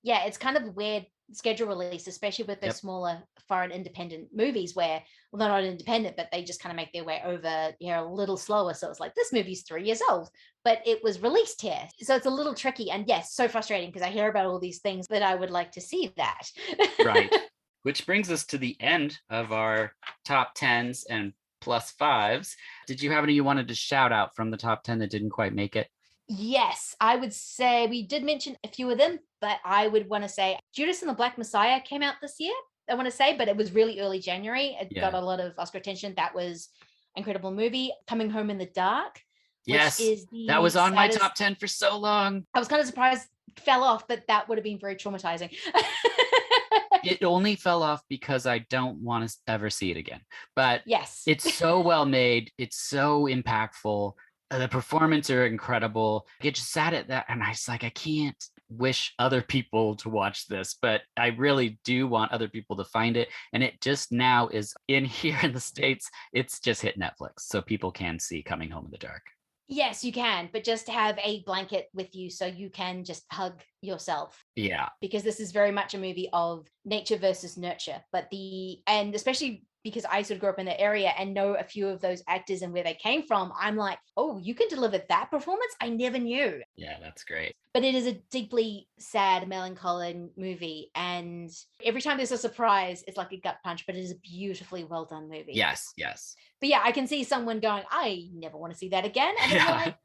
yeah, it's kind of a weird schedule release, especially with those smaller foreign independent movies where, well, they're not independent, but they just kind of make their way over here a little slower. So it's like, this movie's 3 years old, but it was released here. So it's a little tricky. And yes, so frustrating because I hear about all these things, but I would like to see that. Right. Which brings us to the end of our top 10s and plus 5s. Did you have any you wanted to shout out from the top 10 that didn't quite make it? Yes, I would say we did mention a few of them, but I would want to say Judas and the Black Messiah came out this year, I want to say, but it was really early January. It got a lot of Oscar attention. That was an incredible movie. Coming Home in the Dark. Yes, that was on my top 10 for so long. I was kind of surprised it fell off, but that would have been very traumatizing. It only fell off because I don't want to ever see it again. But yes, it's so well made. It's so impactful. The performances are incredible. I just sat at that and I was like, I can't wish other people to watch this, but I really do want other people to find it. And it just now is in here in the States. It's just hit Netflix, so people can see Coming Home in the Dark. Yes, you can, but just have a blanket with you so you can just hug yourself. Yeah. Because this is very much a movie of nature versus nurture, and especially because I sort of grew up in the area and know a few of those actors and where they came from, I'm like, oh, you can deliver that performance? I never knew. Yeah, that's great. But it is a deeply sad, melancholic movie. And every time there's a surprise, it's like a gut punch, but it is a beautifully well done movie. Yes. But yeah, I can see someone going, I never want to see that again. And then you're like,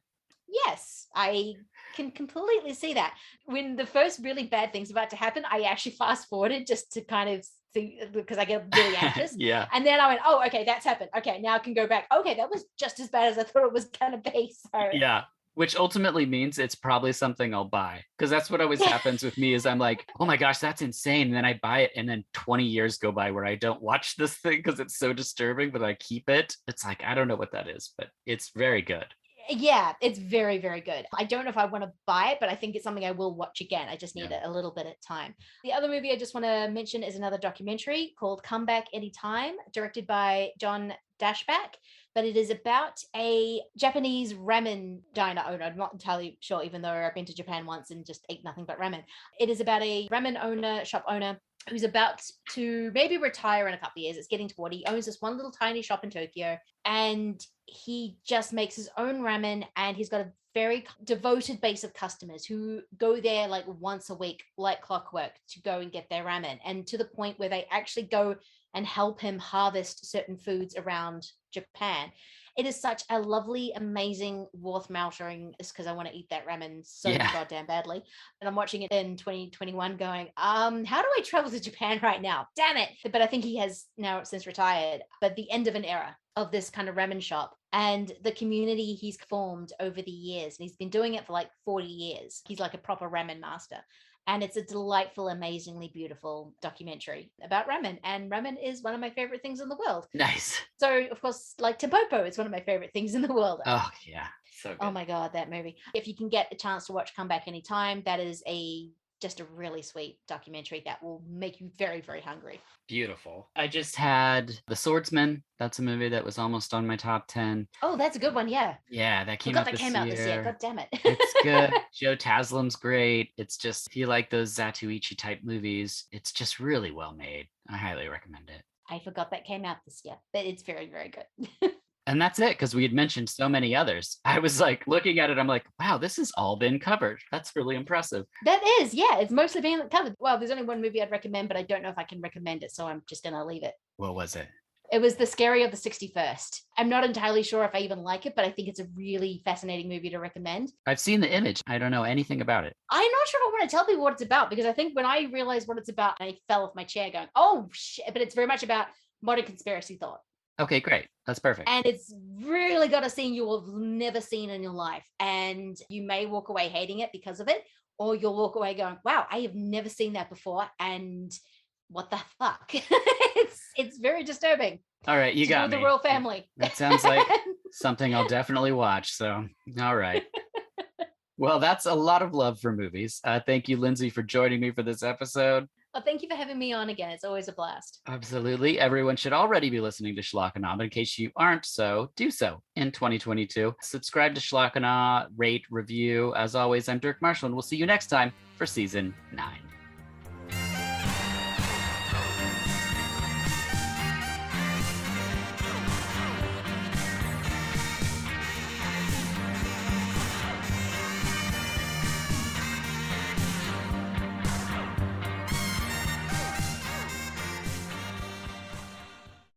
yes, I can completely see that. When the first really bad thing's about to happen, I actually fast forwarded just to kind of see, because I get really anxious. Yeah. And then I went, oh, okay, that's happened. Okay, now I can go back. Okay, that was just as bad as I thought it was going to be. So yeah. Which ultimately means it's probably something I'll buy. Because that's what always happens with me is I'm like, oh my gosh, that's insane. And then I buy it and then 20 years go by where I don't watch this thing because it's so disturbing, but I keep it. It's like, I don't know what that is, but it's very good. Yeah, it's very, very good. I don't know if I want to buy it, but I think it's something I will watch again. I just need a little bit of time. The other movie I just want to mention is another documentary called Come Back Anytime, directed by John Dashback. But it is about a Japanese ramen diner owner. I'm not entirely sure, even though I've been to Japan once and just ate nothing but ramen. It is about a ramen owner, shop owner, who's about to maybe retire in a couple of years. It's getting toward. He owns this one little tiny shop in Tokyo, and he just makes his own ramen, and he's got a very devoted base of customers who go there like once a week, like clockwork, to go and get their ramen, and to the point where they actually go and help him harvest certain foods around Japan. It is such a lovely, amazing, worth-mouthing, because I want to eat that ramen so goddamn badly. And I'm watching it in 2021 going, how do I travel to Japan right now? Damn it. But I think he has now since retired. But the end of an era of this kind of ramen shop and the community he's formed over the years. And he's been doing it for like 40 years. He's like a proper ramen master. And it's a delightful, amazingly beautiful documentary about ramen. And ramen is one of my favorite things in the world. Nice. So, of course, like Tampopo is one of my favorite things in the world. Oh, yeah. So good. Oh, my God, that movie. If you can get a chance to watch Come Back Anytime, that is just a really sweet documentary that will make you very, very hungry. Beautiful. I just had The Swordsman. That's a movie that was almost on my top 10. Oh, that's a good one. Yeah. Yeah, that came out this year. God damn it. It's good. Joe Taslim's great. It's just, if you like those Zatoichi type movies, it's just really well made. I highly recommend it. I forgot that came out this year, but it's very, very good. And that's it, because we had mentioned so many others. I was like looking at it, I'm like, wow, this has all been covered. That's really impressive. That is, yeah, it's mostly been covered. Well, there's only one movie I'd recommend, but I don't know if I can recommend it, so I'm just going to leave it. What was it? It was The Scary of the 61st. I'm not entirely sure if I even like it, but I think it's a really fascinating movie to recommend. I've seen the image. I don't know anything about it. I'm not sure if I want to tell people what it's about, because I think when I realized what it's about, I fell off my chair going, oh, shit. But it's very much about modern conspiracy thought. Okay, great. That's perfect. And it's really got a scene you will have never seen in your life. And you may walk away hating it because of it, or you'll walk away going, wow, I have never seen that before. And what the fuck? It's very disturbing. All right, you got me. The royal family. That sounds like something I'll definitely watch. So, all right. Well, that's a lot of love for movies. Thank you, Lindsay, for joining me for this episode. Well, thank you for having me on again. It's always a blast. Absolutely. Everyone should already be listening to Schlock And Awe, but in case you aren't so, do so in 2022. Subscribe to Schlock And Awe, rate, review. As always, I'm Dirk Marshall, and we'll see you next time for Season 9.